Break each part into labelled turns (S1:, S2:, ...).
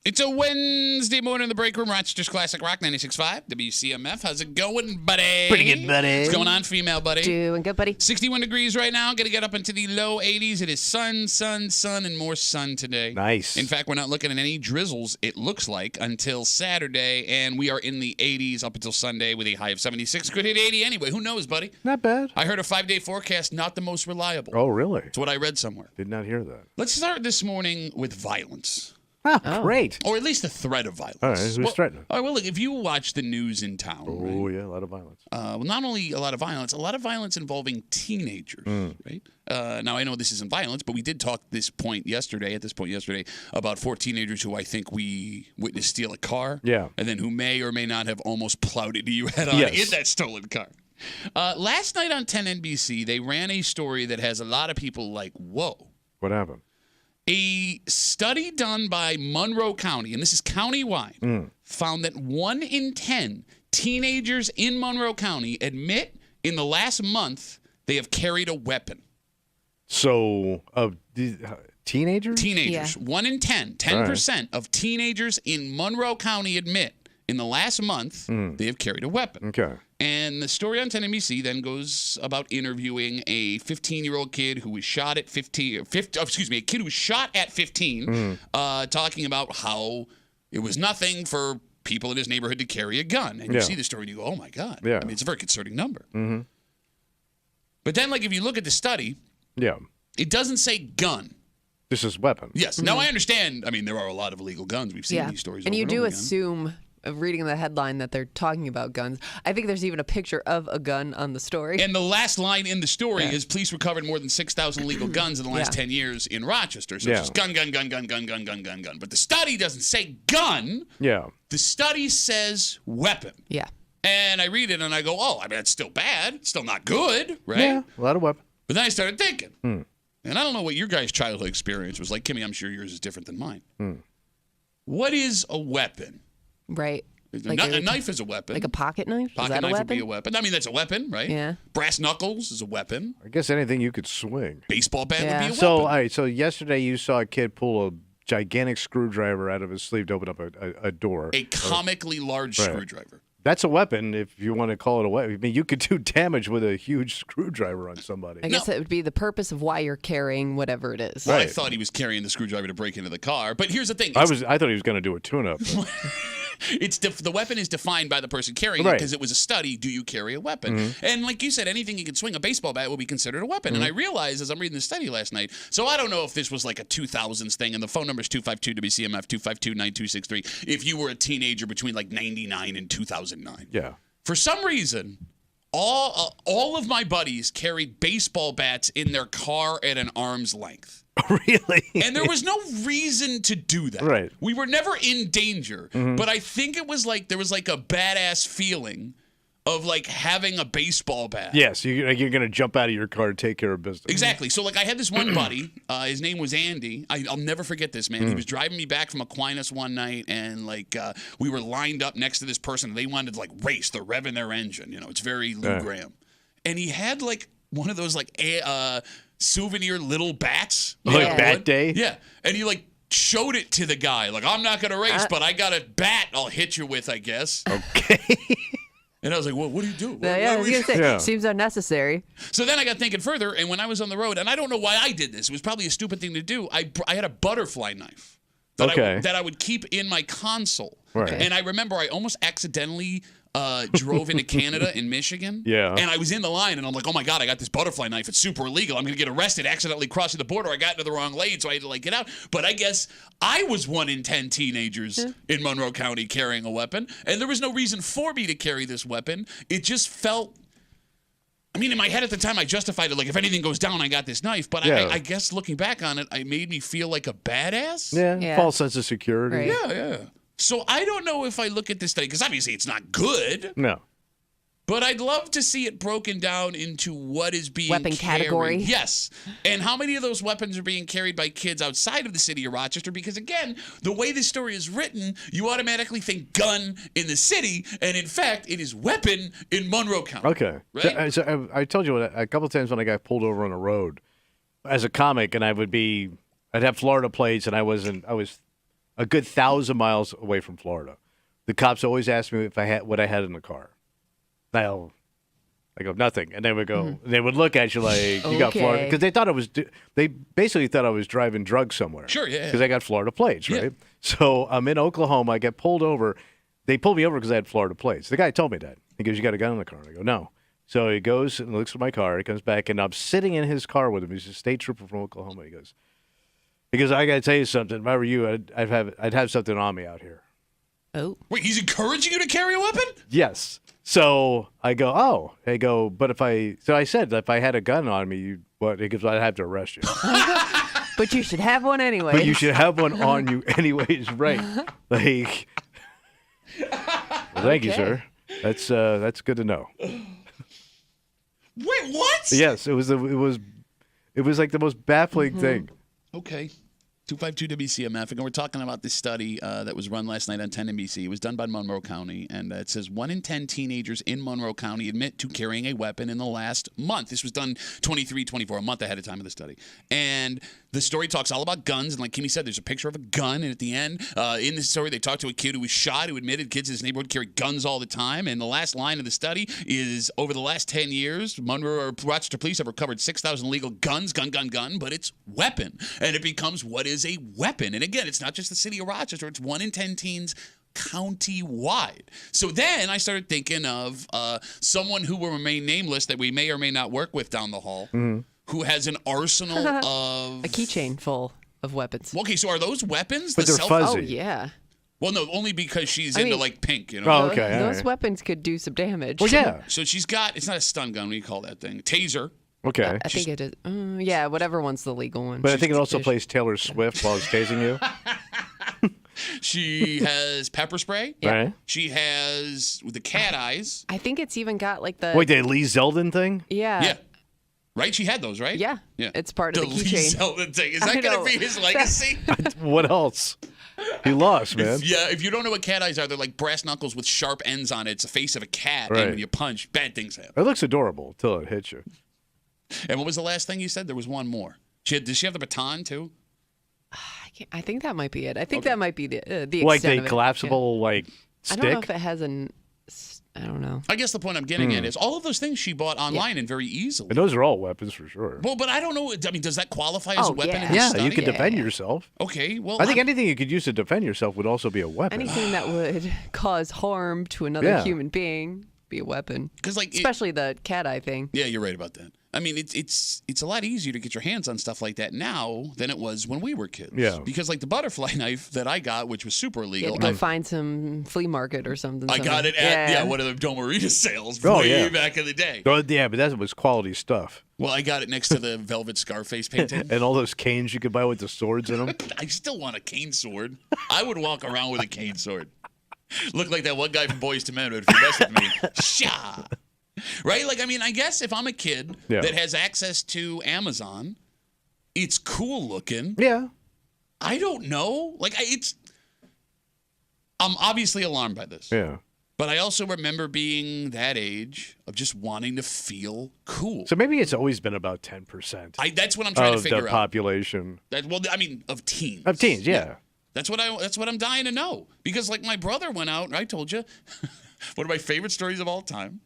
S1: It's a Wednesday morning in the break room. Rochester's Classic Rock 96.5 WCMF. How's it going, buddy?
S2: Pretty good, buddy.
S1: What's going on, female buddy?
S3: Doing good, buddy.
S1: 61 degrees right now. Going to get up into the low 80s. It is sun, and more sun today.
S2: Nice.
S1: In fact, we're not looking at any drizzles, it looks like, until Saturday, and we are in the 80s up until Sunday with a high of 76. Could hit 80 anyway. Who knows, buddy?
S2: Not bad.
S1: I heard a 5-day forecast, not the most reliable.
S2: Oh, really?
S1: It's what I read somewhere.
S2: Did not hear that.
S1: Let's start this morning with violence.
S2: Oh, great.
S1: Or at least the threat of violence.
S2: All right, who's threatening?
S1: All right, well, look, if you watch the news in town,
S2: Oh,
S1: right?
S2: yeah, a lot of violence.
S1: Well, not only a lot of violence involving teenagers, right? Now, I know this isn't violence, but we did talk at this point yesterday, about 4 teenagers who I think we witnessed steal a car.
S2: Yeah.
S1: And then who may or may not have almost plowed into you head on
S2: Yes.
S1: in that stolen car. Last night on 10 NBC, they ran a story that has a lot of people like, whoa.
S2: What happened?
S1: A study done by Monroe County, and this is countywide, found that 1 in 10 teenagers in Monroe County admit in the last month they have carried a weapon.
S2: So, teenagers?
S1: Teenagers.
S3: Yeah.
S1: 1 in 10, 10% of teenagers in Monroe County admit in the last month they have carried a weapon.
S2: Okay.
S1: And the story on 10 NBC then goes about interviewing a 15-year-old kid who was shot at 15, a kid who was shot at 15, talking about how it was nothing for people in his neighborhood to carry a gun. And you see the story and you go, oh, my God.
S2: Yeah.
S1: I mean, it's a very concerning number.
S2: Mm-hmm.
S1: But then, like, if you look at the study,
S2: Yeah.
S1: it doesn't say gun.
S2: This is weapon.
S1: Yes. Now, I understand. I mean, there are a lot of illegal guns. We've seen these stories
S3: and
S1: over
S3: you
S1: and
S3: do
S1: over again.
S3: assume, of reading the headline, that they're talking about guns. I think there's even a picture of a gun on the story.
S1: And the last line in the story is police recovered more than 6,000 illegal guns in the last 10 years in Rochester. So it's just gun. But the study doesn't say gun.
S2: Yeah.
S1: The study says weapon.
S3: Yeah.
S1: And I read it and I go, oh, I mean, it's still bad. It's still not good, right?
S2: Yeah, a lot of weapon.
S1: But then I started thinking. And I don't know what your guys' childhood experience was like. Kimmy, I'm sure yours is different than mine. What is a weapon?
S3: Right.
S1: A knife is a weapon.
S3: Like a pocket knife? Is
S1: Pocket
S3: that
S1: knife
S3: a weapon?
S1: would be a weapon. I mean, that's a weapon, right?
S3: Yeah.
S1: Brass knuckles is a weapon.
S2: I guess anything you could swing.
S1: Baseball bat would be a weapon.
S2: So, all right, so yesterday you saw a kid pull a gigantic screwdriver out of his sleeve to open up a door.
S1: A comically large screwdriver.
S2: That's a weapon if you want to call it a weapon. I mean, you could do damage with a huge screwdriver on somebody.
S3: I guess that would be the purpose of why you're carrying whatever it is.
S1: Well, I thought he was carrying the screwdriver to break into the car. But here's the thing.
S2: I thought he was going to do a tune-up.
S1: The weapon is defined by the person carrying it because it was a study. Do you carry a weapon? And like you said, anything you can swing, a baseball bat will be considered a weapon. And I realized as I'm reading the study last night, so I don't know if this was like a 2000s thing, and the phone number is 252-WCMF, 252-9263, if you were a teenager between like 99 and 2009.
S2: Yeah.
S1: For some reason, all of my buddies carried baseball bats in their car at an arm's length.
S2: Really?
S1: And there was no reason to do that.
S2: Right.
S1: We were never in danger, but I think it was like there was like a badass feeling of like having a baseball bat.
S2: Yes, you're going to jump out of your car and take care of business.
S1: Exactly. So like I had this one buddy, his name was Andy. I'll never forget this, man. He was driving me back from Aquinas one night, and like we were lined up next to this person, and they wanted to like race. They're revving their engine. You know, it's very Lou Graham. And he had like one of those like souvenir little bats.
S2: Like Bat Day?
S1: Yeah. And he like showed it to the guy. Like, I'm not going to race, but I got a bat I'll hit you with, I guess.
S2: Okay.
S1: And I was like, well, what do you do?
S3: I was going to say, seems unnecessary.
S1: So then I got thinking further, and when I was on the road, and I don't know why I did this. It was probably a stupid thing to do. I had a butterfly knife that I would keep in my console.
S2: Right.
S1: And I remember I almost accidentally drove into Canada in Michigan.
S2: Yeah.
S1: And I was in the line, and I'm like, oh, my God, I got this butterfly knife. It's super illegal. I'm going to get arrested accidentally crossing the border. I got into the wrong lane, so I had to, like, get out. But I guess I was 1 in 10 teenagers in Monroe County carrying a weapon, and there was no reason for me to carry this weapon. It just felt... I mean, in my head at the time, I justified it, like, if anything goes down, I got this knife. But I guess looking back on it, it made me feel like a badass.
S2: Yeah, false sense of security.
S3: Right.
S1: Yeah. So I don't know if I look at this study, because obviously it's not good.
S2: No.
S1: But I'd love to see it broken down into what is being
S3: Weapon
S1: carried.
S3: category.
S1: Yes. And how many of those weapons are being carried by kids outside of the city of Rochester? Because, again, the way this story is written, you automatically think gun in the city. And, in fact, it is weapon in Monroe County.
S2: Okay.
S1: Right?
S2: So I told you a couple of times when I got pulled over on a road as a comic, and I'd have Florida plates, and I was a good 1,000 miles away from Florida. The cops always ask me if I had what I had in the car. Now, I go, nothing. And they would go, they would look at you like, you got Florida. Because they thought they basically thought I was driving drugs somewhere.
S1: Sure, yeah.
S2: Because I got Florida plates, right?
S1: Yeah.
S2: So I'm in Oklahoma. I get pulled over. They pulled me over because I had Florida plates. The guy told me that. He goes, you got a gun in the car? And I go, no. So he goes and looks at my car. He comes back, and I'm sitting in his car with him. He's a state trooper from Oklahoma. He goes, I got to tell you something. If I were you, I'd have something on me out here.
S3: Oh.
S1: Wait, he's encouraging you to carry a weapon?
S2: Yes. So I go, but I said, if I had a gun on me, he goes, I'd have to arrest you.
S3: But you should have one anyway.
S2: But you should have one on you anyways, right? Like, well, thank you, sir. That's good to know.
S1: Wait, what?
S2: Yes, it was like the most baffling thing.
S1: Okay. 252 WCMF. And we're talking about this study that was run last night on 10 NBC. It was done by Monroe County, and it says 1 in 10 teenagers in Monroe County admit to carrying a weapon in the last month. This was done 24, a month ahead of time of the study. And the story talks all about guns, and like Kimmy said, there's a picture of a gun, and at the end, in this story, they talked to a kid who was shot, who admitted kids in his neighborhood carry guns all the time, and the last line of the study is, over the last 10 years, Monroe or Rochester police have recovered 6,000 legal guns, gun, but it's weapon, and it becomes what is a weapon. And again, it's not just the city of Rochester, it's 1 in 10 teens county-wide. So then I started thinking of someone who will remain nameless that we may or may not work with down the hall, who has an arsenal of...
S3: A keychain full of weapons.
S1: Okay, so are those weapons?
S2: But they're
S3: Oh,
S2: fuzzy.
S3: yeah.
S1: Well, no, only because she's into, like, pink, you know?
S2: Oh, okay. all
S3: Those
S2: right.
S3: weapons could do some damage.
S2: Well, yeah.
S1: So she's got... It's not a stun gun. What do you call that thing? Taser.
S2: Okay.
S3: I think it is. Yeah, whatever one's the legal one.
S2: But I think it also plays Taylor Swift while it's tasing you.
S1: She has pepper spray.
S3: Yeah.
S2: Right.
S1: She has the cat eyes.
S3: I think it's even got like the.
S2: Wait, the Lee Zeldin thing?
S3: Yeah.
S1: Yeah. Right? She had those, right?
S3: Yeah.
S1: Yeah.
S3: It's part of the
S1: Lee
S3: keychain.
S1: Zeldin thing. Is
S3: I
S1: that going
S3: know.
S1: to be his legacy?
S2: What else? He lost, man.
S1: If you don't know what cat eyes are, they're like brass knuckles with sharp ends on it. It's the face of a cat.
S2: Right.
S1: And when you punch, bad things happen.
S2: It looks adorable till it hits you.
S1: And what was the last thing you said? There was one more. Did she have the baton, too?
S3: I think that might be it. I think that might be the
S2: Like
S3: extent
S2: the
S3: of it.
S2: collapsible, like,
S3: I
S2: stick?
S3: don't know if it has I don't know.
S1: I guess the point I'm getting at is all of those things she bought online and very easily.
S2: And those are all weapons for sure.
S1: Well, but I don't know. I mean, does that qualify as a
S3: Oh,
S1: weapon
S3: yeah.
S1: in this
S2: Yeah,
S1: study?
S2: you could defend
S3: Yeah.
S2: yourself.
S1: Okay, well,
S2: I think anything you could use to defend yourself would also be a weapon.
S3: Anything that would cause harm to another
S2: Yeah.
S3: human being be a weapon.
S1: 'Cause, like,
S3: especially the cat eye thing.
S1: yeah, you're right about that. I mean, it's a lot easier to get your hands on stuff like that now than it was when we were kids.
S2: Yeah.
S1: Because like the butterfly knife that I got, which was super
S3: You
S1: illegal,
S3: had to go find some flea market or something.
S1: I got it at one of the Domarita sales
S2: Oh,
S1: way
S2: yeah.
S1: back in the day.
S2: Oh, yeah, but that was quality stuff.
S1: Well, I got it next to the Velvet Scarface painting.
S2: And all those canes you could buy with the swords in them.
S1: I still want a cane sword. I would walk around with a cane sword. Look like that one guy from Boys to Men would if he messed with me. Sha! Right? Like, I mean, I guess if I'm a kid
S2: Yeah.
S1: that has access to Amazon, it's cool looking.
S2: Yeah.
S1: I don't know. Like, I'm obviously alarmed by this.
S2: Yeah.
S1: But I also remember being that age of just wanting to feel cool.
S2: So maybe it's always been about 10%
S1: That's what I'm trying to
S2: of
S1: figure
S2: the
S1: out.
S2: population.
S1: Of teens.
S2: Of teens, yeah.
S1: That's what I'm dying to know. Because like my brother went out, and I told you, one of my favorite stories of all time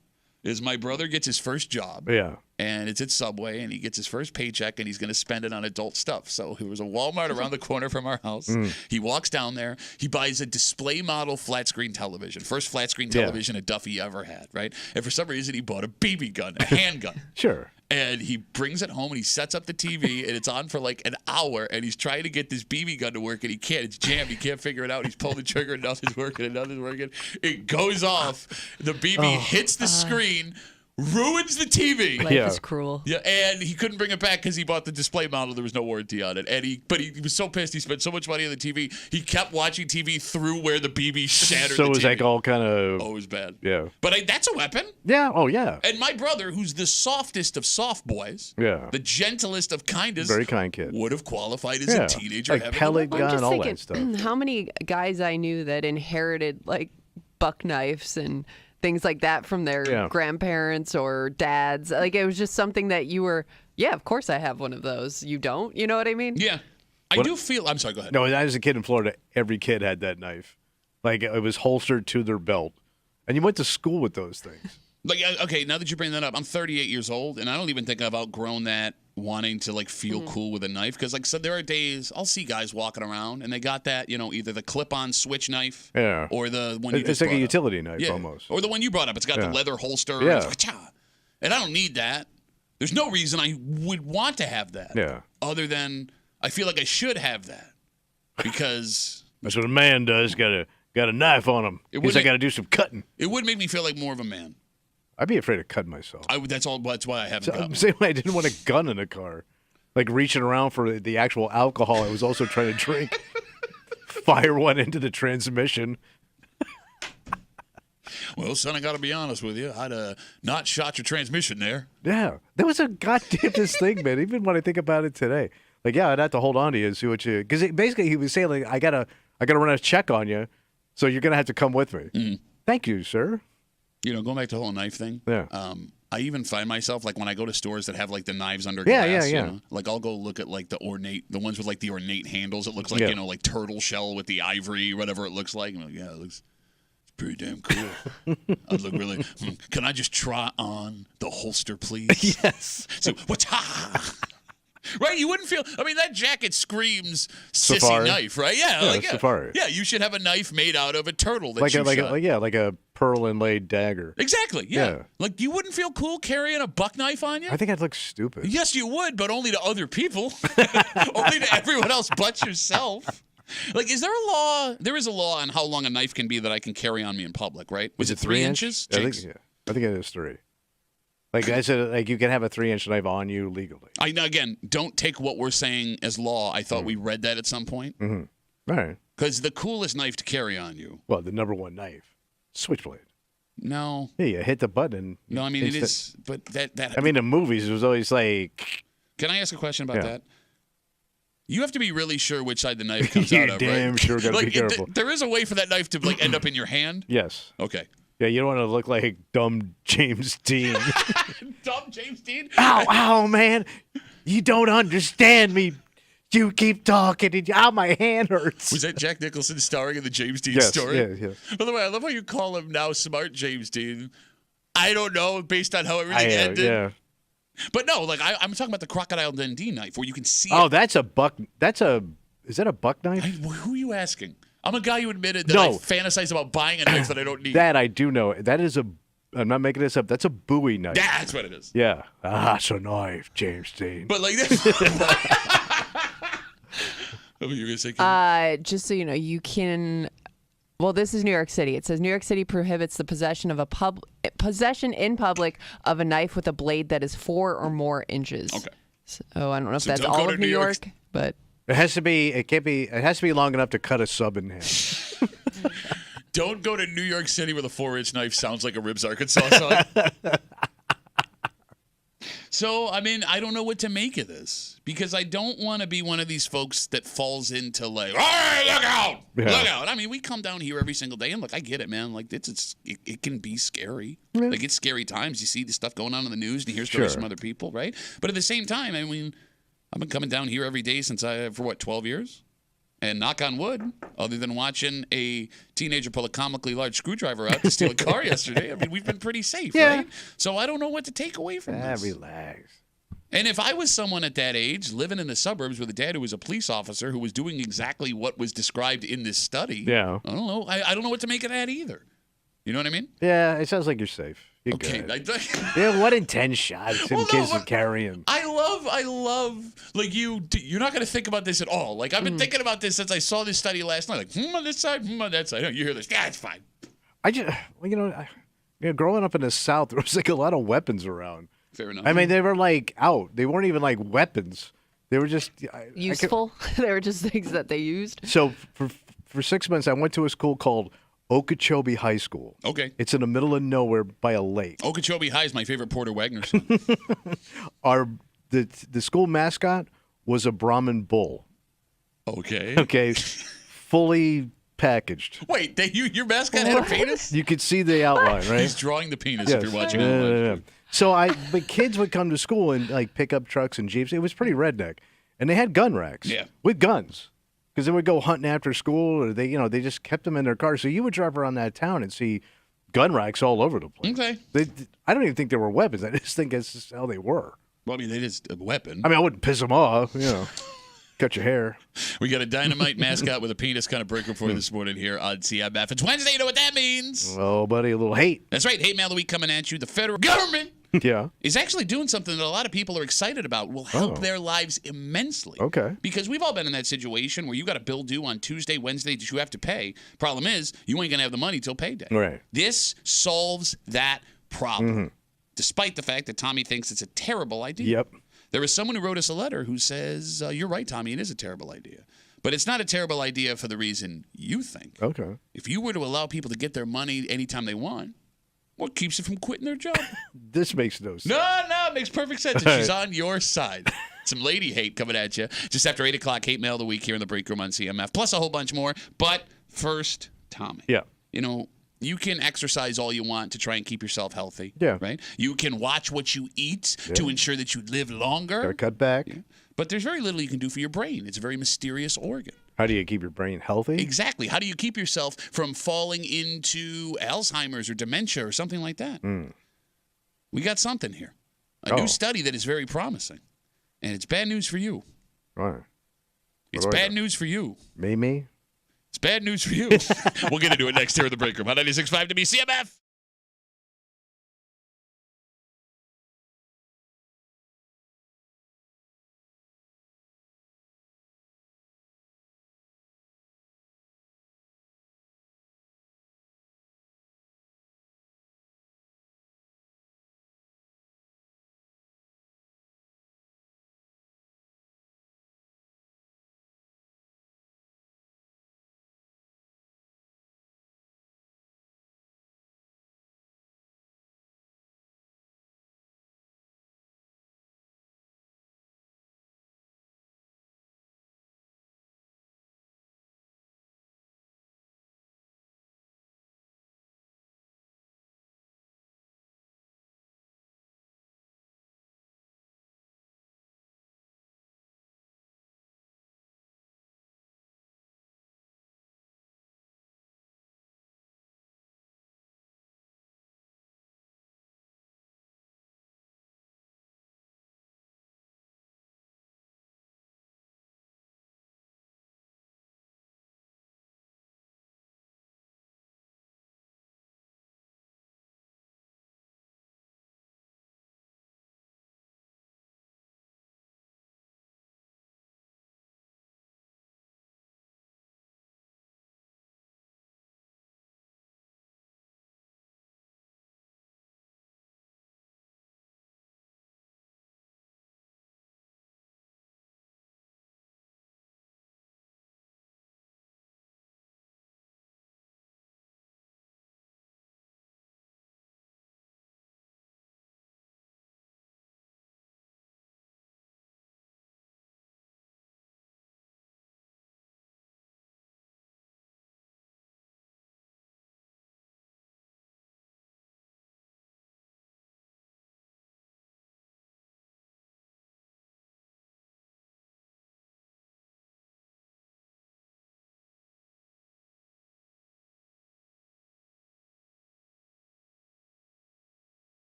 S1: is my brother gets his first job.
S2: Yeah.
S1: And it's at Subway, and he gets his first paycheck, and he's going to spend it on adult stuff. So there was a Walmart around the corner from our house. He walks down there. He buys a display model flat screen television. First flat screen television a Duffy ever had, right? And for some reason, he bought a BB gun, a handgun.
S2: Sure.
S1: And he brings it home and he sets up the TV and it's on for like an hour and he's trying to get this BB gun to work and he can't. It's jammed. He can't figure it out. He's pulling the trigger and nothing's working and nothing's working. It goes off. The BB hits the screen, ruins the TV.
S3: Life
S2: Yeah.
S3: is cruel.
S1: Yeah, and he couldn't bring it back because he bought the display model. There was no warranty on it, and he was so pissed. He spent so much money on the TV. He kept watching TV through where the BB shattered.
S2: So
S1: the
S2: it was
S1: TV.
S2: like all kind of.
S1: Oh, it was bad.
S2: Yeah.
S1: But that's a weapon.
S2: Yeah. Oh, yeah.
S1: And my brother, who's the softest of soft boys,
S2: Yeah.
S1: the gentlest of kindest,
S2: Very kind kid.
S1: would have qualified as
S2: Yeah.
S1: a teenager.
S2: Like
S1: having a
S2: pellet
S1: weapon.
S3: I'm
S2: gun,
S3: just
S2: all
S3: thinking,
S2: that stuff.
S3: how many guys I knew that inherited like buck knives and things like that from their grandparents or dads. Like it was just something that you were, yeah, of course I have one of those. You don't? You know what I mean?
S1: Yeah. I do feel. I'm sorry. Go ahead.
S2: No, when I was a kid in Florida, every kid had that knife. Like, it was holstered to their belt. And you went to school with those things.
S1: Like, okay, now that you bring that up, I'm 38 years old, and I don't even think I've outgrown that wanting to, like, feel cool with a knife. Because, like, so there are days I'll see guys walking around, and they got that, either the clip-on switch knife or the one you just
S2: It's like a
S1: brought
S2: utility
S1: up.
S2: knife almost.
S1: Or the one you brought up. It's got the leather holster.
S2: Yeah.
S1: And I don't need that. There's no reason I would want to have that.
S2: Yeah.
S1: Other than I feel like I should have that. Because
S2: that's what a man does. Got a knife on him. Because I got to do some cutting.
S1: It would make me feel like more of a man.
S2: I'd be afraid of cutting myself.
S1: That's why I haven't got one.
S2: Same way I didn't want a gun in a car. Like reaching around for the actual alcohol I was also trying to drink. Fire one into the transmission.
S1: Well, son, I got to be honest with you. I'd not shot your transmission there.
S2: Yeah. That was a goddamnest thing, man. Even when I think about it today. Like, yeah, I'd have to hold on to you and see what you... Because basically he was saying, like, I gotta run a check on you, so you're going to have to come with me.
S1: Mm.
S2: Thank you, sir.
S1: Going back to the whole knife thing.
S2: Yeah.
S1: I even find myself, like, when I go to stores that have, like, the knives under glass.
S2: Yeah.
S1: Like, I'll go look at, like, the ones with, like, the ornate handles. It looks like, like turtle shell with the ivory, whatever it looks like. I'm like, yeah, it looks pretty damn cool. I look really... Can I just try on the holster, please?
S2: Yes.
S1: So, what's... Right, you wouldn't feel. I mean, that jacket screams sissy
S2: Safari.
S1: knife, right? Yeah,
S2: Safari.
S1: Yeah, you should have a knife made out of a turtle that
S2: like
S1: you shot.
S2: like a pearl inlaid dagger.
S1: Exactly. Yeah. Like you wouldn't feel cool carrying a buck knife on you.
S2: I think I'd look stupid.
S1: Yes, you would, but only to other people. Only to everyone else but yourself. Like, is there a law? There is a law on how long a knife can be that I can carry on me in public, right? Was it 3 inches?
S2: I think it is 3. Like I said, like you can have a 3-inch knife on you legally.
S1: Again, don't take what we're saying as law. I thought we read that at some point.
S2: Mm-hmm. All right.
S1: Because the coolest knife to carry on you.
S2: Well, the number one knife, switchblade.
S1: No.
S2: Yeah, you hit the button.
S1: No, I mean it is, but that.
S2: I mean, the movies it was always like.
S1: Can I ask a question about that? You have to be really sure which side the knife comes out of,
S2: damn
S1: right?
S2: Sure, gotta be careful.
S1: There is a way for that knife to like end up in your hand.
S2: Yes.
S1: Okay.
S2: Yeah, you don't want to look like dumb James Dean.
S1: Dumb James Dean?
S2: Ow, man. You don't understand me. You keep talking, and my hand hurts.
S1: Was that Jack Nicholson starring in the James Dean story?
S2: Yeah.
S1: By the way, I love how you call him now smart James Dean. I don't know, based on how everything ended.
S2: Yeah.
S1: But no, like I'm talking about the Crocodile Dundee knife where you can see
S2: that's a buck. Is that a buck knife?
S1: Who are you asking? I'm a guy who admitted that I fantasize about buying a knife that I don't need.
S2: That I do know. That is I'm not making this up. That's a Bowie knife.
S1: That's what it is.
S2: Yeah. It's a knife, James Dean.
S1: But like this. What were you going to say?
S3: Just so you know, you can... Well, this is New York City. It says New York City prohibits the possession in public of a knife with a blade that is 4 or more inches.
S1: Okay.
S3: So I don't know if that's all of New York, but...
S2: It has to be. It has to be long enough to cut a sub in half.
S1: Don't go to New York City with a 4-inch knife. Sounds like a Ribs Arkansas song. So, I mean, I don't know what to make of this because I don't want to be one of these folks that falls into like, all right, look out, look out. I mean, we come down here every single day and look, I get it, man. Like it can be scary. Yeah. Like it's scary times. You see the stuff going on in the news and you hear stories from other people, right? But at the same time, I mean, I've been coming down here every day since for 12 years? And knock on wood, other than watching a teenager pull a comically large screwdriver out to steal a car yesterday, I mean, we've been pretty safe, right? So I don't know what to take away from this.
S2: Relax.
S1: And if I was someone at that age, living in the suburbs with a dad who was a police officer who was doing exactly what was described in this study, I don't know. I don't know what to make of that either. You know what I mean?
S2: Yeah, it sounds like you're safe. You're good. Yeah, 1 in 10 shots in case of carrying.
S1: I love, like you're not going to think about this at all. Like I've been thinking about this since I saw this study last night. Like, on this side, on that side. You hear this? Yeah, it's fine.
S2: I just, growing up in the South, there was like a lot of weapons around.
S1: Fair enough.
S2: I mean, they were like out. They weren't even like weapons. They were just
S3: useful. They were just things that they used.
S2: So for 6 months, I went to a school called Okeechobee High School.
S1: Okay.
S2: It's in the middle of nowhere by a lake.
S1: Okeechobee High is my favorite Porter Wagner song.
S2: The school mascot was a Brahmin bull.
S1: Okay.
S2: Okay. Fully packaged.
S1: Wait, your mascot had a penis?
S2: You could see the outline, right?
S1: He's drawing the penis if you're watching it.
S2: Yeah. So but kids would come to school and like pick up trucks and Jeeps. It was pretty redneck. and they had gun racks with guns because they would go hunting after school, or they just kept them in their cars. So you would drive around that town and see gun racks all over the place.
S1: Okay.
S2: I don't even think they were weapons. I just think that's just how they were.
S1: Well, I mean, it is a weapon.
S2: I mean, I wouldn't piss them off, cut your hair.
S1: We got a dynamite mascot with a penis kind of breaker for you this morning here on CMF. It's Wednesday. You know what that means.
S2: Oh, buddy, a little hate.
S1: That's right. Hate Mail of the Week coming at you. The federal government is actually doing something that a lot of people are excited about. Will help their lives immensely.
S2: Okay.
S1: Because we've all been in that situation where you got a bill due on Tuesday, Wednesday that you have to pay. Problem is, you ain't going to have the money till payday.
S2: Right.
S1: This solves that problem, despite the fact that Tommy thinks it's a terrible idea.
S2: Yep.
S1: There is someone who wrote us a letter who says, you're right, Tommy, it is a terrible idea. But it's not a terrible idea for the reason you think.
S2: Okay.
S1: If you were to allow people to get their money anytime they want, what keeps you from quitting their job?
S2: This makes no sense.
S1: No, it makes perfect sense. And she's on your side. Some lady hate coming at you. Just after 8 o'clock, Hate Mail of the Week here in the break room on CMF, plus a whole bunch more. But first, Tommy.
S2: Yeah.
S1: You can exercise all you want to try and keep yourself healthy.
S2: Yeah.
S1: Right? You can watch what you eat to ensure that you live longer.
S2: Gotta cut back.
S1: Yeah. But there's very little you can do for your brain. It's a very mysterious organ.
S2: How do you keep your brain healthy?
S1: Exactly. How do you keep yourself from falling into Alzheimer's or dementia or something like that? We got something here. A new study that is very promising. And it's bad news for you.
S2: All right.
S1: It's bad news for you.
S2: Me?
S1: It's bad news for you. We'll get into it next here in the break room on 96.5 WCMF.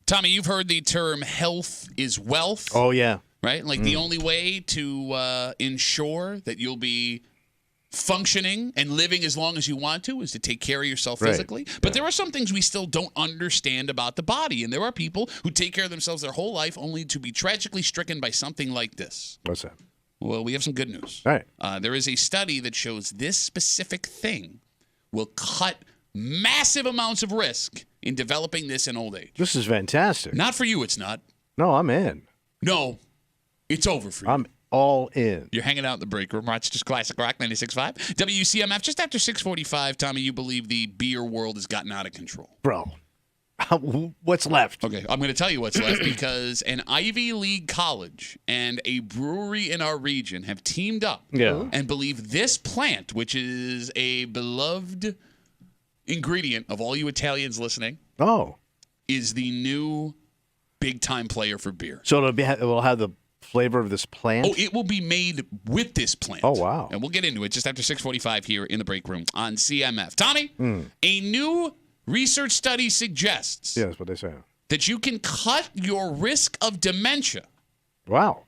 S1: Tommy, you've heard the term health is wealth.
S2: Oh, yeah.
S1: Right? Like the only way to ensure that you'll be functioning and living as long as you want to is to take care of yourself physically. But there are some things we still don't understand about the body. And there are people who take care of themselves their whole life only to be tragically stricken by something like this.
S2: What's that?
S1: Well, we have some good news.
S2: All right.
S1: There is a study that shows this specific thing will cut massive amounts of risk in developing this in old age.
S2: This is fantastic.
S1: Not for you, it's not.
S2: No, I'm in.
S1: No, it's over for you.
S2: I'm all in.
S1: You're hanging out in the break room. Rochester's Classic Rock 96.5. WCMF, just after 6:45, Tommy, you believe the beer world has gotten out of control.
S2: Bro, what's left?
S1: Okay, I'm going to tell you what's left because an Ivy League college and a brewery in our region have teamed up and believe this plant, which is a beloved ingredient of all you Italians listening, is the new big-time player for beer.
S2: So it will have the flavor of this plant?
S1: Oh, it will be made with this plant.
S2: Oh, wow.
S1: And we'll get into it just after 6:45 here in the break room on CMF. Tommy, a new research study suggests
S2: Yes, what they say.
S1: that you can cut your risk of dementia
S2: Wow.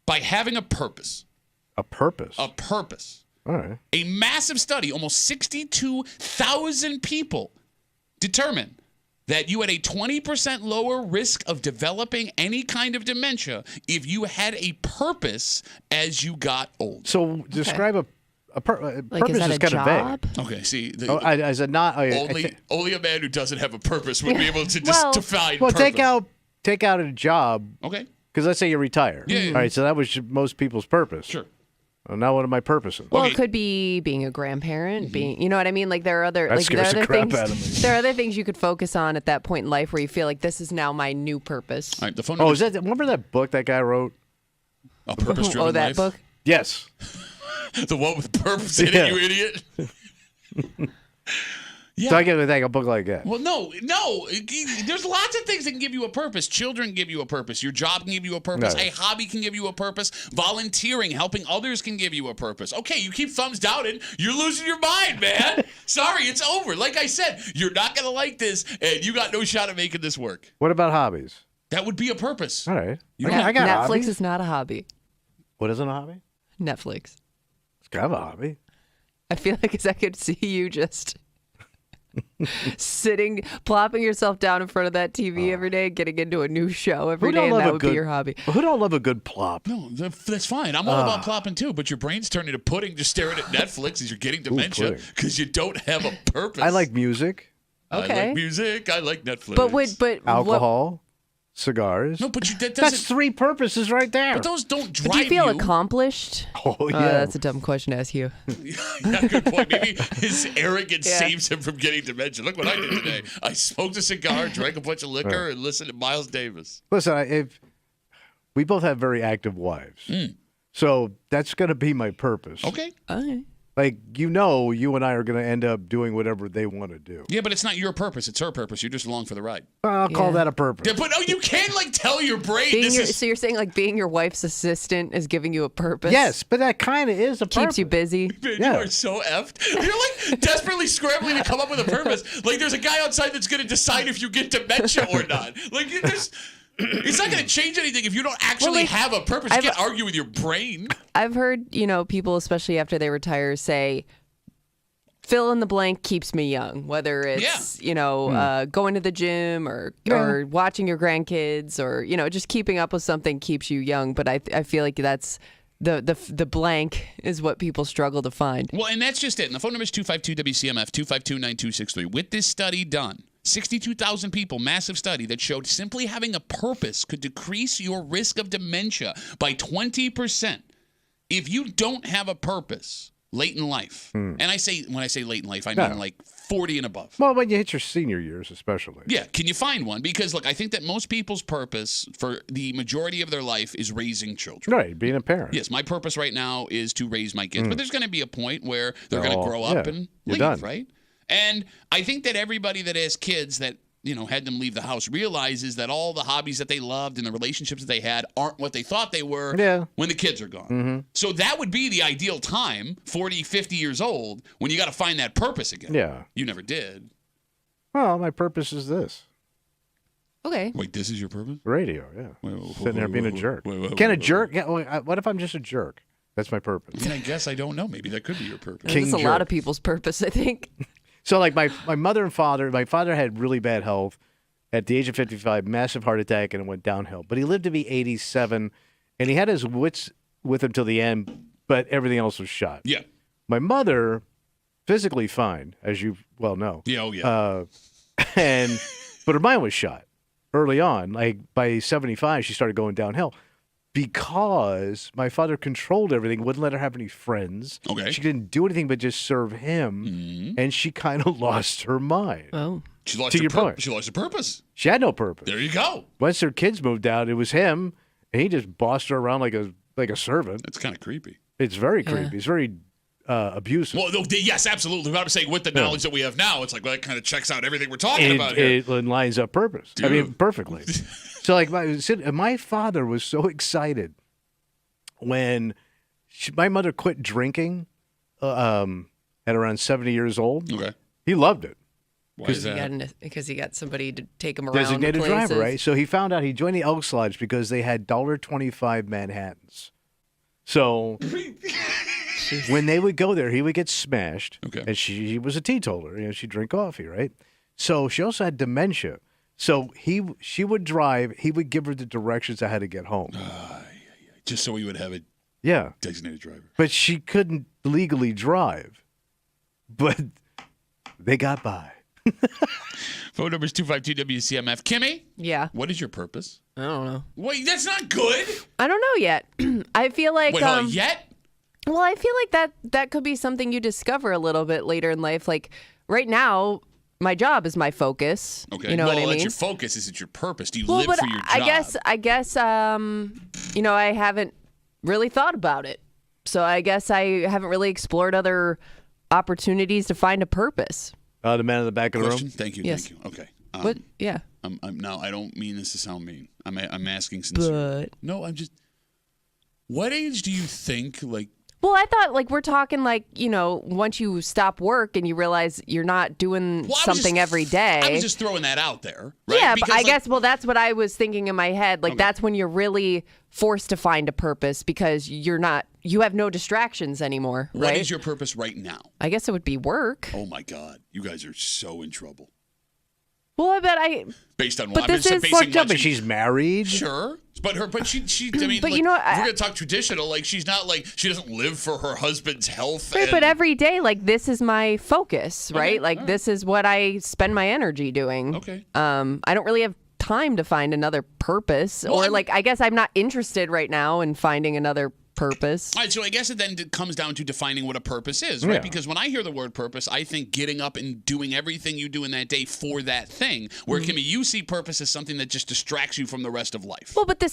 S1: by having a purpose.
S2: A purpose.
S1: A purpose.
S2: All right.
S1: A massive study, almost 62,000 people determined that you had a 20% lower risk of developing any kind of dementia if you had a purpose as you got older.
S2: So describe a
S3: Like,
S2: purpose
S3: is that a
S2: kind
S3: job?
S2: of vague.
S1: Okay, see,
S2: Is it not?
S1: only a man who doesn't have a purpose would be able to just define
S2: Well,
S1: purpose.
S2: take out a job.
S1: Okay.
S2: Because let's say you retire.
S1: Yeah.
S2: All right, so that was most people's purpose.
S1: Sure.
S2: Well, now what am I purposing?
S3: Well,
S1: Okay.
S3: it could be being a grandparent, being, you know what I mean? Like there are other,
S2: That
S3: like there are
S2: scares the
S3: other
S2: crap
S3: things.
S2: out of me.
S3: There are other things you could focus on at that point in life where you feel like this is now my new purpose.
S1: All right, the phone
S2: Oh,
S1: number
S2: is that? Remember that book that guy wrote?
S1: A Purpose-Driven
S3: Oh, that
S1: Life?
S3: book.
S2: Yes.
S1: The one with purpose in
S2: Yeah.
S1: it, you idiot. Yeah.
S2: So I get a book like that.
S1: Well, no. There's lots of things that can give you a purpose. Children give you a purpose. Your job can give you a purpose.
S2: No.
S1: A hobby can give you a purpose. Volunteering, helping others can give you a purpose. Okay, you keep thumbs down, you're losing your mind, man. Sorry, it's over. Like I said, you're not going to like this, and you got no shot at making this work.
S2: What about hobbies?
S1: That would be a purpose.
S2: All right.
S1: You
S2: I got
S3: Netflix
S2: hobbies.
S3: is not a hobby.
S2: What is a hobby?
S3: Netflix.
S2: It's kind of a hobby.
S3: I feel like I could see you just sitting, plopping yourself down in front of that TV every day, getting into a new show every day, and that would be your hobby.
S2: Who don't love a good plop?
S1: No, that's fine. I'm all about plopping too, but your brain's turning to pudding just staring at Netflix as you're getting dementia
S2: pudding.
S1: because you don't have a purpose.
S2: I like music,
S1: I
S3: Okay.
S1: like music. I like Netflix.
S3: But what?
S2: alcohol, cigars.
S1: No, but that
S2: That's
S1: doesn't.
S2: 3 purposes right there.
S1: But those don't drive
S3: Do you feel accomplished?
S2: Oh, yeah.
S3: That's a dumb question to ask you.
S1: Yeah, good point. Maybe his arrogance
S3: Yeah.
S1: saves him from getting dementia. Look what I did today. I smoked a cigar, drank a bunch of liquor, and listened to Miles Davis.
S2: Listen, if we both have very active wives, so that's going to be my purpose.
S1: Okay.
S3: Okay.
S2: Like, you and I are going to end up doing whatever they want to do.
S1: Yeah, but it's not your purpose. It's her purpose. You're just along for the ride.
S2: I'll call that a purpose.
S1: Yeah, but no, you can't tell your brain
S3: Being
S1: this is.
S3: so you're saying like being your wife's assistant is giving you a purpose?
S2: Yes, but that kind of is a purpose.
S3: Keeps you busy.
S1: Man,
S2: Yeah.
S1: You are so effed. You're like desperately scrambling to come up with a purpose. Like there's a guy outside that's going to decide if you get dementia or not. Like it's not going to change anything if you don't actually have a purpose. You can't argue with your brain.
S3: I've heard, people, especially after they retire, say, fill in the blank keeps me young, whether it's, going to the gym or watching your grandkids or, just keeping up with something keeps you young. But I feel like that's the blank is what people struggle to find.
S1: Well, and that's just it. And the phone number is 252-WCMF, 252-9263. With this study done, 62,000 people, massive study that showed simply having a purpose could decrease your risk of dementia by 20%. If you don't have a purpose late in life, and when I say late in life, I mean like 40 and above.
S2: Well, when you hit your senior years, especially.
S1: Yeah, can you find one? Because, look, I think that most people's purpose for the majority of their life is raising children.
S2: Right, being a parent.
S1: Yes, my purpose right now is to raise my kids. But there's going to be a point where they're going to grow up and leave,
S2: done.
S1: right? And I think that everybody that has kids that, had them leave the house realizes that all the hobbies that they loved and the relationships that they had aren't what they thought they were when the kids are gone. So that would be the ideal time, 40, 50 years old, when you got to find that purpose again.
S2: Yeah.
S1: You never did.
S2: Well, my purpose is this.
S3: Okay.
S1: Wait, this is your purpose?
S2: Radio, yeah. Sitting there being a jerk.
S1: Wait,
S2: Can a jerk? Yeah, what if I'm just a jerk? That's my purpose.
S1: I mean, I guess I don't know. Maybe that could be your purpose.
S2: King
S3: That's a lot of people's purpose, I think.
S2: So, like, my mother and father, my father had really bad health at the age of 55, massive heart attack, and it went downhill. But he lived to be 87, and he had his wits with him till the end, but everything else was shot.
S1: Yeah.
S2: My mother, physically fine, as you well know.
S1: Yeah, oh yeah.
S2: But her mind was shot early on. Like, by 75, she started going downhill. Because my father controlled everything, wouldn't let her have any friends.
S1: Okay.
S2: She didn't do anything but just serve him, and she kind of lost her mind.
S3: Oh.
S1: She lost
S2: to
S1: her
S2: your point.
S1: She lost her purpose.
S2: She had no purpose.
S1: There you go.
S2: Once her kids moved out, it was him, and he just bossed her around like a servant.
S1: That's kind of creepy.
S2: It's very creepy. It's very abusive.
S1: Well, yes, absolutely. But I'm saying with the knowledge that we have now, it's like, well, that kind of checks out everything we're talking about here.
S2: It lines up purpose.
S1: Dude.
S2: I mean, perfectly. So, like, my father was so excited when my mother quit drinking at around 70 years old.
S1: Okay.
S2: He loved it.
S1: Why is that?
S3: Because he got somebody to take him around
S2: Designated
S3: places.
S2: driver, right? So he found out he joined the Elks Lodge because they had $1.25 Manhattans. So when they would go there, he would get smashed.
S1: Okay.
S2: And she was a teetotaler. You know, she'd drink coffee, right? So she also had dementia. So she would drive. He would give her the directions on how to get home.
S1: Just so he would have a
S2: Yeah.
S1: designated driver.
S2: But she couldn't legally drive. But they got by.
S1: Phone number is 252-WCMF. Kimmy?
S3: Yeah.
S1: What is your purpose?
S3: I don't know.
S1: Wait, that's not good.
S3: I don't know yet. I feel like
S1: Wait, hold on. Yet?
S3: well, I feel like that could be something you discover a little bit later in life. Like right now, my job is my focus.
S1: Okay.
S3: You know
S1: well,
S3: what I mean?
S1: that's your focus. Is it your purpose? Do you
S3: Well,
S1: live
S3: but
S1: for your job?
S3: I guess I haven't really thought about it. So I guess I haven't really explored other opportunities to find a purpose.
S2: The man in the back of the
S1: Question?
S2: room?
S1: Thank you.
S3: Yes.
S1: Thank you. Okay.
S3: What? Yeah.
S1: No, I don't mean this to sound mean. I'm asking sincerely.
S3: But
S1: No, I'm just. What age do you think, like,
S3: well, I thought like we're talking like, once you stop work and you realize you're not doing
S1: Well,
S3: something every day.
S1: I was just throwing that out there. Right?
S3: Yeah,
S1: Because,
S3: but I
S1: like,
S3: guess, well, that's what I was thinking in my head. Like,
S1: Okay.
S3: that's when you're really forced to find a purpose because you have no distractions anymore,
S1: What
S3: right?
S1: is your purpose right now?
S3: I guess it would be work.
S1: Oh my God, you guys are so in trouble.
S3: Well, I bet
S1: Based on
S3: But
S1: what?
S3: this
S1: I'm
S3: is
S1: basing
S2: Fucked up,
S1: what
S2: but she's married.
S1: Sure, but she. I mean,
S3: But
S1: like,
S3: you know what,
S1: if we're
S3: I-
S1: gonna talk traditional. Like, she's not like she doesn't live for her husband's health.
S3: right,
S1: and,
S3: but every day, like, this is my focus, right?
S1: Okay,
S3: Like,
S1: all right.
S3: this is what I spend my energy doing.
S1: Okay.
S3: I don't really have time to find another purpose,
S1: Well,
S3: or like, I guess I'm not interested right now in finding another purpose.
S1: All right, so I guess it then comes down to defining what a purpose is, right?
S2: Yeah.
S1: Because when I hear the word purpose, I think getting up and doing everything you do in that day for that thing. Where, Kimmy, you see purpose as something that just distracts you from the rest of life.
S3: Well, but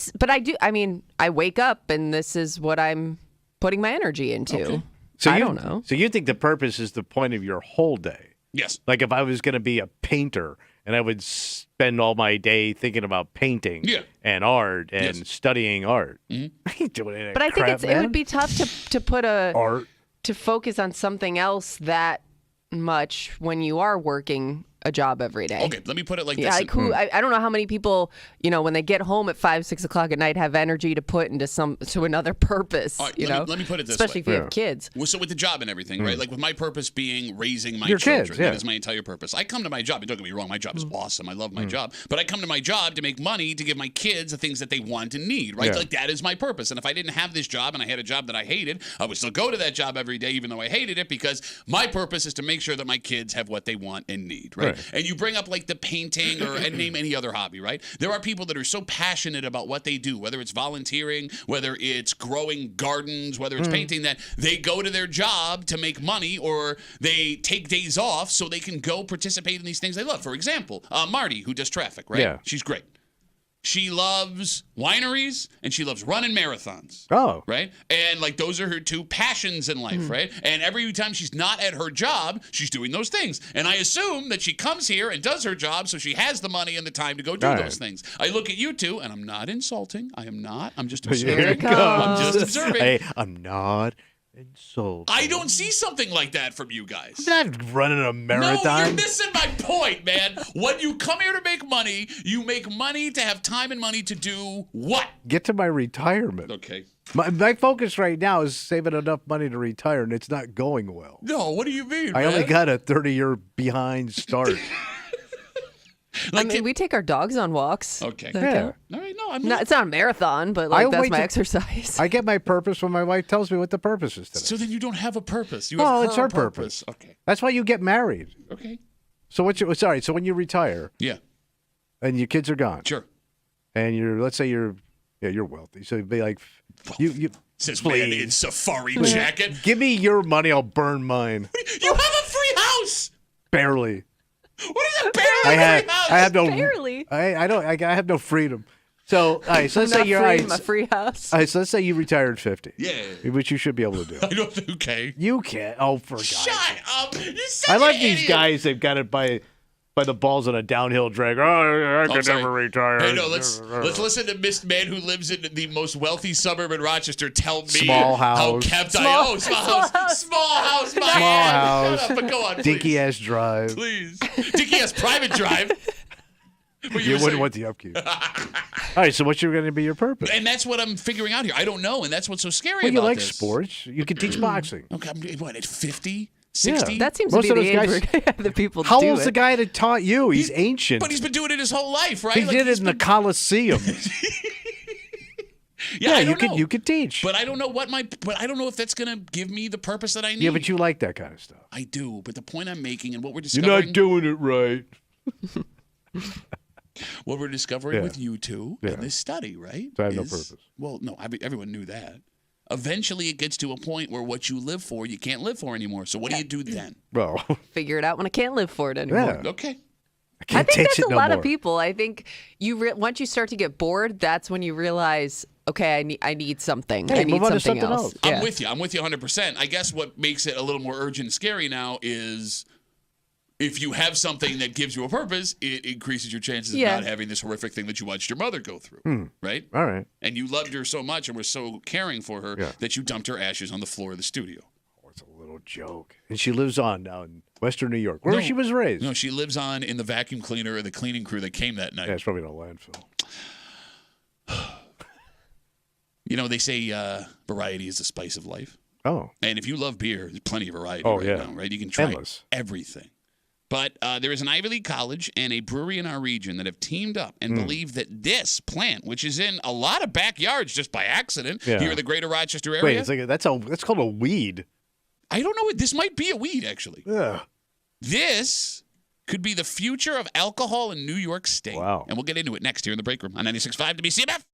S3: I mean, I wake up and this is what I'm putting my energy into.
S1: Okay.
S2: So
S3: I
S2: you
S3: don't know.
S2: So you think the purpose is the point of your whole day?
S1: Yes.
S2: Like if I was going to be a painter and I would spend all my day thinking about painting
S1: Yeah.
S2: and art and
S1: Yes.
S2: studying art. I ain't doing any of that
S3: But I think
S2: crap,
S3: it
S2: man.
S3: would be tough to put
S2: art.
S3: to focus on something else that much when you are working a job every day.
S1: Okay, let me put it like
S3: Yeah,
S1: this.
S3: like who? I don't know how many people, when they get home at 5, 6 o'clock at night, have energy to put to another purpose.
S1: All right,
S3: you
S1: let me-
S3: know,
S1: let me put it this
S3: especially
S1: way.
S3: if you
S2: Yeah.
S3: have kids.
S1: Well, so with the job and everything, right? Like with my purpose being raising my
S2: Your
S1: children.
S2: kids, yeah.
S1: That is my entire purpose. I come to my job, and don't get me wrong, my job is awesome. I love my job. But I come to my job to make money to give my kids the things that they want and need, right?
S2: Yeah.
S1: Like that is my purpose. And if I didn't have this job and I had a job that I hated, I would still go to that job every day, even though I hated it, because my purpose is to make sure that my kids have what they want and need, right?
S2: Right.
S1: And you bring up like the painting or and name any other hobby, right? There are people that are so passionate about what they do, whether it's volunteering, whether it's growing gardens, whether it's painting, that they go to their job to make money or they take days off so they can go participate in these things they love. For example, Marty, who does traffic, right?
S2: Yeah.
S1: She's great. She loves wineries and she loves running marathons.
S2: Oh.
S1: Right? And like those are her two passions in life, right? And every time she's not at her job, she's doing those things. And I assume that she comes here and does her job so she has the money and the time to go do
S2: Right.
S1: those things. I look at you two and I'm not insulting. I am not. I'm just
S2: Here
S1: observing.
S2: it
S3: comes.
S1: I'm just observing.
S2: Hey, I'm not Insult.
S1: I don't see something like that from you guys.
S2: I'm not running a
S1: No,
S2: marathon.
S1: you're missing my point, man. When you come here to make money, you make money to have time and money to do what?
S2: Get to my retirement.
S1: Okay.
S2: My focus right now is saving enough money to retire, and it's not going well.
S1: No, what do you mean,
S2: I
S1: man?
S2: only got a 30-year behind start.
S3: I mean, we take our dogs on walks.
S1: Okay.
S3: Does that
S2: Yeah.
S3: count?
S1: All right, no, I'm
S3: No,
S1: not.
S3: it's not a marathon, but
S2: I
S3: that's
S2: wait
S3: my
S2: to-
S3: exercise.
S2: I get my purpose when my wife tells me what the purpose is today.
S1: So then you don't have a purpose. You
S2: Oh,
S1: have
S2: it's her purpose.
S1: Okay.
S2: That's why you get married.
S1: Okay.
S2: So so when you retire
S1: Yeah.
S2: and your kids are gone,
S1: Sure.
S2: and let's say you're wealthy, so you'd be like, you
S1: Says man in safari jacket.
S2: give me your money, I'll burn mine.
S1: You have a free house.
S2: Barely.
S1: What is a barely free house?
S2: I have no
S3: Barely.
S2: I have no freedom. So, all right, so let's
S3: I'm
S2: say
S3: not
S2: you're
S3: free in my free house.
S2: all right, so let's say you retire at 50.
S1: Yeah.
S2: Which you should be able to do.
S1: I don't. Okay.
S2: You can't. Oh, for God's
S1: Shut
S2: sake.
S1: up. You're such
S2: I like
S1: an
S2: these
S1: idiot.
S2: guys. They've got it by the balls on a downhill drag. Oh, I could
S1: sorry.
S2: never retire.
S1: Hey, no, let's listen to Mr. Man who lives in the most wealthy suburb in Rochester tell me
S2: Small
S1: how
S2: house.
S1: kept
S3: Small
S1: I owe. Small house. Small house. My
S2: Small
S1: man.
S2: house.
S1: Shut up, but go on, please.
S2: Dinky ass drive.
S1: Please. Dinky has private drive. What
S2: You
S1: were
S2: wouldn't
S1: saying.
S2: want the upkeep. All right, so what's going to be your purpose?
S1: And that's what I'm figuring out here. I don't know, and that's what's so scary
S2: Well, you
S1: about
S2: like
S1: this.
S2: sports. You could teach boxing.
S1: Okay, what, at 50? 60?
S3: That seems
S2: Most
S3: to
S2: of
S3: be the
S2: those
S3: age where the people
S2: How
S3: do
S2: old's
S3: it.
S2: the guy that taught you? He's ancient.
S1: But he's been doing it his whole life, right?
S2: He
S1: Like,
S2: did
S1: he's
S2: it in the
S1: been-
S2: Coliseum.
S1: Yeah, I
S2: you
S1: don't
S2: could
S1: know.
S2: you could teach.
S1: But I don't know but I don't know if that's gonna give me the purpose that I need.
S2: Yeah, but you like that kind of stuff.
S1: I do. But the point I'm making and what we're
S2: You're
S1: discovering,
S2: not doing it right.
S1: what we're discovering
S2: Yeah.
S1: with you two
S2: Yeah.
S1: in this study, right?
S2: So I have no purpose.
S1: Well, no, everyone knew that. Eventually, it gets to a point where what you live for, you can't live for anymore. So what do you do then?
S2: Well,
S3: Figure it out when I can't live for it anymore.
S2: yeah.
S1: Okay.
S2: I can't
S3: I think
S2: teach
S3: that's
S2: it
S3: a
S2: no
S3: lot
S2: more.
S3: of people. I think once you start to get bored, that's when you realize, okay, I need something.
S2: Hey,
S3: I need
S2: move on to
S3: something
S2: something
S3: else.
S2: else.
S1: I'm with you. I'm with you 100%. I guess what makes it a little more urgent and scary now is if you have something that gives you a purpose, it increases your chances
S3: Yeah.
S1: of not having this horrific thing that you watched your mother go through, right?
S2: All right.
S1: And you loved her so much and were so caring for her
S2: Yeah.
S1: that you dumped her ashes on the floor of the studio.
S2: Oh, it's a little joke. And she lives on now in Western New York, where
S1: No.
S2: she was raised.
S1: No, she lives on in the vacuum cleaner or the cleaning crew that came that night.
S2: Yeah, it's probably in a landfill.
S1: You know, they say variety is the spice of life.
S2: Oh.
S1: And if you love beer, there's plenty of variety
S2: Oh,
S1: right
S2: yeah.
S1: now, right? You can try
S2: Endless.
S1: everything. But there is an Ivy League college and a brewery in our region that have teamed up and believe that this plant, which is in a lot of backyards just by accident
S2: Yeah.
S1: here in the greater Rochester area.
S2: Wait, it's like that's called a weed.
S1: I don't know. This might be a weed, actually.
S2: Yeah.
S1: This could be the future of alcohol in New York State.
S2: Wow.
S1: And we'll get into it next here in the break room on 96.5 WCMF.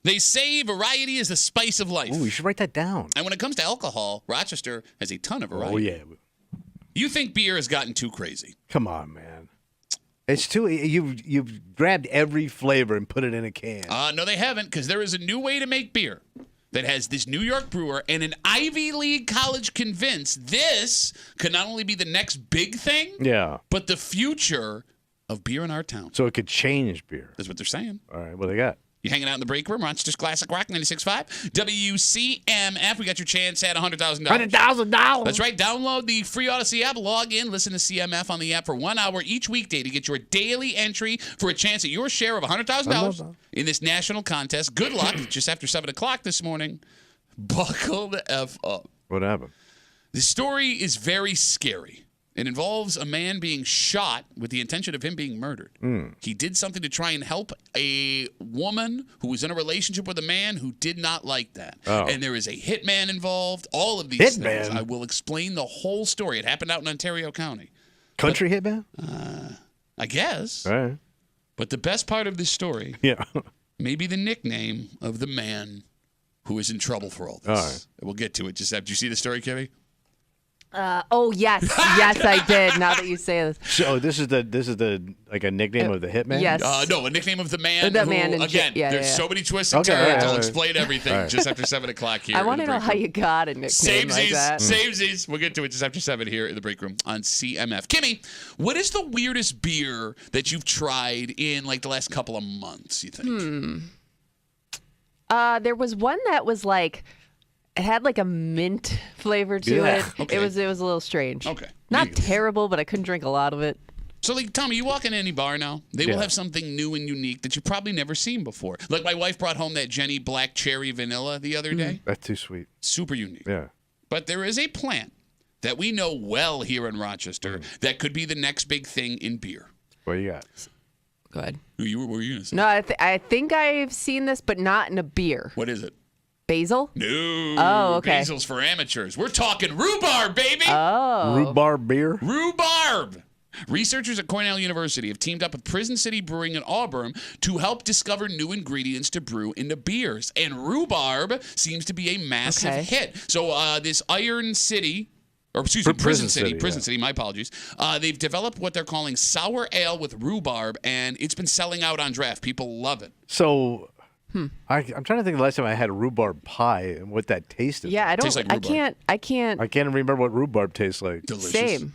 S1: They say variety is the spice of life.
S2: Ooh, you should write that down.
S1: And when it comes to alcohol, Rochester has a ton of variety.
S2: Oh, yeah.
S1: You think beer has gotten too crazy?
S2: Come on, man. It's too. You've grabbed every flavor and put it in a can.
S1: No, they haven't, because there is a new way to make beer that has this New York brewer and an Ivy League college convinced this could not only be the next big thing,
S2: but
S1: the future of beer in our town.
S2: So it could change beer.
S1: That's what they're saying.
S2: All right, what they got?
S1: You hanging out in the break room, Rochester's Classic Rock 96.5. WCMF, we got your chance at $100,000.
S2: $100,000.
S1: That's right. Download the free Odyssey app, log in, listen to CMF on the app for 1 hour each weekday to get your daily entry for a chance at your share of $100,000 in this national contest. Good luck. Just after 7 o'clock this morning. Buckle the F up.
S2: What happened?
S1: The story is very scary. It involves a man being shot with the intention of him being murdered. He did something to try and help a woman who was in a relationship with a man who did not like that. And there is a hitman involved. All of these things. I will explain the whole story. It happened out in Ontario County.
S2: Country hitman?
S1: I guess.
S2: All right.
S1: But the best part of this story may be the nickname of the man who is in trouble for all this.
S2: All right.
S1: We'll get to it. Just after you see the story, Kimmy?
S3: Yes, yes, I did. Now that you say this,
S2: So this is the like a nickname of the hitman.
S3: yes.
S1: No, a nickname of the man.
S3: The
S1: who,
S3: man in
S1: again, there's so many twists and turns. I'll explain everything just after 7 o'clock here.
S3: I want to know how you got a nickname like that.
S1: Samesies. We'll get to it just after 7 here in the break room on CMF. Kimmy, what is the weirdest beer that you've tried in like the last couple of months, you think?
S3: There was one that was like, it had like a mint flavor to it.
S1: Okay.
S3: It was a little strange.
S1: Okay.
S3: Not terrible, but I couldn't drink a lot of it.
S1: So, like, Tommy, you walk in any bar now, they will have something new and unique that you've probably never seen before. Like my wife brought home that Jenny Black Cherry Vanilla the other day.
S2: That's too sweet.
S1: Super unique.
S2: Yeah.
S1: But there is a plant that we know well here in Rochester that could be the next big thing in beer.
S2: What you got?
S3: Go ahead.
S1: What were you going to say?
S3: No, I think I've seen this, but not in a beer.
S1: What is it?
S3: Basil?
S1: No.
S3: Oh, okay.
S1: Basil's for amateurs. We're talking rhubarb, baby.
S2: Rhubarb beer?
S1: Rhubarb. Researchers at Cornell University have teamed up with Prison City Brewing in Auburn to help discover new ingredients to brew into beers. And rhubarb seems to be a massive hit. So this Iron City, or excuse me, Prison City, my apologies. They've developed what they're calling sour ale with rhubarb, and it's been selling out on draft. People love it.
S2: So I'm trying to think of the last time I had a rhubarb pie and what that tasted.
S3: Yeah, I don't.
S1: Tastes like
S3: I can't.
S2: I can't remember what rhubarb tastes like.
S1: Delicious.
S3: Same.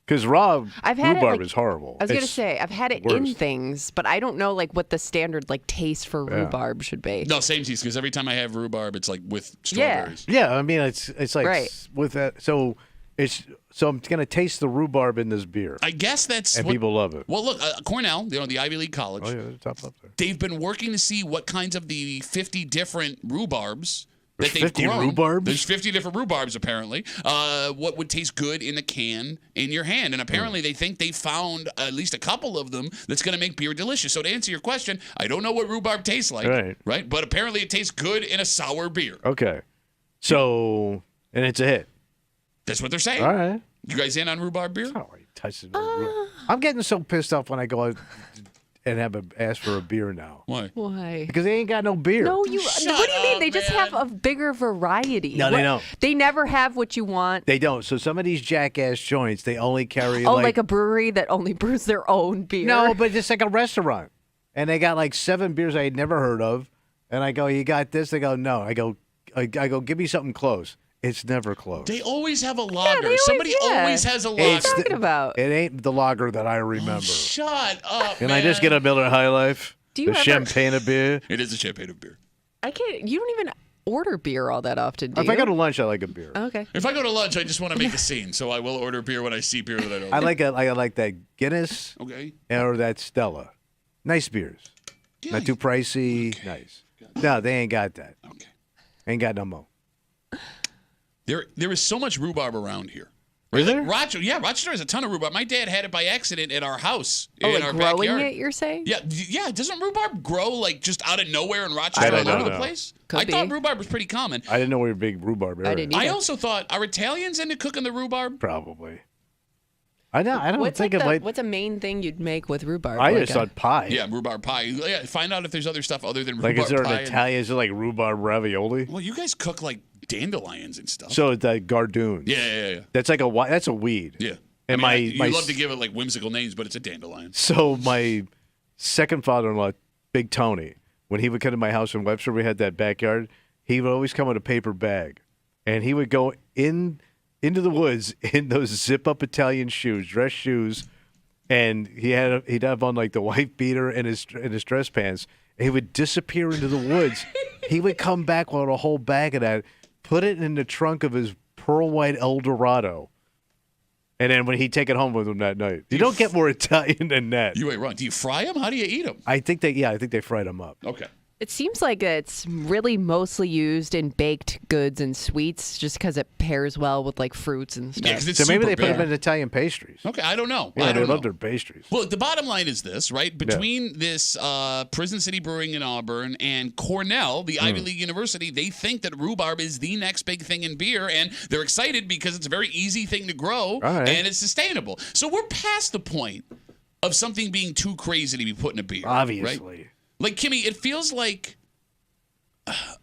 S2: Because raw
S3: I've had
S2: rhubarb
S3: it,
S2: is horrible.
S3: I was gonna say I've had it in
S2: worst.
S3: things, but I don't know like what the standard like taste for rhubarb should be.
S1: No, same teas, because every time I have rhubarb, it's like with strawberries.
S2: Yeah, I mean it's like
S3: Right.
S2: with that. So I'm gonna taste the rhubarb in this beer,
S1: I guess that's
S2: and
S1: what,
S2: people love it.
S1: Well, look, Cornell, the Ivy League college.
S2: Oh yeah, the top up there.
S1: They've been working to see what kinds of the 50 different rhubarbs that
S2: There's
S1: they've
S2: 50
S1: grown.
S2: rhubarbs?
S1: There's 50 different rhubarbs, apparently. What would taste good in a can in your hand. And apparently they think they found at least a couple of them that's going to make beer delicious. So to answer your question, I don't know what rhubarb tastes like. Right? But apparently it tastes good in a sour beer.
S2: Okay. So, and it's a hit.
S1: That's what they're saying.
S2: All right.
S1: You guys in on rhubarb beer?
S2: Oh, he touches it. I'm getting so pissed off when I go out and ask for a beer now.
S1: Why?
S3: Why?
S2: Because they ain't got no beer.
S3: No, what do you mean? They just have a bigger variety.
S2: No, they don't.
S3: They never have what you want.
S2: They don't. So some of these jackass joints, they only carry
S3: like a brewery that only brews their own beer.
S2: No, but it's like a restaurant. And they got like 7 beers I had never heard of. And I go, you got this? They go, no. I go, give me something close. It's never close.
S1: They always have a lager.
S3: Somebody
S1: always has a lager.
S3: What are you talking about?
S2: It ain't the lager that I remember.
S1: Shut up,
S2: Can
S1: man.
S2: I just get a Miller High Life? Champagne of beer?
S1: It is a champagne of beer.
S3: I can't. You don't even order beer all that often, do you?
S2: If I go to lunch, I like a beer.
S3: Okay.
S1: If I go to lunch, I just want to make a scene, so I will order beer when I see beer that I don't
S2: I like that Guinness or that Stella. Nice beers.
S1: Yeah,
S2: Not too pricey. Okay. Nice. No, they ain't got that.
S1: Okay.
S2: Ain't got no more.
S1: There is so much rhubarb around here.
S2: Is there?
S1: Rochester has a ton of rhubarb. My dad had it by accident at our house in our
S3: growing
S1: backyard.
S3: it, you're saying?
S1: Yeah. Doesn't rhubarb grow like just out of nowhere in Rochester all over the place? I thought rhubarb was pretty common.
S2: I didn't know we were a big rhubarb area.
S3: I didn't either.
S1: I also thought, are Italians into cooking the rhubarb?
S2: Probably. I don't
S3: What's
S2: think
S3: like
S2: it might.
S3: what's a main thing you'd make with rhubarb?
S2: I
S3: Like
S2: just thought pie.
S1: Yeah, rhubarb pie. Yeah, find out if there's other stuff other than
S2: Like,
S1: rhubarb
S2: is there
S1: pie.
S2: an Italian? Is it like rhubarb ravioli?
S1: Well, you guys cook like dandelions and stuff.
S2: So the gardoons.
S1: Yeah.
S2: That's like that's a weed.
S1: Yeah.
S2: And
S1: you love to give it like whimsical names, but it's a dandelion.
S2: So my second father-in-law, Big Tony, when he would come to my house in Webster, we had that backyard. He would always come with a paper bag, and he would go into the woods in those zip-up Italian shoes, dress shoes, and he'd have on like the white beater and his dress pants. And he would disappear into the woods. He would come back with a whole bag of that, put it in the trunk of his pearl white Eldorado. And then when he'd take it home with him that night. You don't get more Italian than that.
S1: You ain't wrong. Do you fry them? How do you eat them?
S2: I think they fried them up.
S1: Okay.
S3: It seems like it's really mostly used in baked goods and sweets just because it pairs well with like fruits and stuff.
S1: Yeah, 'cause it's
S2: So maybe
S1: super
S2: they put them
S1: bitter.
S2: in Italian pastries.
S1: Okay, I don't know.
S2: Yeah,
S1: I
S2: they
S1: don't
S2: love
S1: know.
S2: their pastries.
S1: Well, the bottom line is this, right? Between this Prison City Brewing in Auburn and Cornell, the Ivy League university, they think that rhubarb is the next big thing in beer, and they're excited because it's a very easy thing to grow
S2: right.
S1: and it's sustainable. So we're past the point of something being too crazy to be put in a beer.
S2: Obviously.
S1: Right? Like, Kimmy, it feels like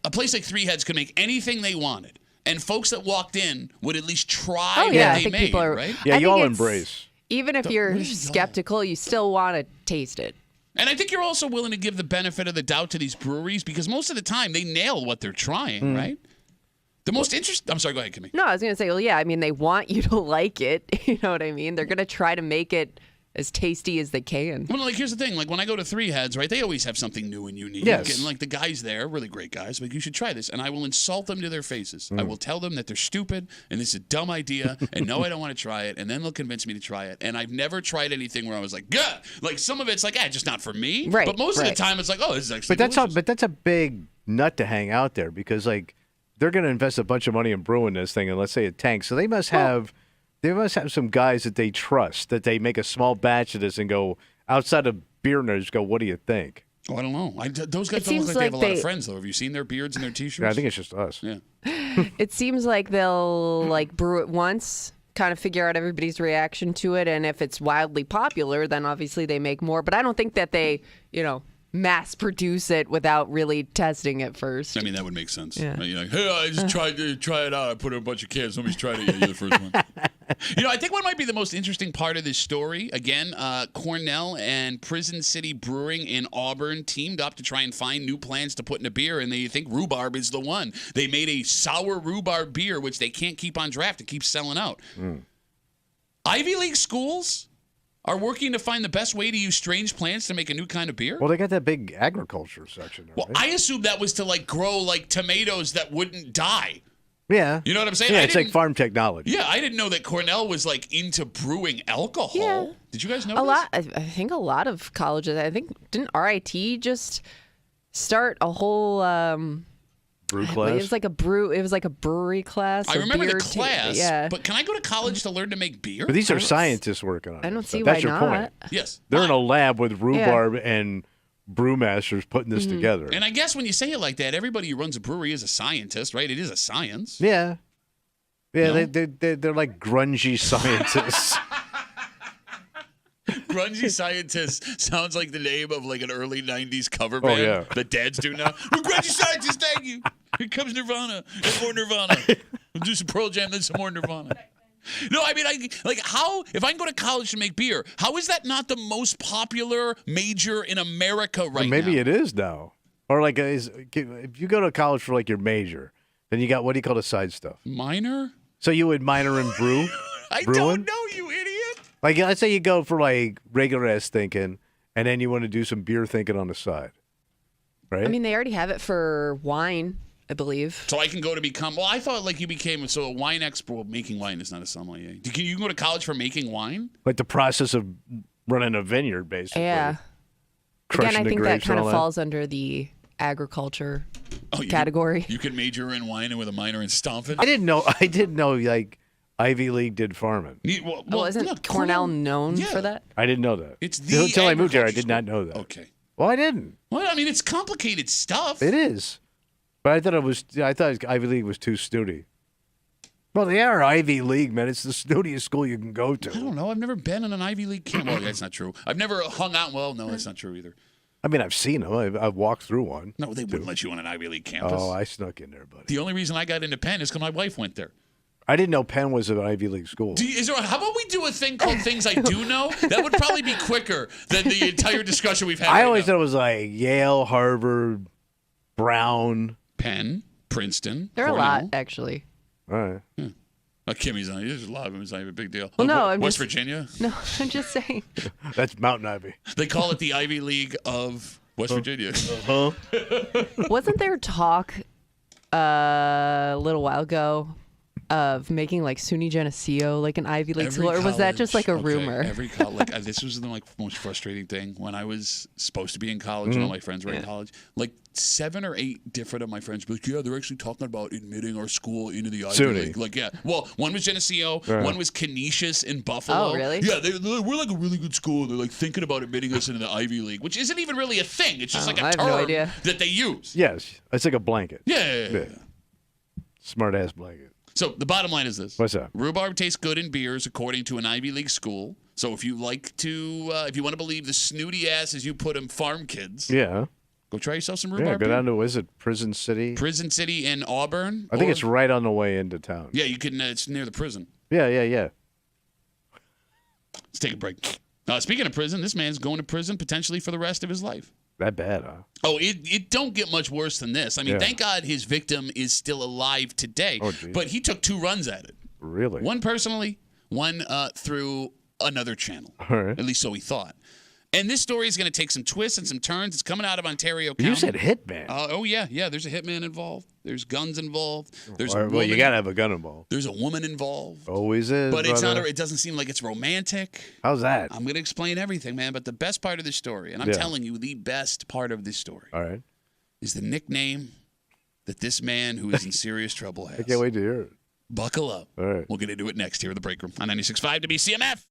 S1: a place like Three Heads could make anything they wanted, and folks that walked in would at least try
S3: Oh
S1: what
S3: yeah, I
S1: they
S3: think
S1: made,
S3: people are.
S1: right?
S2: Yeah,
S3: I
S2: you
S3: think
S2: all
S3: it's-
S2: embrace.
S3: Even if you're skeptical, you still want to taste it.
S1: And I think you're also willing to give the benefit of the doubt to these breweries because most of the time they nail what they're trying, right? The most interesting. I'm sorry, go ahead, Kimmy.
S3: No, I was going to say, well, yeah, I mean, they want you to like it. You know what I mean? They're going to try to make it as tasty as they can.
S1: Well, like, here's the thing. Like, when I go to Three Heads, right, they always have something new and unique.
S2: Yes.
S1: And, like, the guys there, really great guys, like, you should try this. And I will insult them to their faces. I will tell them that they're stupid and this is a dumb idea and no, I don't want to try it. And then they'll convince me to try it. And I've never tried anything where I was like, gah! Like, some of it's like, just not for me.
S3: Right,
S1: But most of the
S3: right.
S1: time, it's like, oh, this is actually
S2: But
S1: delicious.
S2: that's a big nut to hang out there because like they're going to invest a bunch of money in brewing this thing, and let's say it tanks. So they must have some guys that they trust that they make a small batch of this and go outside of beer nerds. Go, what do you think?
S1: Oh, I don't know. Those guys
S3: It
S1: don't look
S3: seems
S1: like they have a
S3: like
S1: lot of
S3: they-
S1: friends, though. Have you seen their beards and their T-shirts?
S2: Yeah, I think it's just us.
S1: Yeah.
S3: It seems like they'll like brew it once, kind of figure out everybody's reaction to it, and if it's wildly popular, then obviously they make more. But I don't think that they, mass produce it without really testing it first.
S1: I mean, that would make sense.
S3: Yeah.
S1: You're like, hey, I just tried to try it out. I put in a bunch of cans. Nobody's tried it yet. You're the first one. I think what might be the most interesting part of this story, again, Cornell and Prison City Brewing in Auburn teamed up to try and find new plans to put in a beer, and they think rhubarb is the one. They made a sour rhubarb beer, which they can't keep on draft. It keeps selling out. Ivy League schools are working to find the best way to use strange plants to make a new kind of beer?
S2: Well, they got that big agriculture section there,
S1: Well,
S2: right?
S1: I assumed that was to like grow like tomatoes that wouldn't die.
S2: Yeah.
S1: You know what I'm saying?
S2: Yeah,
S1: I
S2: it's like
S1: didn't-
S2: farm technology.
S1: Yeah, I didn't know that Cornell was like into brewing alcohol.
S3: Yeah.
S1: Did you guys know
S3: A
S1: this?
S3: lot. I think a lot of colleges. I think didn't RIT just start a whole?
S2: Brew
S3: It
S2: class.
S3: was like a brew. It was like a brewery class.
S1: I
S3: or
S1: remember the
S3: beer
S1: class,
S3: yeah.
S1: but can I go to college to learn to make beer?
S2: But these are scientists working on it.
S3: I don't
S2: so
S3: see
S2: that's
S3: why
S2: your
S3: not.
S2: point.
S1: Yes.
S2: They're in a lab with rhubarb and brewmasters putting this together.
S1: And I guess when you say it like that, everybody who runs a brewery is a scientist, right? It is a science.
S2: Yeah. Yeah,
S1: No?
S2: they're like grungy scientists.
S1: Grungy scientist sounds like the name of like an early 90s cover band
S2: yeah.
S1: that dads do now. We're grungy scientists, thank you. Here comes Nirvana and more Nirvana. We'll do some Pearl Jam, then some more Nirvana. No, I mean, how, if I can go to college to make beer, how is that not the most popular major in America right
S2: Maybe
S1: now?
S2: it is now. Or like, if you go to college for like your major, then you got, what do you call the side stuff?
S1: Minor?
S2: So you would minor in brew?
S1: I
S2: Brewing?
S1: don't know, you idiot.
S2: Like, let's say you go for like regular ass thinking, and then you want to do some beer thinking on the side. Right?
S3: I mean, they already have it for wine, I believe.
S1: So I can go to become, well, I thought like you became, so a wine expert. Well, making wine is not a sommelier. Can you go to college for making wine?
S2: like the process of running a vineyard, basically.
S3: Yeah.
S2: Crushing
S3: Again, I
S2: the
S3: think that
S2: grapes
S3: kind
S2: and
S3: of
S2: all
S3: falls under the agriculture
S1: Oh, you
S3: category.
S1: You can major in wine and with a minor in stomping.
S2: I didn't know like Ivy League did farming.
S3: Well, isn't
S1: no,
S3: Cornell known
S1: yeah.
S3: for that?
S2: I didn't know that.
S1: It's the
S2: Until I moved here, I
S1: agriculture
S2: did not know that.
S1: Okay.
S2: Well, I didn't.
S1: Well, I mean, it's complicated stuff.
S2: It is. But I thought Ivy League was too snooty. Well, they are Ivy League, man. It's the snootiest school you can go
S1: I
S2: to.
S1: don't know. I've never been in an Ivy League camp. Well, that's not true. I've never hung out. Well, no, that's not true either.
S2: I mean, I've seen them. I've walked through one.
S1: No, they wouldn't let you on an Ivy League campus.
S2: Oh, I snuck in there, buddy.
S1: The only reason I got into Penn is because my wife went there.
S2: I didn't know Penn was an Ivy League school.
S1: How about we do a thing called Things I Do Know? That would probably be quicker than the entire discussion we've had.
S2: I always thought it was like Yale, Harvard, Brown.
S1: Penn, Princeton.
S3: There are
S1: Cornell.
S3: a lot, actually.
S2: All right.
S1: Kimmy's on. There's a lot of them. It's not even a big deal.
S3: Well, no, I'm
S1: West
S3: just-
S1: Virginia.
S3: No, I'm just saying.
S2: That's Mountain Ivy.
S1: They call it the Ivy League of West Virginia.
S2: Huh?
S3: Wasn't there talk a little while ago of making like SUNY Geneseo like an Ivy League school, or was that just like a rumor?
S1: Every college, this was the most frustrating thing when I was supposed to be in college and all my friends were in college. Like 7 or 8 different of my friends were like, yeah, they're actually talking about admitting our school into the Ivy
S2: SUNY.
S1: League. Like, yeah, well, one was Geneseo,
S2: Right.
S1: one was Canisius in Buffalo.
S3: Oh, really?
S1: Yeah, we're like a really good school. They're like thinking about admitting us into the Ivy League, which isn't even really a thing. It's just like a
S3: I have
S1: term
S3: no idea.
S1: that they use.
S2: Yes. It's like a blanket.
S1: Yeah.
S2: Smart ass blanket.
S1: So the bottom line is this.
S2: What's up?
S1: Rhubarb tastes good in beers, according to an Ivy League school. So if you like to, if you want to believe the snooty asses you put in farm kids,
S2: Yeah.
S1: go try yourself some
S2: Yeah.
S1: rhubarb
S2: Go
S1: beer.
S2: down to, is it Prison City?
S1: Prison City in Auburn.
S2: I think it's right on the way into town.
S1: Yeah, you can. It's near the prison.
S2: Yeah.
S1: Let's take a break. Speaking of prison, this man's going to prison potentially for the rest of his life.
S2: That bad, huh?
S1: Oh, it don't get much worse than this. I mean,
S2: Yeah.
S1: thank God his victim is still alive today.
S2: Oh, geez.
S1: But he took 2 runs at it.
S2: Really?
S1: One personally, one through another channel.
S2: All right.
S1: At least so he thought. And this story is going to take some twists and some turns. It's coming out of Ontario County.
S2: You said hitman.
S1: Oh, yeah. There's a hitman involved. There's guns involved. There's a
S2: Well,
S1: woman.
S2: you got to have a gun involved.
S1: There's a woman involved.
S2: Always is.
S1: But it's not.
S2: brother.
S1: It doesn't seem like it's romantic.
S2: How's that?
S1: I'm going to explain everything, man. But the best part of this story, and I'm
S2: Yeah.
S1: telling you, the best part of this story
S2: All right.
S1: is the nickname that this man who is in serious trouble has.
S2: I can't wait to hear it.
S1: Buckle up.
S2: All right.
S1: We'll get into it next here in the break room on 96.5 WCMF.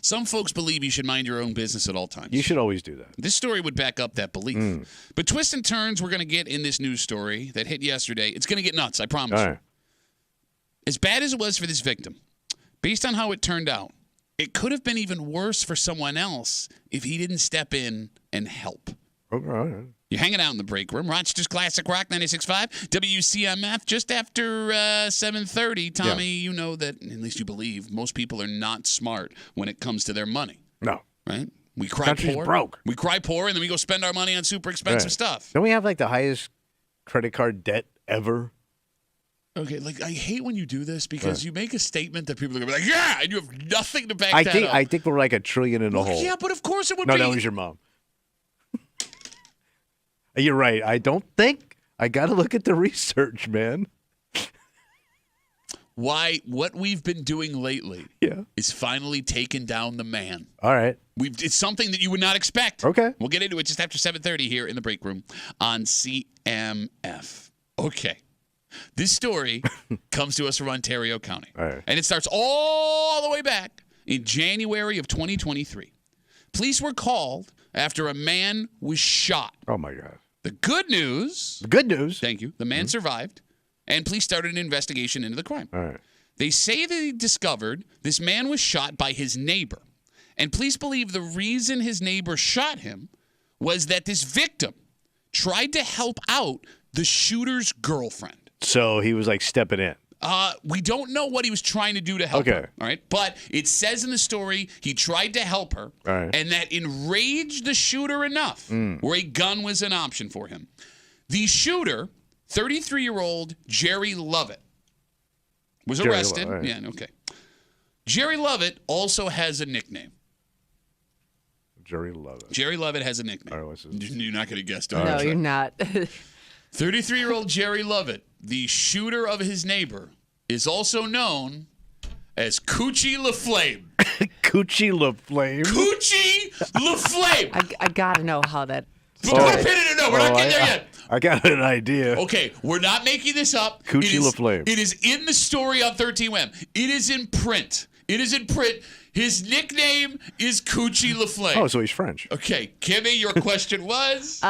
S1: Some folks believe you should mind your own business at all times.
S2: You should always do that.
S1: This story would back up that belief. But twists and turns we're going to get in this news story that hit yesterday. It's going to get nuts, I promise.
S2: All right.
S1: As bad as it was for this victim, based on how it turned out, it could have been even worse for someone else if he didn't step in and help.
S2: Okay, all right.
S1: You're hanging out in the break room. Rochester's Classic Rock 96.5, WCMF, just after 7:30. Tommy, you know that, at least you believe, most people are not smart when it comes to their money.
S2: No.
S1: Right? We cry
S2: Country's
S1: poor.
S2: broke.
S1: We cry poor, and then we go spend our money on super expensive stuff.
S2: Don't we have like the highest credit card debt ever?
S1: Okay, like I hate when you do this because you make a statement that people are going to be like, yeah, and you have nothing to back that up.
S2: I think we're like $1 trillion in the hole.
S1: Yeah, but of course it would be.
S2: No, that was your mom. You're right. I don't think. I got to look at the research, man.
S1: What we've been doing lately is finally taking down the man.
S2: All right.
S1: It's something that you would not expect.
S2: Okay.
S1: We'll get into it just after 7:30 here in the break room on CMF. Okay. This story comes to us from Ontario County.
S2: All right.
S1: And it starts all the way back in January of 2023. Police were called after a man was shot.
S2: Oh, my God.
S1: The good news.
S2: The good news.
S1: Thank you. The man survived, and police started an investigation into the crime.
S2: All right.
S1: They say they discovered this man was shot by his neighbor, and police believe the reason his neighbor shot him was that this victim tried to help out the shooter's girlfriend.
S2: So he was like stepping in.
S1: We don't know what he was trying to do to help
S2: Okay.
S1: her. All right. But it says in the story he tried to help her.
S2: All right.
S1: And that enraged the shooter enough where a gun was an option for him. The shooter, 33-year-old Jerry Lovett, was arrested.
S2: Right.
S1: Yeah, okay. Jerry Lovett also has a nickname.
S2: Jerry Lovett.
S1: Jerry Lovett has a nickname.
S2: All right, what's his?
S1: You're not going to guess.
S3: No, you're not.
S1: 33-year-old Jerry Lovett, the shooter of his neighbor, is also known as Coochie LaFlame.
S2: Coochie LaFlame.
S1: Coochie LaFlame.
S3: I gotta know how that.
S1: Put a pin in it. No, we're not getting there yet.
S2: I got an idea.
S1: Okay, we're not making this up.
S2: Coochie LaFlame.
S1: It is in the story on 13WM. It is in print. It is in print. His nickname is Coochie LaFlame.
S2: Oh, so he's French.
S1: Okay, Kimmy, your question was?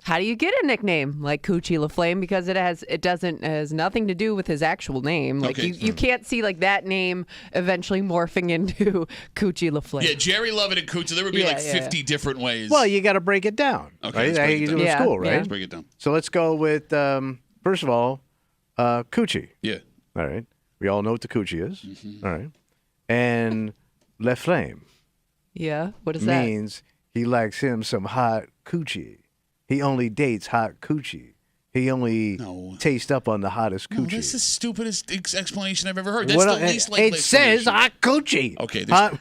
S3: How do you get a nickname like Coochie LaFlame? Because it has nothing to do with his actual name. Like
S1: Okay.
S3: you can't see like that name eventually morphing into Coochie LaFlame.
S1: Yeah, Jerry Lovett and Coochie. There would be like 50 different ways.
S2: Well, you got to break it down.
S1: Okay,
S2: right?
S1: let's
S2: How
S1: break
S2: you
S1: it
S2: do
S1: down.
S2: in school, right?
S1: Let's break it down.
S2: So let's go with first of all, Coochie.
S1: Yeah.
S2: All right. We all know what the Coochie is.
S1: Mm-hmm.
S2: All right. And Le Flame
S3: Yeah. What is that?
S2: means he likes him some hot Coochie. He only dates hot Coochie. He only tastes up on the hottest Coochie.
S1: No, that's the stupidest explanation I've ever heard. That's
S2: What
S1: the
S2: el-
S1: least likely
S2: it says
S1: explanation.
S2: hot Coochie.
S1: Okay,
S2: Hot-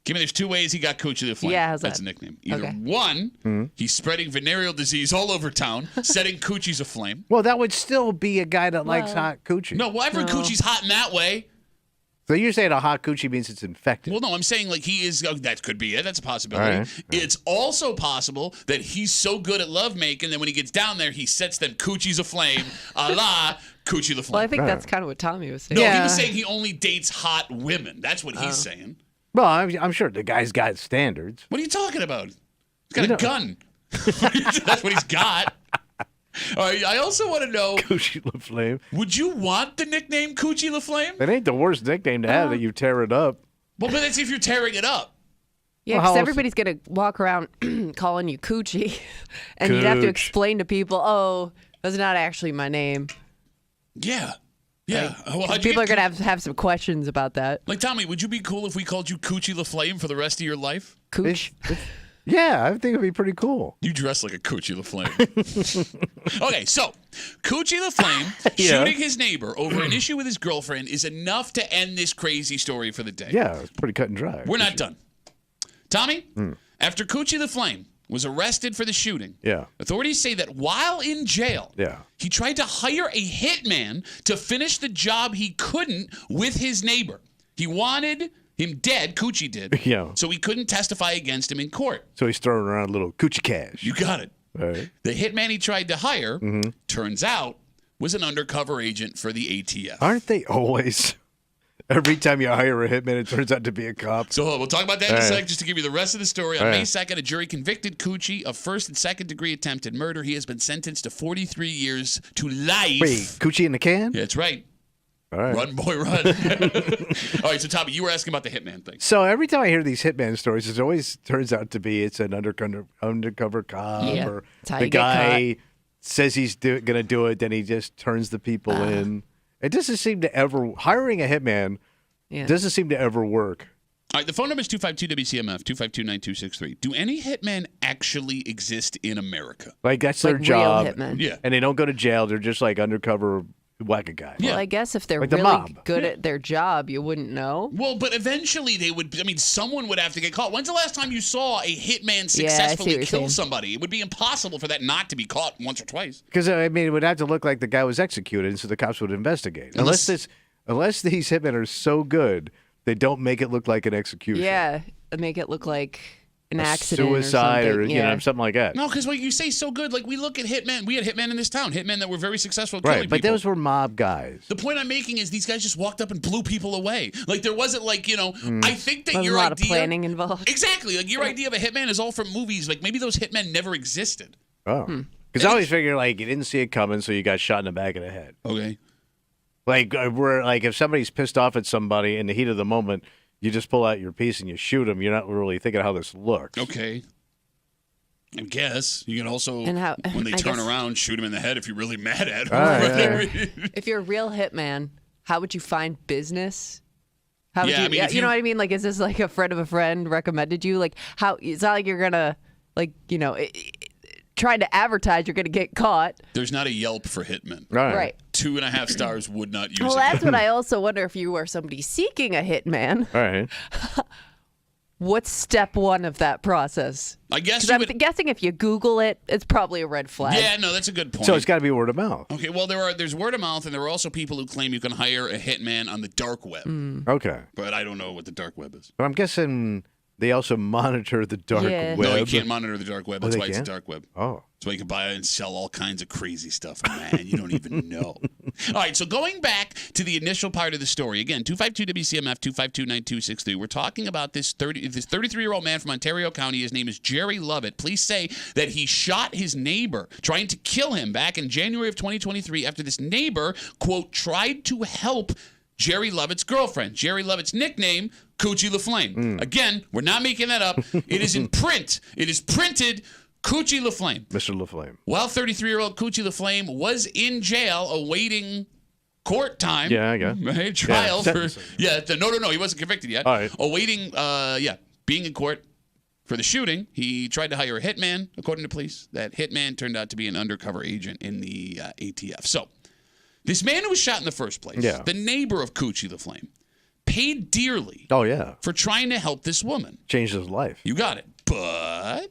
S1: Give me, there's two ways he got Coochie the Flame.
S3: Yeah, how's
S1: That's
S3: that?
S1: a nickname. Either
S3: Okay.
S1: one, he's spreading venereal disease all over town, setting Coochies aflame.
S2: Well, that would still be a guy that likes hot Coochie.
S1: No, well, every Coochie's hot in that way.
S2: So you're saying a hot Coochie means it's infected.
S1: Well, no, I'm saying like he is. That could be it. That's a possibility.
S2: All right.
S1: It's also possible that he's so good at lovemaking that when he gets down there, he sets them Coochies aflame, a la Coochie the Flame.
S3: Well, I think that's kind of what Tommy was saying.
S1: no, he
S2: Yeah.
S1: was saying he only dates hot women. That's what he's saying.
S2: Well, I'm sure the guy's got standards.
S1: What are you talking about? He's got a gun. That's what he's got. All right, I also want to know,
S2: Coochie LaFlame.
S1: would you want the nickname Coochie LaFlame?
S2: It ain't the worst nickname to have that you tear it up.
S1: Well, but that's if you're tearing it up.
S3: Yeah,
S2: Well, how
S3: because
S2: else-
S3: everybody's going to walk around calling you Coochie. And you'd have to
S2: Cooch.
S3: explain to people, oh, that's not actually my name.
S1: Yeah. Yeah. Well, how'd you
S3: People are
S1: get
S3: going to have some questions about that.
S1: Like, Tommy, would you be cool if we called you Coochie LaFlame for the rest of your life?
S3: Cooch.
S2: Yeah, I think it'd be pretty cool.
S1: You dress like a Coochie LaFlame. Okay, so Coochie LaFlame
S2: Yeah.
S1: shooting his neighbor over an issue with his girlfriend is enough to end this crazy story for the day.
S2: Yeah, it's pretty cut and dry.
S1: We're not done. Tommy, after Coochie LaFlame was arrested for the shooting,
S2: Yeah.
S1: authorities say that while in jail,
S2: Yeah.
S1: he tried to hire a hitman to finish the job he couldn't with his neighbor. He wanted him dead, Coochie did,
S2: Yeah.
S1: so he couldn't testify against him in court.
S2: So he's throwing around a little coochie cash.
S1: You got it.
S2: All right.
S1: The hitman he tried to hire, turns out, was an undercover agent for the ATF.
S2: Aren't they always? Every time you hire a hitman, it turns out to be a cop.
S1: So we'll talk about that in a
S2: All right.
S1: sec. Just to give you the rest of the story. On
S2: All
S1: May
S2: right.
S1: 2nd, a jury convicted Coochie of first and second degree attempted murder. He has been sentenced to 43 years to life.
S2: Wait, coochie in the can?
S1: Yeah, that's right.
S2: All right.
S1: Run, boy, run. All right, so Tommy, you were asking about the hitman thing.
S2: So every time I hear these hitman stories, it always turns out to be it's an undercover cop
S3: Yeah.
S2: or
S3: That's how
S2: the
S3: you get
S2: guy says he's going to do it, then he just turns the people in. It doesn't seem to ever hiring a hitman doesn't seem to ever work.
S1: All right, the phone number is 252-WCMF, 252-9263. Do any hitmen actually exist in America?
S2: Like that's
S3: Like
S2: their job.
S3: real hitmen.
S1: Yeah.
S2: And they don't go to jail. They're just like undercover whack a guy.
S1: Yeah.
S3: Well, I guess if they're
S2: Like the
S3: really
S2: mob.
S3: good at their job, you wouldn't know.
S1: Well, but eventually they would, I mean, someone would have to get caught. When's the last time you saw a hitman
S3: Yeah, I see
S1: successfully
S3: what you're
S1: kill
S3: saying.
S1: somebody? It would be impossible for that not to be caught once or twice.
S2: Because I mean, it would have to look like the guy was executed, so the cops would investigate. Unless these hitmen are so good, they don't make it look like an execution.
S3: Yeah, make it look like an accident
S2: Suicide
S3: or
S2: or
S3: something.
S2: you know something like that.
S1: No, because when you say so good, like we look at hitmen. We had hitmen in this town, hitmen that were very successful at killing
S2: Right, but
S1: people.
S2: those were mob guys.
S1: The point I'm making is these guys just walked up and blew people away. Like there wasn't like, I think that
S3: There's
S1: your
S3: a lot
S1: idea
S3: of planning involved.
S1: Exactly. Like your idea of a hitman is all from movies. Like maybe those hitmen never existed.
S2: Oh. Because I always figure like you didn't see it coming, so you got shot in the back of the head.
S1: Okay.
S2: Like we're like if somebody's pissed off at somebody in the heat of the moment, you just pull out your piece and you shoot them. You're not really thinking how this looks.
S1: Okay. I guess you can also,
S3: And how-
S1: when they
S3: I
S1: turn
S3: guess-
S1: around, shoot him in the head if you're really mad at him.
S2: yeah.
S3: If you're a real hitman, how would you find business? How would
S1: Yeah,
S3: you?
S1: I mean, if
S3: you
S1: you-
S3: know what I mean? Like, is this like a friend of a friend recommended you? Like, how? It's not like you're gonna like trying to advertise. You're gonna get caught,
S1: There's not a Yelp for hitmen.
S3: right?
S1: 2.5 stars would not use
S3: Well,
S1: it.
S3: that's what I also wonder if you are somebody seeking a hitman.
S2: All right.
S3: What's step one of that process?
S1: I guess
S3: Because
S1: you
S3: I'm
S1: would.
S3: guessing if you Google it, it's probably a red flag.
S1: Yeah, no, that's a good point.
S2: So it's got to be word of mouth.
S1: Okay, well, there's word of mouth, and there are also people who claim you can hire a hitman on the dark web.
S2: Okay.
S1: But I don't know what the dark web is.
S2: But I'm guessing they also monitor the dark
S3: Yeah.
S2: web.
S1: No, you can't monitor the dark web. That's
S2: they
S1: why it's the
S2: can't?
S1: dark web.
S2: Oh.
S1: That's why you can buy and sell all kinds of crazy stuff. Man, you don't even know. All right, so going back to the initial part of the story, again, 252-WCMF, 252-9263. We're talking about this 33-year-old man from Ontario County. His name is Jerry Lovett. Police say that he shot his neighbor, trying to kill him back in January of 2023 after this neighbor, quote, tried to help Jerry Lovett's girlfriend. Jerry Lovett's nickname, Coochie LaFlame. Again, we're not making that up. It is in print. It is printed, Coochie LaFlame.
S2: Mr. LaFlame.
S1: While 33-year-old Coochie LaFlame was in jail awaiting court time.
S2: Yeah, I guess.
S1: Right? Trial for
S2: sentencing.
S1: no, he wasn't convicted yet.
S2: All right.
S1: Awaiting being in court for the shooting. He tried to hire a hitman, according to police. That hitman turned out to be an undercover agent in the ATF. So, this man who was shot in the first place,
S2: Yeah.
S1: the neighbor of Coochie LaFlame, paid dearly
S2: Oh, yeah.
S1: for trying to help this woman.
S2: Changed his life.
S1: You got it. But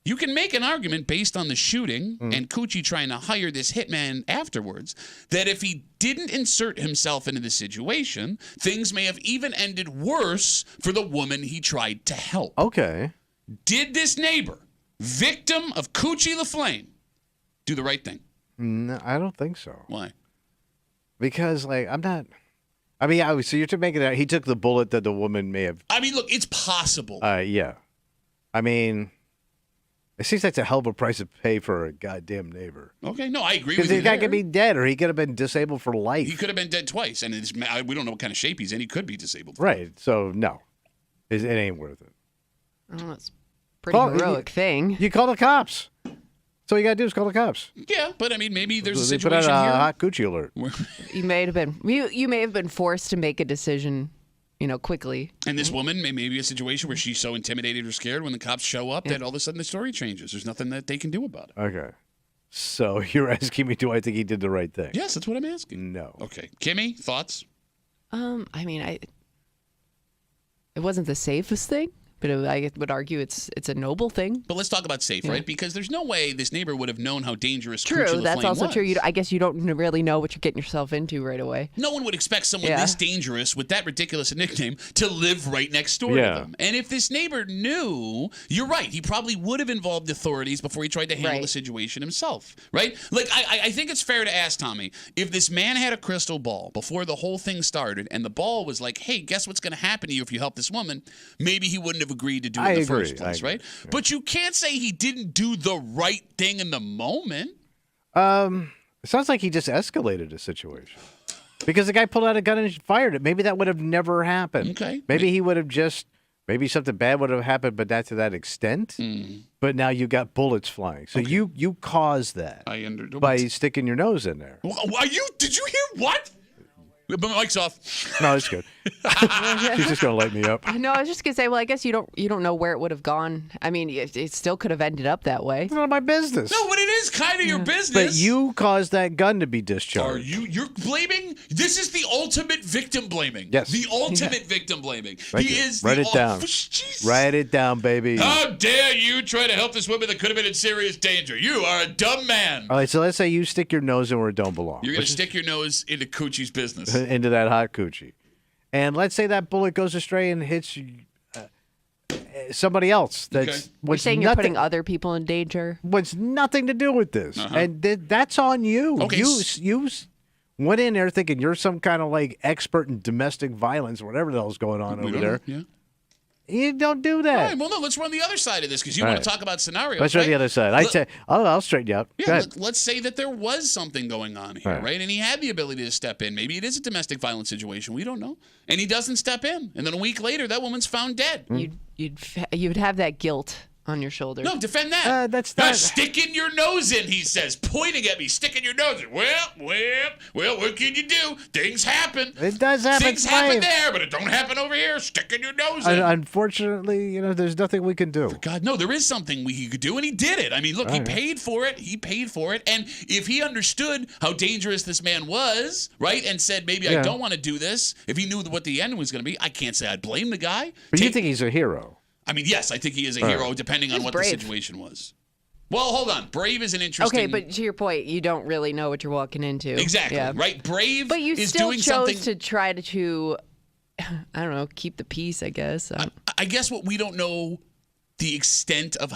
S1: you can make an argument based on the shooting and Coochie trying to hire this hitman afterwards that if he didn't insert himself into the situation, things may have even ended worse for the woman he tried to help.
S2: Okay.
S1: Did this neighbor, victim of Coochie LaFlame, do the right thing?
S2: No, I don't think so.
S1: Why?
S2: Because, like, I'm not. I mean, so you're making that he took the bullet that the woman may have.
S1: I mean, look, it's possible.
S2: Yeah. I mean, it seems like it's a hell of a price to pay for a goddamn neighbor.
S1: Okay, no, I agree
S2: Because
S1: with you
S2: the guy
S1: there.
S2: could be dead, or he could have been disabled for life.
S1: He could have been dead twice, and we don't know what kind of shape he's in. He could be disabled.
S2: Right. So no, it ain't worth it.
S3: Oh, it's a pretty heroic thing.
S2: You call the cops. That's all you gotta do is call the cops.
S1: Yeah, but I mean, maybe there's a
S2: They put out
S1: situation
S2: a
S1: here.
S2: hot Gucci alert.
S3: You may have been you may have been forced to make a decision, quickly.
S1: And this woman may be a situation where she's so intimidated or scared when the cops show up that all of a sudden the story changes. There's nothing that they can do about it.
S2: Okay. So you're asking me, do I think he did the right thing?
S1: Yes, that's what I'm asking.
S2: No.
S1: Okay. Kimmy, thoughts?
S3: I mean, it wasn't the safest thing, But I would argue it's a noble thing.
S1: But let's talk about safe, right? Because there's no way this neighbor would have known how dangerous
S3: True,
S1: Coochie
S3: that's
S1: LaFlame
S3: also
S1: was.
S3: true. I guess you don't really know what you're getting yourself into right away.
S1: No one would expect someone this dangerous with that ridiculous a nickname to live right next door to them. And if this neighbor knew, you're right, he probably would have involved the authorities before he tried to handle the situation himself, right? Like, I think it's fair to ask, Tommy, if this man had a crystal ball before the whole thing started and the ball was like, hey, guess what's going to happen to you if you help this woman, maybe he wouldn't have agreed to do it in the first place, right? Yeah. But you can't say he didn't do the right thing in the moment.
S2: It sounds like he just escalated the situation. Because the guy pulled out a gun and fired it. Maybe that would have never happened.
S1: Okay.
S2: Maybe he would have maybe something bad would have happened, but not to that extent. But now you got bullets flying. So you caused that by sticking your nose in there.
S1: Did you hear what? But my mic's off.
S2: No, it's good. She's just gonna light me up.
S3: No, I was just gonna say. Well, I guess you don't know where it would have gone. I mean, it still could have ended up that way.
S2: It's none of my business.
S1: No, but it is kind of your business.
S2: But you caused that gun to be discharged.
S1: You're blaming? This is the ultimate victim blaming.
S2: Yes.
S1: The ultimate victim blaming.
S2: He
S1: is.
S2: Write it down.
S1: Jesus.
S2: Write it down, baby.
S1: How dare you try to help this woman that could have been in serious danger? You are a dumb man.
S2: All right, so let's say you stick your nose in where it don't belong.
S1: You're gonna stick your nose into Coochie's business.
S2: Into that hot coochie. And let's say that bullet goes astray and hits somebody else.
S3: You're saying you're putting other people in danger?
S2: What's nothing to do with this. And that's on you.
S1: Okay.
S2: You went in there thinking you're some kind of like expert in domestic violence or whatever the hell's going on over there.
S1: Yeah.
S2: You don't do that.
S1: All right, well, no, let's run the other side of this because you want to talk about scenarios.
S2: Let's run the other side. I'll straighten you up.
S1: Yeah, let's say that there was something going on here, right? And he had the ability to step in. Maybe it is a domestic violence situation. We don't know. And he doesn't step in. And then a week later, that woman's found dead.
S3: You'd have that guilt on your shoulders.
S1: No, defend that.
S2: That's not...
S1: Sticking your nose in, he says, pointing at me, sticking your nose in. Well, what can you do? Things happen.
S2: It does happen.
S1: Things happen there, but it don't happen over here. Sticking your nose in.
S2: Unfortunately, there's nothing we can do.
S1: God, no, there is something he could do, and he did it. I mean, look, he paid for it. And if he understood how dangerous this man was, right, and said, maybe I don't want to do this, if he knew what the end was going to be, I can't say I'd blame the guy.
S2: But you think he's a hero?
S1: I mean, yes, I think he is a hero, depending on what the situation was. Well, hold on. Brave is an interesting...
S3: Okay, but to your point, you don't really know what you're walking into.
S1: Exactly, right? Brave
S3: but you
S1: is
S3: still
S1: doing
S3: chose
S1: something...
S3: to try to, I don't know, keep the peace, I guess.
S1: I guess what we don't know the extent of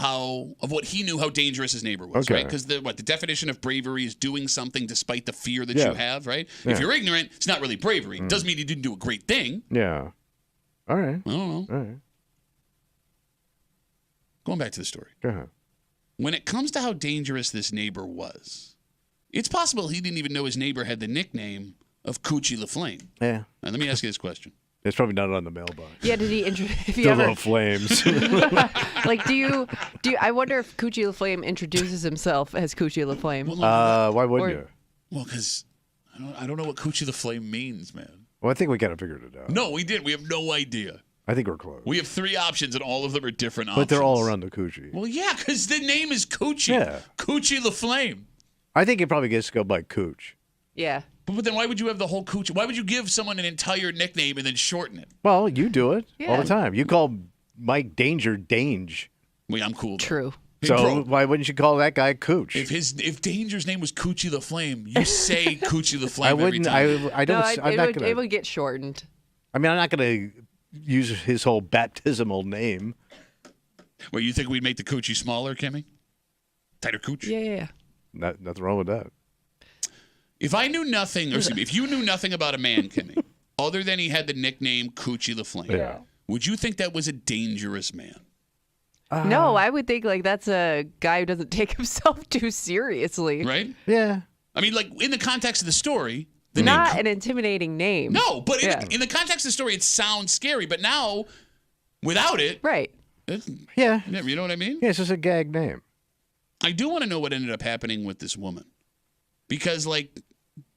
S1: what he knew how dangerous his neighbor was, right? Because the definition of bravery is doing something despite the fear that you have, right? Yeah. If you're ignorant, it's not really bravery. It doesn't mean he didn't do a great thing.
S2: Yeah. All right.
S1: I don't know.
S2: All right.
S1: Going back to the story.
S2: Go ahead.
S1: When it comes to how dangerous this neighbor was, it's possible he didn't even know his neighbor had the nickname of Coochie LaFlame.
S2: Yeah.
S1: Now, let me ask you this question.
S2: It's probably not on the mailbox.
S3: Yeah, did he if you
S2: the
S3: ever
S2: little flames.
S3: like do you I wonder if Coochie LaFlame introduces himself as Coochie LaFlame.
S2: Why wouldn't you?
S1: Well, because I don't know what Coochie LaFlame means, man.
S2: Well, I think we kind of figured it out.
S1: No, we didn't. We have no idea.
S2: I think we're close.
S1: We have 3 options, and all of them are different options.
S2: But they're all around the Coochie.
S1: Well, yeah, because the name is Coochie.
S2: Yeah.
S1: Coochie LaFlame.
S2: I think it probably gets to go by Cooch.
S3: Yeah.
S1: But then why would you have the whole Coochie? Why would you give someone an entire nickname and then shorten it?
S2: Well, you do it all the time. You call Mike Danger Dange.
S1: Well, I'm cool.
S3: True.
S2: So why wouldn't you call that guy Cooch?
S1: If Danger's name was Coochie LaFlame, you say Coochie LaFlame
S2: I wouldn't.
S1: every time.
S2: I don't.
S3: No,
S2: I'm not gonna.
S3: It would get shortened.
S2: I mean, I'm not gonna use his whole baptismal name.
S1: Well, you think we'd make the Coochie smaller, Kimmy? Tighter Cooch?
S3: Yeah.
S2: Nothing wrong with that.
S1: If I knew nothing, or excuse me, if you knew nothing about a man, Kimmy, other than he had the nickname Coochie LaFlame, would you think that was a dangerous man?
S3: No, I would think like that's a guy who doesn't take himself too seriously.
S1: Right?
S2: Yeah.
S1: I mean, like in the context of the story, the
S3: not an intimidating name.
S1: No, but in the context of the story, it sounds scary. But now, without it,
S3: right?
S2: Yeah.
S1: You know what I mean?
S2: Yeah, it's just a gag name.
S1: I do want to know what ended up happening with this woman, because like,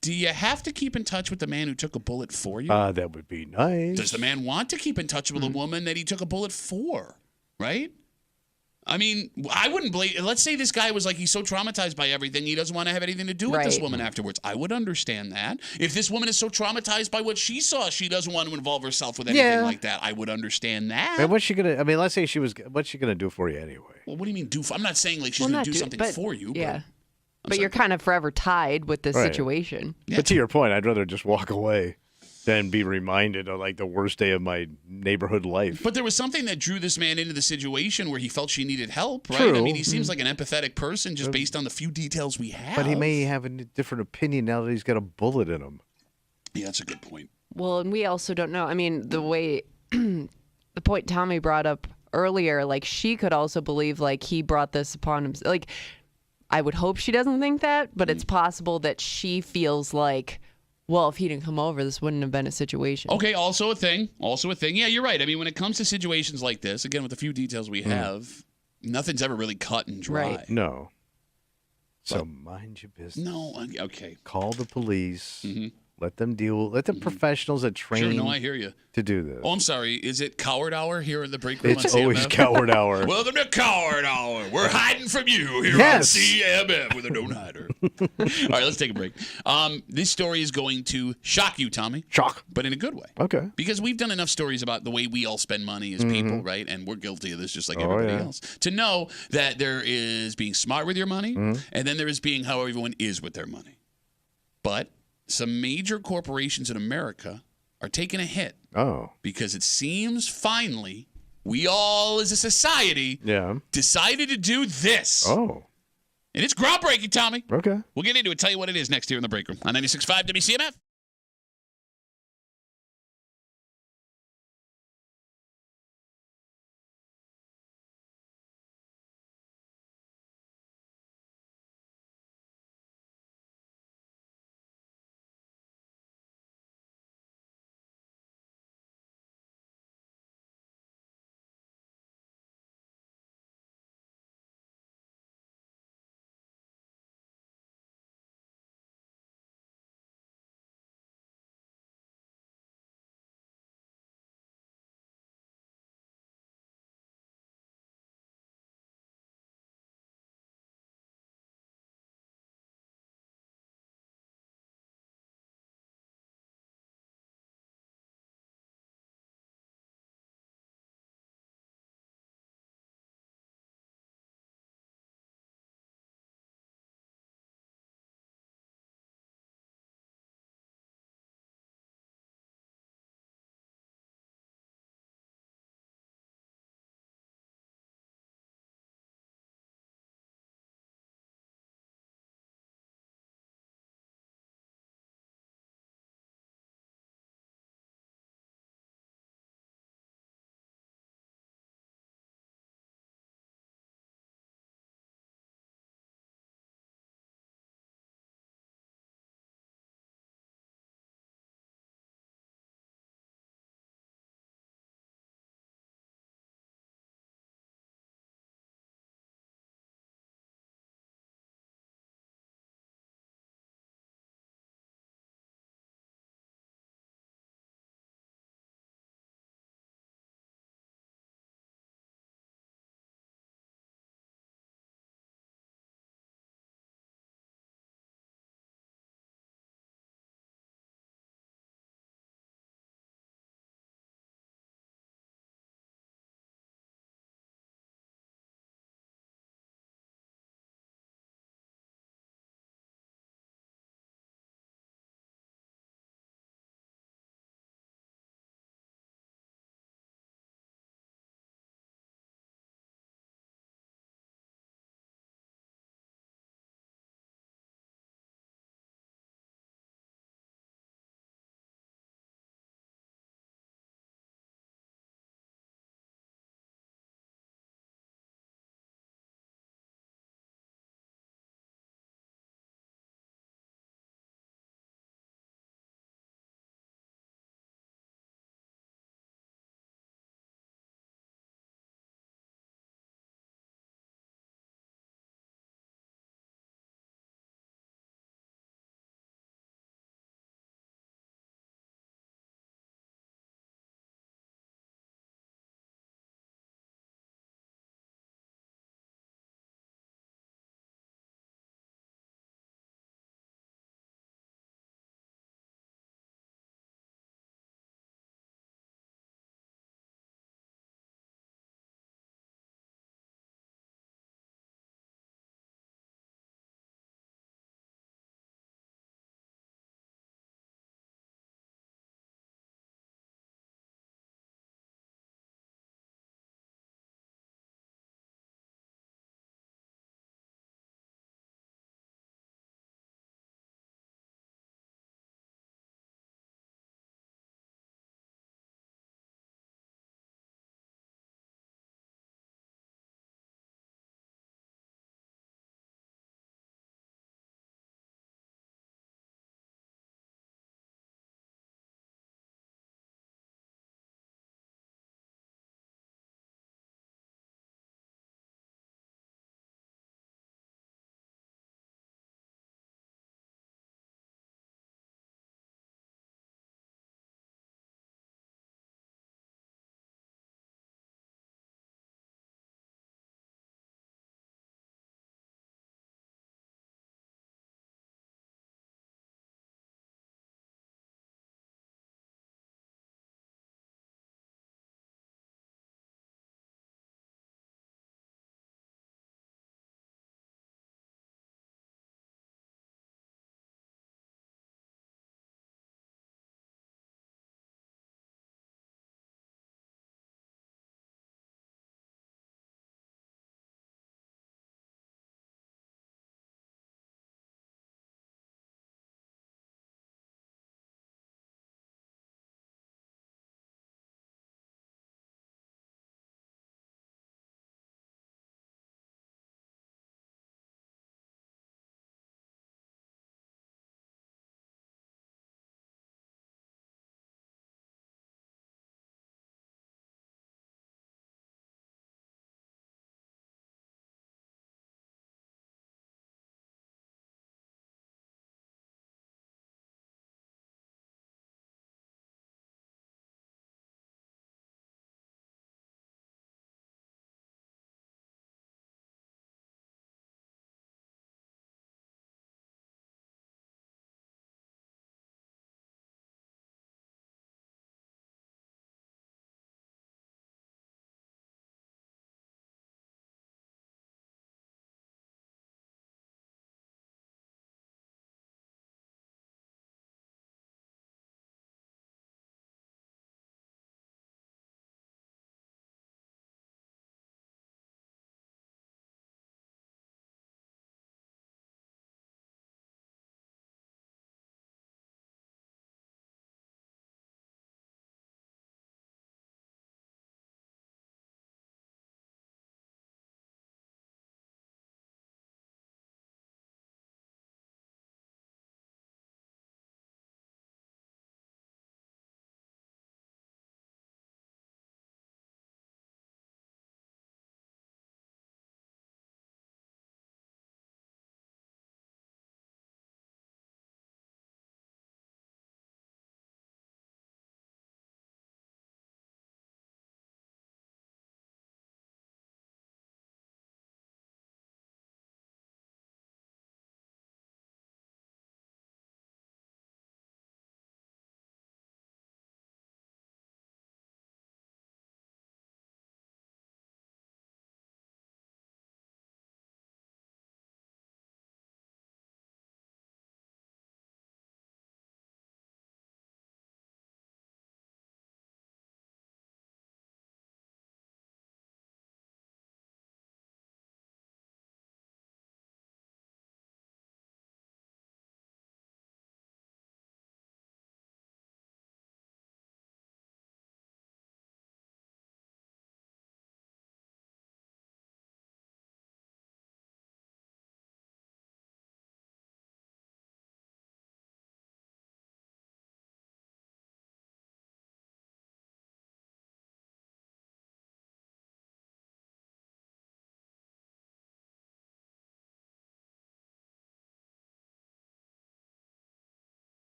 S1: do you have to keep in touch with the man who took a bullet for you?
S2: That would be nice.
S1: Does the man want to keep in touch with a woman that he took a bullet for? Right? I mean, I wouldn't blame. Let's say this guy was like, he's so traumatized by everything, he doesn't want to have anything to do with this woman afterwards. I would understand that. If this woman is so traumatized by what she saw, she doesn't want to involve herself with anything like that. I would understand that.
S2: And what's she gonna? I mean, let's say what's she gonna do for you anyway?
S1: Well, what do you mean do? I'm not saying like she's gonna do something for you.
S3: Yeah.
S1: But
S3: you're kind of forever tied with this situation.
S2: Yeah. But to your point, I'd rather just walk away than be reminded of like the worst day of my neighborhood life.
S1: But there was something that drew this man into the situation where he felt she needed help, right?
S2: True.
S1: I mean, he seems like an empathetic person just based on the few details we have.
S2: But he may have a different opinion now that he's got a bullet in him.
S1: Yeah, that's a good point.
S3: Well, and we also don't know. I mean, the way the point Tommy brought up earlier, like she could also believe like he brought this upon himself. Like I would hope she doesn't think that, but it's possible that she feels like, well, if he didn't come over, this wouldn't have been a situation.
S1: Okay, also a thing. Yeah, you're right. I mean, when it comes to situations like this, again, with the few details we have, nothing's ever really cut and dry.
S3: Right.
S2: No. So mind your business.
S1: No, okay.
S2: Call the police. Let them deal. Let the professionals that train
S1: I hear you.
S2: to do this.
S1: Oh, I'm sorry. Is it Coward Hour here in the break room?
S2: It's
S1: on
S2: always
S1: CMF?
S2: Coward Hour.
S1: Welcome to Coward Hour. We're hiding from you here on CMF with a known hider. All right, let's take a break. This story is going to shock you, Tommy.
S2: Shock.
S1: But in a good way.
S2: Okay.
S1: Because we've done enough stories about the way we all spend money as people, right? And we're guilty of this just like everybody else. To know that there is being smart with your money, and then there is being how everyone is with their money. But some major corporations in America are taking a hit.
S2: Oh.
S1: Because it seems finally we all as a society decided to do this.
S2: Oh.
S1: And it's groundbreaking, Tommy.
S2: Okay.
S1: We'll get into it. Tell you what it is next here in the break room on 96.5 WCMF.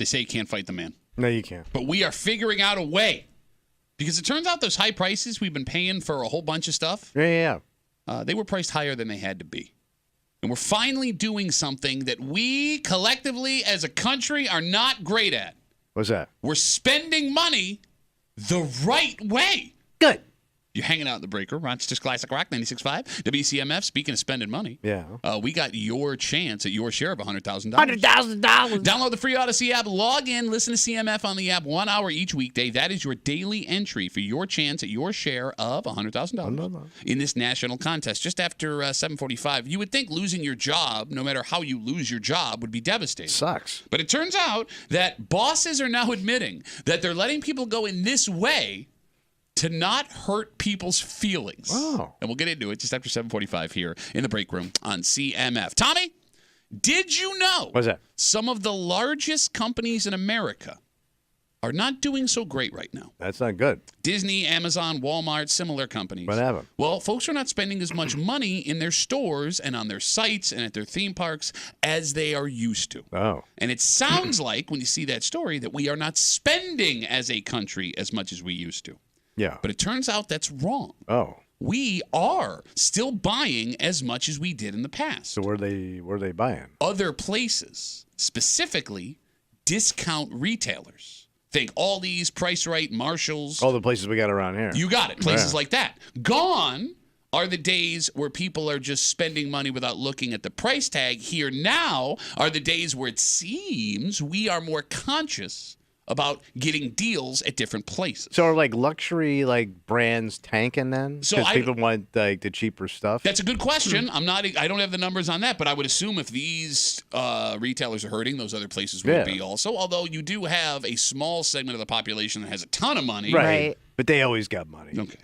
S1: They say you can't fight the man.
S2: No, you can't.
S1: But we are figuring out a way. Because it turns out those high prices we've been paying for a whole bunch of stuff,
S2: Yeah.
S1: they were priced higher than they had to be. And we're finally doing something that we collectively as a country are not great at.
S2: What's that?
S1: We're spending money the right way.
S2: Good.
S1: You're hanging out in the break room, Rochester's Classic Rock 96.5, WCMF. Speaking of spending money, we got your chance at your share of $100,000.
S3: $100,000.
S1: Download the free Odyssey app, log in, listen to CMF on the app 1 hour each weekday. That is your daily entry for your chance at your share of $100,000 in this national contest. Just after 7:45, you would think losing your job, no matter how you lose your job, would be devastating.
S2: Sucks.
S1: But it turns out that bosses are now admitting that they're letting people go in this way to not hurt people's feelings.
S2: Wow.
S1: And we'll get into it just after 7:45 here in the break room on CMF. Tommy, did you know
S2: What's that?
S1: some of the largest companies in America are not doing so great right now?
S2: That's not good.
S1: Disney, Amazon, Walmart, similar companies.
S2: What happened?
S1: Well, folks are not spending as much money in their stores and on their sites and at their theme parks as they are used to.
S2: Oh.
S1: And it sounds like, when you see that story, that we are not spending as a country as much as we used to.
S2: Yeah.
S1: But it turns out that's wrong.
S2: Oh.
S1: We are still buying as much as we did in the past.
S2: So where are they buying?
S1: Other places, specifically discount retailers. Think Aldi's, Price Right, Marshalls.
S2: All the places we got around here.
S1: You got it. Places like that. Gone are the days where people are just spending money without looking at the price tag. Here now are the days where it seems we are more conscious about getting deals at different places.
S2: So are like luxury brands tanking then?
S1: So
S2: Because people want the cheaper stuff?
S1: That's a good question. I don't have the numbers on that, but I would assume if these retailers are hurting, those other places would be also. Although you do have a small segment of the population that has a ton of money.
S3: Right.
S2: But they always got money.
S1: Okay.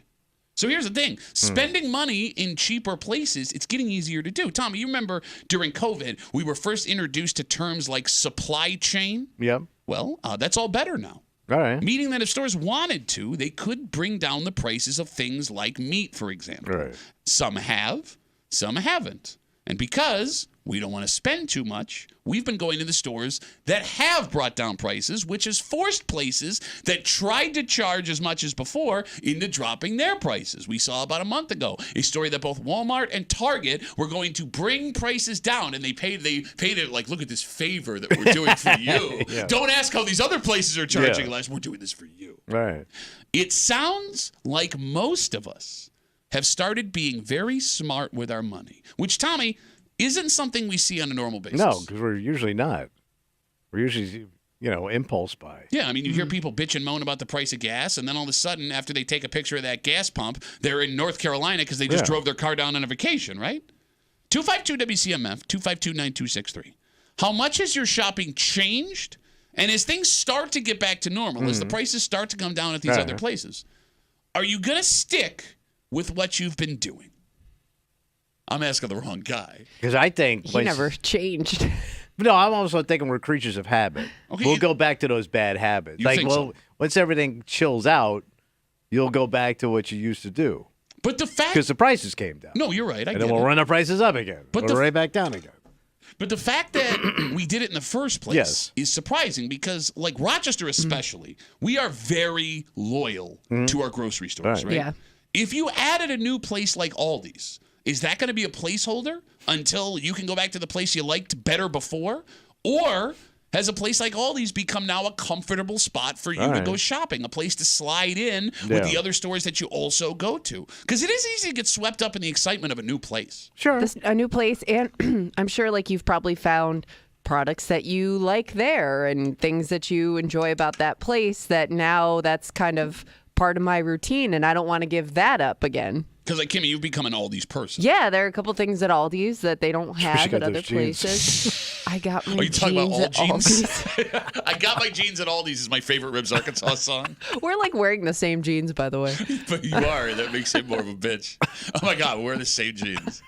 S1: So here's the thing. Spending money in cheaper places, it's getting easier to do. Tommy, you remember during COVID, we were first introduced to terms like supply chain?
S2: Yep.
S1: Well, that's all better now.
S2: All right.
S1: Meaning that if stores wanted to, they could bring down the prices of things like meat, for example.
S2: Right.
S1: Some have, some haven't. And because we don't want to spend too much, we've been going to the stores that have brought down prices, which has forced places that tried to charge as much as before into dropping their prices. We saw about a month ago a story that both Walmart and Target were going to bring prices down, and they paid it like, look at this favor that we're doing for you.
S2: Yeah.
S1: Don't ask how these other places are charging less. We're doing this for you.
S2: Right.
S1: It sounds like most of us have started being very smart with our money, which, Tommy, isn't something we see on a normal basis.
S2: No, because we're usually not. We're usually, impulse buy.
S1: Yeah, I mean, you hear people bitch and moan about the price of gas, and then all of a sudden, after they take a picture of that gas pump, they're in North Carolina because they just drove their car down on a vacation, right? 252-WCMF, 252-9263. How much has your shopping changed? And as things start to get back to normal, as the prices start to come down at these other places, are you going to stick with what you've been doing? I'm asking the wrong guy.
S2: Because I think
S3: He never changed.
S2: No, I'm also thinking we're creatures of habit.
S1: Okay,
S2: We'll go back to those bad habits.
S1: You think so?
S2: Once everything chills out, you'll go back to what you used to do.
S1: But the fact...
S2: Because the prices came down.
S1: No, you're right. I
S2: and
S1: get
S2: then we'll
S1: it.
S2: run our prices up again.
S1: But
S2: We're right back down again.
S1: But the fact that we did it in the first place is surprising because, like Rochester especially, we are very loyal to our grocery stores, right?
S3: Yeah.
S1: If you added a new place like Aldi's, is that going to be a placeholder until you can go back to the place you liked better before? Or has a place like Aldi's become now a comfortable spot for you to go shopping, a place to slide in with the other stores that you also go to? Because it is easy to get swept up in the excitement of a new place.
S2: Sure.
S3: A new place, and I'm sure you've probably found products that you like there and things that you enjoy about that place that now that's kind of part of my routine, and I don't want to give that up again.
S1: Because, Kimmy, you've become an Aldi's person.
S3: Yeah, there are a couple things at Aldi's that they don't have at other
S2: jeans.
S3: places. I got my
S1: Are you talking about
S3: jeans
S1: all
S3: at
S1: jeans?
S3: Aldi's.
S1: I got my jeans at Aldi's is my favorite Ribs Arkansas song.
S3: We're wearing the same jeans, by the way.
S1: But you are. That makes him more of a bitch. Oh, my God. We're the same jeans.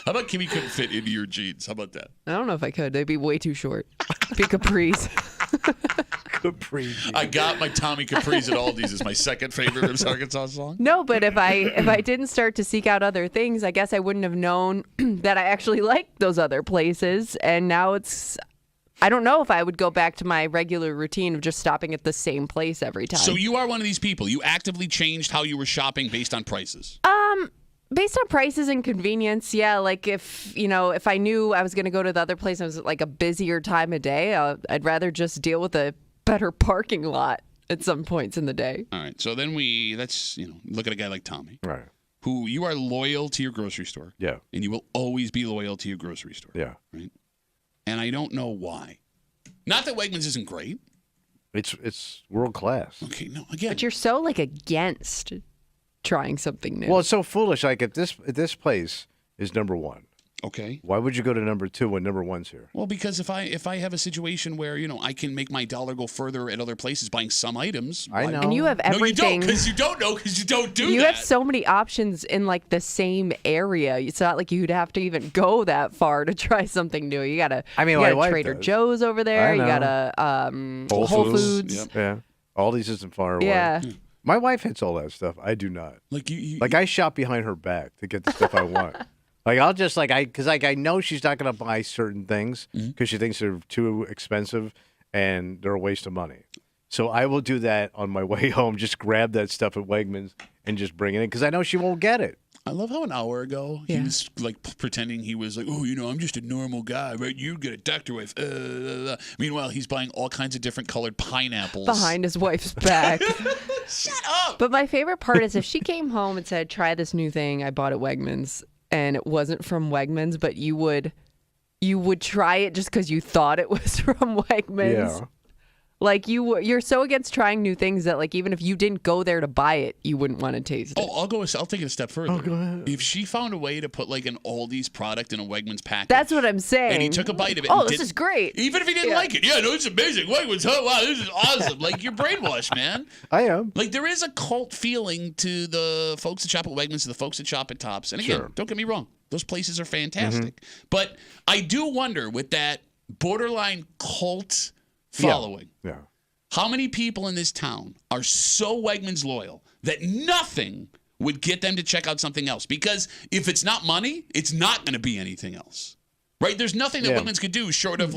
S1: How about Kimmy couldn't fit into your jeans? How about that?
S3: I don't know if I could. They'd be way too short. Be capris.
S2: Capri.
S1: I got my Tommy Capris at Aldi's is my second favorite Ribs Arkansas song.
S3: No, but if I didn't start to seek out other things, I guess I wouldn't have known that I actually liked those other places. And now it's I don't know if I would go back to my regular routine of just stopping at the same place every time.
S1: So you are one of these people. You actively changed how you were shopping based on prices.
S3: Based on prices and convenience, yeah. Like if I knew I was going to go to the other place and it was like a busier time of day, I'd rather just deal with a better parking lot at some points in the day.
S1: All right. So then let's look at a guy like Tommy.
S2: Right.
S1: Who you are loyal to your grocery store.
S2: Yeah.
S1: And you will always be loyal to your grocery store.
S2: Yeah.
S1: Right. And I don't know why. Not that Wegmans isn't great.
S2: It's world class.
S1: Okay. No. Again.
S3: But you're so against trying something new.
S2: Well, it's so foolish. Like if this place is number one,
S1: okay.
S2: why would you go to number two when number one's here?
S1: Well, because if I have a situation where I can make my dollar go further at other places buying some items.
S2: I know.
S3: And you have everything.
S1: No, you don't know because you don't do
S3: you
S1: that.
S3: have so many options in the same area. It's not like you'd have to even go that far to try something new. You gotta.
S2: My wife
S3: Trader
S2: does.
S3: Joe's over there. You gotta Whole Foods.
S1: Yep.
S2: Yeah. Aldi's isn't far away.
S3: Yeah.
S2: My wife hits all that stuff. I do not. I shop behind her back to get the stuff I want. I'll just because I know she's not going to buy certain things because she thinks they're too expensive and they're a waste of money. So I will do that on my way home. Just grab that stuff at Wegmans and just bring it in because I know she won't get it.
S1: I love how an hour ago he was pretending he was I'm just a normal guy, right? You get a doctor wife. Meanwhile, he's buying all kinds of different colored pineapples
S3: behind his wife's back.
S1: Shut up.
S3: But my favorite part is if she came home and said, "Try this new thing I bought at Wegmans," and it wasn't from Wegmans, but you would try it just because you thought it was from Wegmans.
S2: Yeah.
S3: You're so against trying new things that even if you didn't go there to buy it, you wouldn't want to taste it.
S1: Oh, I'll take it a step further.
S2: Oh, go ahead.
S1: If she found a way to put an Aldi's product in a Wegmans package.
S3: That's what I'm saying.
S1: And he took a bite of it.
S3: Oh,
S1: and
S3: this is great.
S1: Even if he didn't like it. Yeah, no, it's amazing. Wegmans, oh, wow, this is awesome. You're brainwashed, man.
S2: I am.
S1: There is a cult feeling to the folks that shop at Wegmans, to the folks that shop at Tops. And again, Don't get me wrong. Those places are fantastic. But I do wonder with that borderline cult following.
S2: Yeah.
S1: How many people in this town are so Wegmans loyal that nothing would get them to check out something else? Because if it's not money, it's not going to be anything else. Right? There's nothing that Wegmans could do short of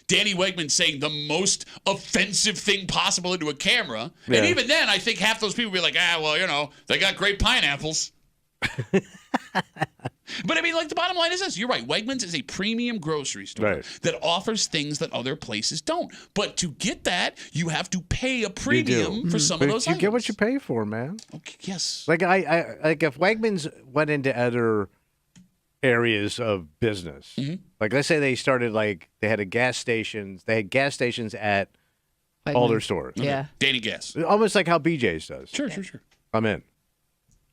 S1: Danny Wegman saying the most offensive thing possible into a camera. Yeah. And even then, I think half those people would be like, they got great pineapples. But the bottom line is this. You're right. Wegmans is a premium grocery store that offers things that other places don't. But to get that, you have to pay a premium for some of those items.
S2: You get what you pay for, man.
S1: Okay, yes.
S2: If Wegmans went into other areas of business, let's say they started they had gas stations at
S3: Wegmans.
S2: all their stores.
S1: Okay.
S3: Yeah.
S1: Danny Gas.
S2: Almost like how BJ's does.
S1: Sure.
S2: I'm in.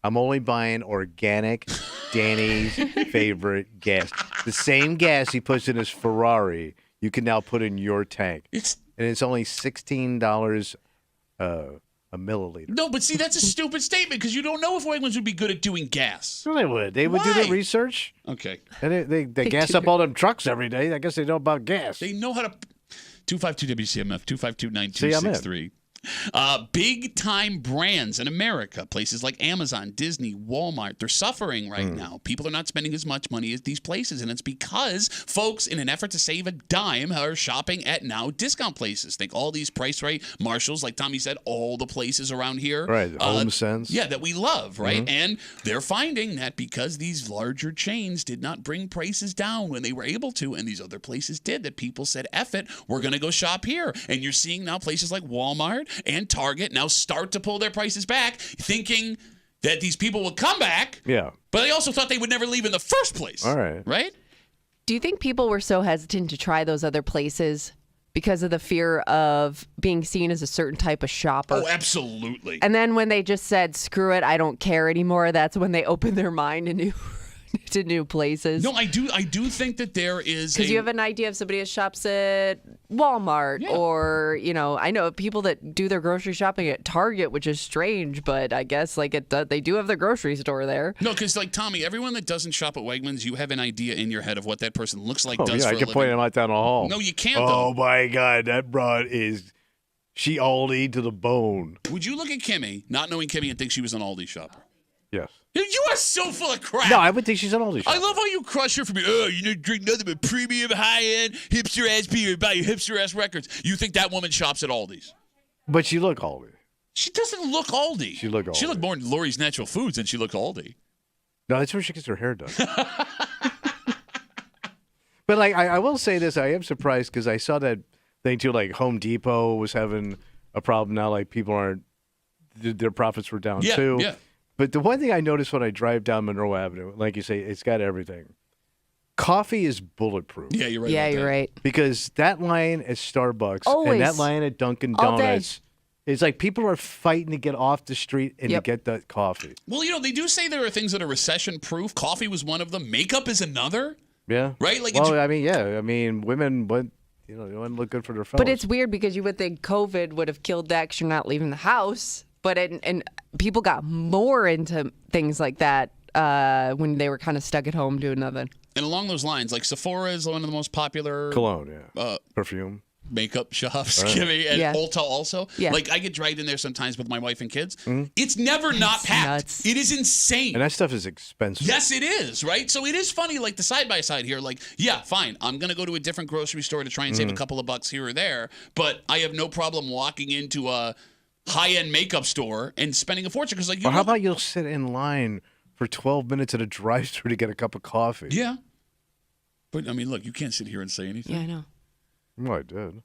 S2: I'm only buying organic Danny's favorite gas. The same gas he puts in his Ferrari, you can now put in your tank. And it's only $16 a milliliter.
S1: No, but see, that's a stupid statement because you don't know if Wegmans would be good at doing gas.
S2: Well, they would. They would do the research.
S1: Okay.
S2: And they gas up all them trucks every day. I guess they know about gas.
S1: They know how to... 252 WCMF, 252-9263. Big time brands in America, places like Amazon, Disney, Walmart, they're suffering right now. People are not spending as much money at these places, and it's because folks, in an effort to save a dime, are shopping at now discount places. Think all these Price Right, Marshalls, like Tommy said, all the places around here.
S2: Right, Home Sense.
S1: Yeah, that we love, right? And they're finding that because these larger chains did not bring prices down when they were able to, and these other places did, that people said, F it, we're going to go shop here. And you're seeing now places like Walmart and Target now start to pull their prices back, thinking that these people will come back.
S2: Yeah.
S1: But they also thought they would never leave in the first place.
S2: All right.
S1: Right?
S3: Do you think people were so hesitant to try those other places because of the fear of being seen as a certain type of shopper?
S1: Oh, absolutely.
S3: And then when they just said, screw it, I don't care anymore, that's when they opened their mind to new places.
S1: No, I do think that there is
S3: because you have an idea of somebody that shops at Walmart or I know people that do their grocery shopping at Target, which is strange, but I guess they do have their grocery store there.
S1: No, because Tommy, everyone that doesn't shop at Wegmans, you have an idea in your head of what that person looks like.
S2: Oh,
S1: does
S2: yeah,
S1: for
S2: I can
S1: a
S2: point
S1: living.
S2: them out down the hall.
S1: No, you can't.
S2: Oh my God, that broad she Aldi to the bone.
S1: Would you look at Kimmy, not knowing Kimmy, and think she was an Aldi shopper?
S2: Yes.
S1: You are so full of crap.
S2: No, I would think she's an oldie.
S1: I love how you crush her for me. Oh, you don't drink nothing but premium, high-end, hipster-ass beer, buy your hipster-ass records. You think that woman shops at Aldi's.
S2: But she look oldie.
S1: She doesn't look Aldi.
S2: She look Aldi.
S1: She looked more Lori's Natural Foods than she looked Aldi.
S2: No, that's where she gets her hair done. But like, I will say this, I am surprised because I saw that thing too. Like Home Depot was having a problem now. Like people aren't, their profits were down too.
S1: Yeah.
S2: But the one thing I noticed when I drive down Monroe Avenue, like you say, it's got everything. Coffee is bulletproof.
S1: Yeah, you're right.
S3: Yeah, you're right.
S2: Because that line at Starbucks
S3: Always.
S2: and that line at Dunkin'
S3: All day.
S2: Donuts, it's like people are fighting to get off the street and to get that coffee.
S1: Well, they do say there are things that are recession-proof. Coffee was one of them. Makeup is another.
S2: Yeah.
S1: Right? Like,
S2: well, I mean, women went, they wouldn't look good for their fellas.
S3: But it's weird because you would think COVID would have killed that because you're not leaving the house. But and people got more into things like that when they were kind of stuck at home doing nothing.
S1: And along those lines, like Sephora is one of the most popular
S2: cologne, perfume.
S1: Makeup shops,
S2: Right.
S1: and Ulta also.
S3: Yeah.
S1: Like I get dragged in there sometimes with my wife and kids. It's never not packed.
S3: Nuts.
S1: It is insane.
S2: And that stuff is expensive.
S1: Yes, it is, right? So it is funny, like the side-by-side here. Like, yeah, fine, I'm going to go to a different grocery store to try and save a couple of bucks here or there, but I have no problem walking into a high-end makeup store and spending a fortune. Because, like,
S2: Or how about you'll sit in line for 12 minutes at a drive-thru to get a cup of coffee?
S1: Yeah. But, I mean, look, you can't sit here and say anything.
S3: Yeah, I know.
S2: Well, I did.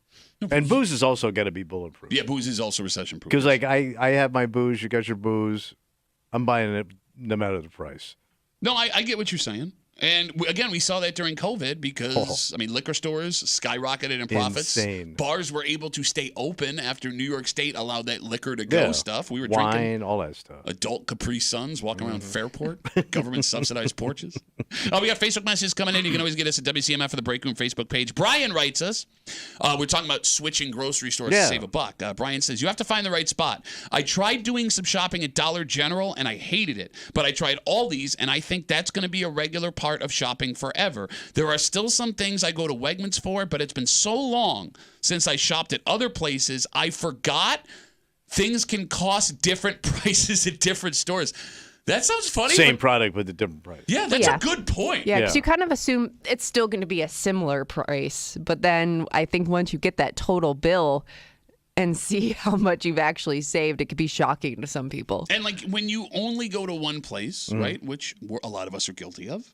S2: And booze is also got to be bulletproof.
S1: Yeah, booze is also recession-proof.
S2: Because, like, I have my booze, you got your booze. I'm buying it no matter the price.
S1: No, I get what you're saying. And again, we saw that during COVID because, I mean, liquor stores skyrocketed in profits.
S2: Insane.
S1: Bars were able to stay open after New York State allowed that liquor to go stuff. We were drinking
S2: wine, all that stuff.
S1: adult Capri Suns walking around Fairport, government-subsidized porches. We got Facebook messages coming in. You can always get us at WCMF for the Break Room Facebook page. Brian writes us. We're talking about switching grocery stores to save a buck. Brian says, you have to find the right spot. I tried doing some shopping at Dollar General, and I hated it. But I tried Aldi's, and I think that's going to be a regular part of shopping forever. There are still some things I go to Wegmans for, but it's been so long since I shopped at other places, I forgot things can cost different prices at different stores. That sounds funny.
S2: Same product with a different price.
S1: Yeah, that's a good point.
S3: Yeah, because you kind of assume it's still going to be a similar price. But then I think once you get that total bill and see how much you've actually saved, it could be shocking to some people.
S1: And like when you only go to one place, right, which a lot of us are guilty of,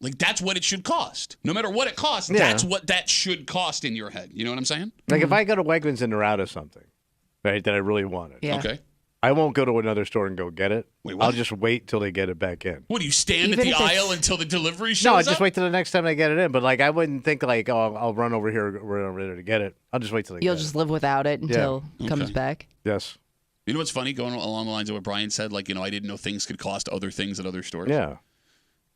S1: like that's what it should cost. No matter what it costs, that's what that should cost in your head. You know what I'm saying?
S2: Like if I go to Wegmans and they're out of something, right, that I really wanted.
S3: Yeah.
S1: Okay.
S2: I won't go to another store and go get it.
S1: Wait, what?
S2: I'll just wait till they get it back in.
S1: What, do you stand
S3: Even
S1: at the
S3: if it's-
S1: aisle until the delivery shows
S2: No, I
S1: up?
S2: just wait till the next time they get it in. But like, I wouldn't think like, oh, I'll run over here, run over there to get it. I'll just wait till they
S3: You'll
S2: get
S3: just
S2: it.
S3: live without it until it comes
S1: Okay.
S3: back.
S2: Yes.
S1: You know what's funny? Going along the lines of what Brian said, like, I didn't know things could cost other things at other stores.
S2: Yeah.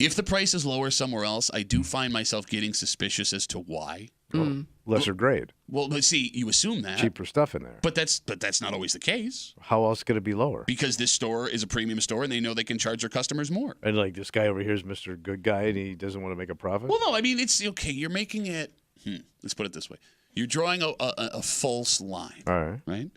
S1: If the price is lower somewhere else, I do find myself getting suspicious as to why.
S2: Lesser grade.
S1: Well, but see, you assume that.
S2: Cheaper stuff in there.
S1: But that's not always the case.
S2: How else could it be lower?
S1: Because this store is a premium store and they know they can charge their customers more.
S2: And like this guy over here is Mr. Good Guy and he doesn't want to make a profit?
S1: Well, no, I mean, it's okay. You're making it, let's put it this way. You're drawing a false line,
S2: All
S1: right?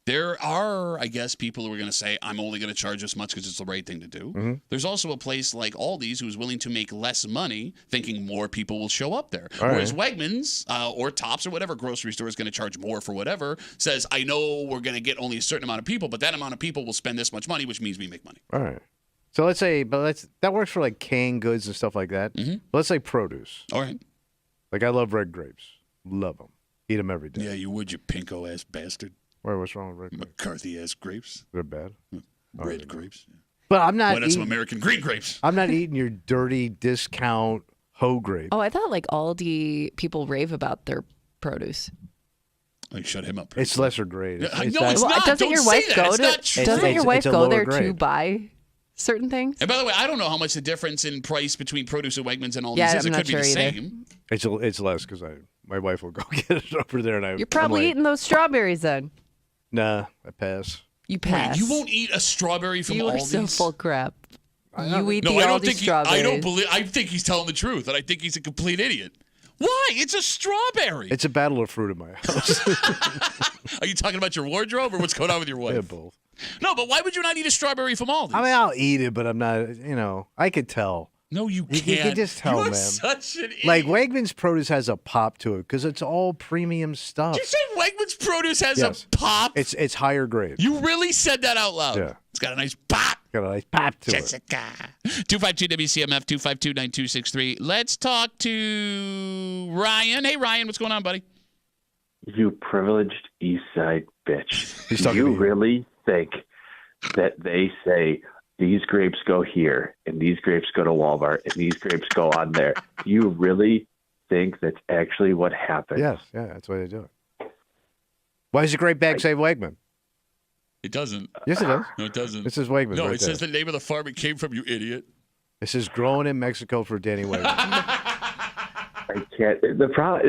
S1: There are, I guess, people who are going to say, I'm only going to charge this much because it's the right thing to do. There's also a place like Aldi's who's willing to make less money, thinking more people will show up there. Whereas Wegmans or Tops or whatever grocery store is going to charge more for whatever, says, I know we're going to get only a certain amount of people, but that amount of people will spend this much money, which means we make money.
S2: All right. So let's say, that works for like canned goods and stuff like that. Let's say produce.
S1: All right.
S2: Like I love red grapes. Love them. Eat them every day.
S1: Yeah, you would, you pinko-ass bastard.
S2: Wait, what's wrong with red grapes?
S1: McCarthy-ass grapes.
S2: They're bad.
S1: Red grapes.
S2: But I'm not
S1: Why not some
S2: eating,
S1: American green grapes?
S2: I'm not eating your dirty discount hoe grape.
S3: Oh, I thought like Aldi people rave about their produce.
S1: Like, shut him up.
S2: It's lesser grade.
S1: No,
S2: It's
S1: it's
S2: not-
S1: not.
S3: Doesn't
S1: Don't
S3: your
S1: say
S3: wife
S1: that.
S3: go
S1: It's
S3: to?
S1: not true.
S3: Doesn't your wife
S2: It's a
S3: go
S2: lower
S3: there to
S2: grade.
S3: buy certain things?
S1: And by the way, I don't know how much the difference in price between produce at Wegmans and Aldi's
S3: Yeah,
S1: is.
S3: I'm
S1: It
S3: not
S1: could be the
S3: sure either.
S1: same.
S2: It's less because my wife will go get it over there, and
S3: You're probably eating those strawberries then.
S2: Nah, I pass.
S3: You pass.
S1: Wait, you won't eat a strawberry from
S3: You
S1: Aldi's?
S3: are so full crap. You eat
S1: No,
S3: the
S1: I don't
S3: Aldi
S1: think
S3: strawberries.
S1: I don't believe. I think he's telling the truth, and I think he's a complete idiot. Why? It's a strawberry.
S2: It's a battle of fruit in my house.
S1: Are you talking about your wardrobe or what's going on with your wife?
S2: Yeah, both.
S1: No, but why would you not eat a strawberry from Aldi's?
S2: I mean, I'll eat it, but I'm not, I could tell.
S1: No, you can't.
S2: You can just tell,
S1: You're
S2: man.
S1: Such an idiot.
S2: Like, Wegmans produce has a pop to it because it's all premium stuff.
S1: Did you say Wegmans produce has
S2: Yes.
S1: a pop?
S2: It's higher grade.
S1: You really said that out loud.
S2: Yeah.
S1: It's got a nice pop.
S2: Got a nice pop to it.
S1: Jessica. 252 WCMF 252-9263. Let's talk to Ryan. Hey, Ryan, what's going on, buddy?
S4: You privileged East Side bitch.
S2: He's
S4: Do
S2: talking
S4: you
S2: to you.
S4: really think that they say these grapes go here and these grapes go to Walmart and these grapes go on there? Do you really think that's actually what happened?
S2: Yes, yeah, that's why they do it. Why does the grape bag say Wegman?
S1: It doesn't.
S2: Yes, it does.
S1: No, it doesn't.
S2: This is Wegman.
S1: No,
S2: right
S1: it says
S2: there.
S1: the name of the farm it came from, you idiot.
S2: This is grown in Mexico for Danny Wegman.
S4: I can't. The problem,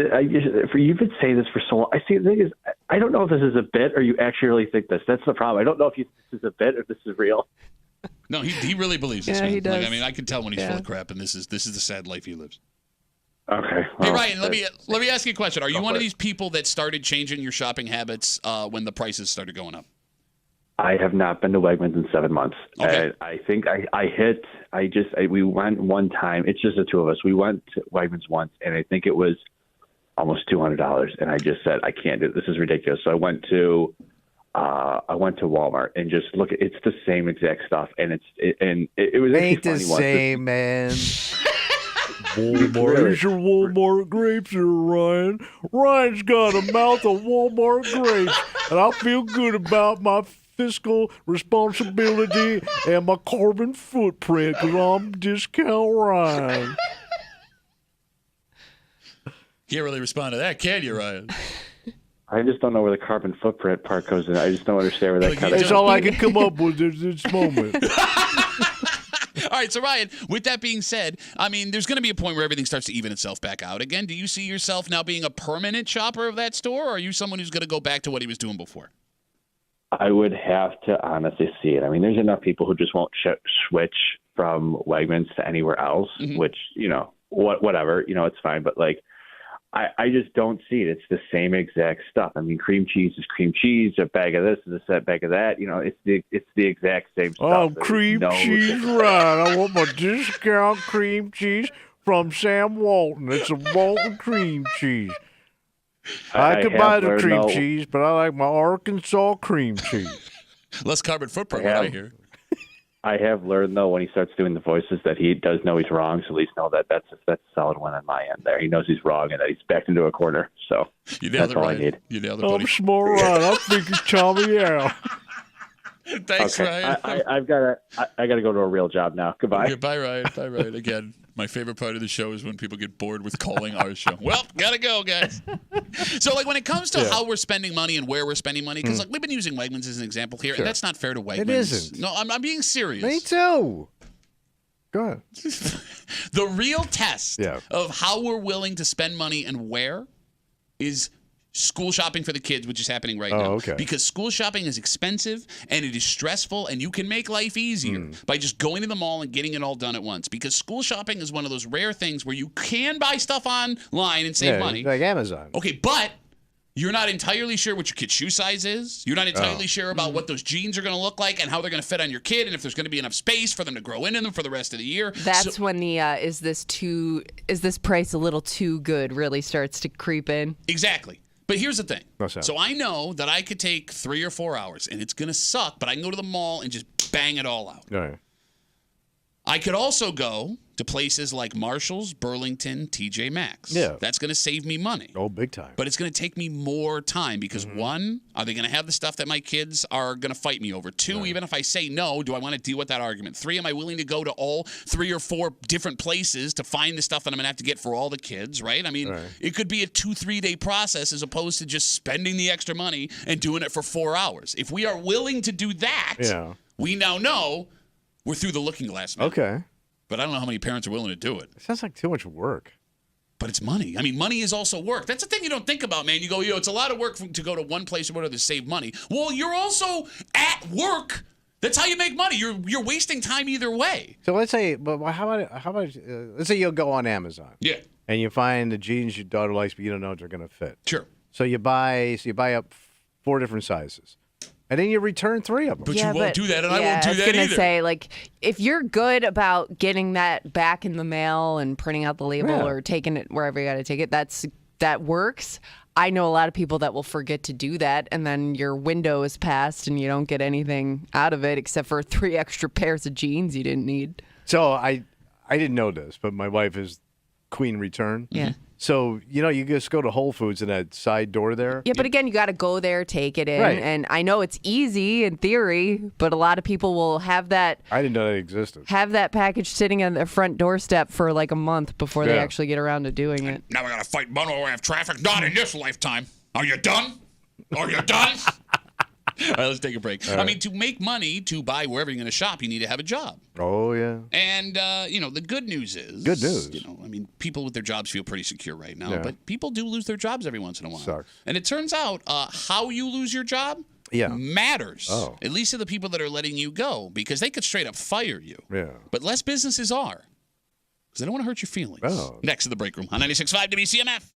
S4: for you could say this for so long. I see. The thing is, I don't know if this is a bit or you actually really think this. That's the problem. I don't know if this is a bit or this is real.
S1: No, he really believes this.
S3: Yeah,
S1: man.
S3: he does.
S1: Like, I mean, I can tell when he's full of crap, and this is the sad life he lives.
S4: Okay.
S1: Hey,
S4: well,
S1: Ryan, let me ask you a question. Are you
S4: Go
S1: one
S4: for
S1: of
S4: it.
S1: these people that started changing your shopping habits when the prices started going up?
S4: I have not been to Wegmans in 7 months.
S1: Okay.
S4: I think we went one time. It's just the two of us. We went to Wegmans once, and I think it was almost $200. And I just said, I can't do it. This is ridiculous. So I went to Walmart and just look. It's the same exact stuff, and it was
S2: Ain't
S4: actually
S2: the
S4: funny once.
S2: same, man. Walmart. Here's your Walmart grapes here, Ryan. Ryan's got a mouth of Walmart grapes, and I feel good about my fiscal responsibility and my carbon footprint because I'm Discount Ryan.
S1: Can't really respond to that, can you, Ryan?
S4: I just don't know where the carbon footprint part goes in. I just don't understand where that
S1: Like,
S4: kind
S1: you
S4: of.
S2: That's all I can come up with at this moment.
S1: All right, so Ryan, with that being said, I mean, there's going to be a point where everything starts to even itself back out again. Do you see yourself now being a permanent shopper of that store, or are you someone who's going to go back to what he was doing before?
S4: I would have to honestly see it. I mean, there's enough people who just won't switch from Wegmans to anywhere else, which, whatever, it's fine. But, like, I just don't see it. It's the same exact stuff. I mean, cream cheese is cream cheese. A bag of this is a set bag of that. It's the exact same stuff.
S2: Oh,
S4: There's
S2: cream
S4: no
S2: cheese,
S4: difference.
S2: right. I want my discount cream cheese from Sam Walton. It's a Walton cream cheese. I could
S4: have
S2: buy the
S4: learned,
S2: cream
S4: though,
S2: cheese, but I like my Arkansas cream cheese.
S1: Less carbon footprint,
S4: Yeah.
S1: what I hear.
S4: I have learned, though, when he starts doing the voices that he does know he's wrong. So at least know that that's a solid one on my end there. He knows he's wrong and that he's backed into a corner. So
S1: You nailed
S4: that's
S1: it,
S4: all
S1: Ryan.
S4: I need.
S1: You nailed it,
S2: I'm
S1: buddy.
S2: smart, right? I think it's Tommy out.
S1: Thanks,
S4: Okay,
S1: Ryan.
S4: I gotta go to a real job now. Goodbye.
S1: Okay, bye, Ryan. Bye, Ryan. Again, my favorite part of the show is when people get bored with calling our show. Well, gotta go, guys. So, like, when it comes to how we're spending money and where we're spending money, because, like, we've been using Wegmans as an example here, and that's not fair to Wegmans.
S2: It isn't.
S1: No, I'm being serious.
S2: Me too. Go ahead.
S1: The real test
S2: Yeah.
S1: of how we're willing to spend money and where is school shopping for the kids, which is happening right now.
S2: okay.
S1: Because school shopping is expensive and it is stressful, and you can make life easier by just going to the mall and getting it all done at once. Because school shopping is one of those rare things where you can buy stuff online and save money.
S2: Like Amazon.
S1: Okay, but you're not entirely sure what your kid's shoe size is. You're not entirely sure about what those jeans are going to look like and how they're going to fit on your kid, and if there's going to be enough space for them to grow into them for the rest of the year.
S3: That's
S1: So-
S3: when the is this price a little too good really starts to creep in.
S1: Exactly. But here's the thing.
S2: What's that?
S1: So I know that I could take 3 or 4 hours, and it's going to suck, but I can go to the mall and just bang it all out.
S2: All right.
S1: I could also go to places like Marshall's, Burlington, TJ Maxx.
S2: Yeah.
S1: That's going to save me money.
S2: Oh, big time.
S1: But it's going to take me more time because, one, are they going to have the stuff that my kids are going to fight me over? 2, even if I say no, do I want to deal with that argument? 3, am I willing to go to all 3 or 4 different places to find the stuff that I'm going to have to get for all the kids, right? I mean, it could be a 2-3 day process as opposed to just spending the extra money and doing it for 4 hours. If we are willing to do that,
S2: Yeah.
S1: we now know we're through the looking glass, man.
S2: Okay.
S1: But I don't know how many parents are willing to do it.
S2: It sounds like too much work.
S1: But it's money. I mean, money is also work. That's the thing you don't think about, man. You go, it's a lot of work to go to one place or whatever to save money. Well, you're also at work That's how you make money. You're wasting time either way.
S2: So let's say, but how about let's say you'll go on Amazon.
S1: Yeah.
S2: And you find the jeans your daughter likes, but you don't know if they're going to fit.
S1: Sure.
S2: So you buy up 4 different sizes, and then you return 3 of them.
S1: But you won't do that, and I won't do that either.
S3: I was going to say, like, if you're good about getting that back in the mail and printing out the label or taking it wherever you got to take it, that works. I know a lot of people that will forget to do that, and then your window is passed, and you don't get anything out of it except for 3 extra pairs of jeans you didn't need.
S2: So I didn't know this, but my wife is Queen Return.
S3: Yeah.
S2: So, you just go to Whole Foods and that side door there.
S3: Yeah, but again, you got to go there, take it in.
S2: Right.
S3: And I know it's easy in theory, but a lot of people will have that.
S2: I didn't know that existed.
S3: Have that package sitting on their front doorstep for like a month before they actually get around to doing it.
S1: Now we got to fight monorail traffic. Not in this lifetime. Are you done? Are you done? All right, let's take a break. I mean, to make money, to buy wherever you're going to shop, you need to have a job.
S2: Oh, yeah.
S1: And, the good news is...
S2: Good news.
S1: People with their jobs feel pretty secure right now,
S2: Yeah.
S1: but people do lose their jobs every once in a while.
S2: Sucks.
S1: And it turns out how you lose your job matters, at least to the people that are letting you go, because they could straight up fire you.
S2: Yeah.
S1: But less businesses are, because they don't want to hurt your feelings.
S2: Oh.
S1: Next to the break room on 96.5 WCMF.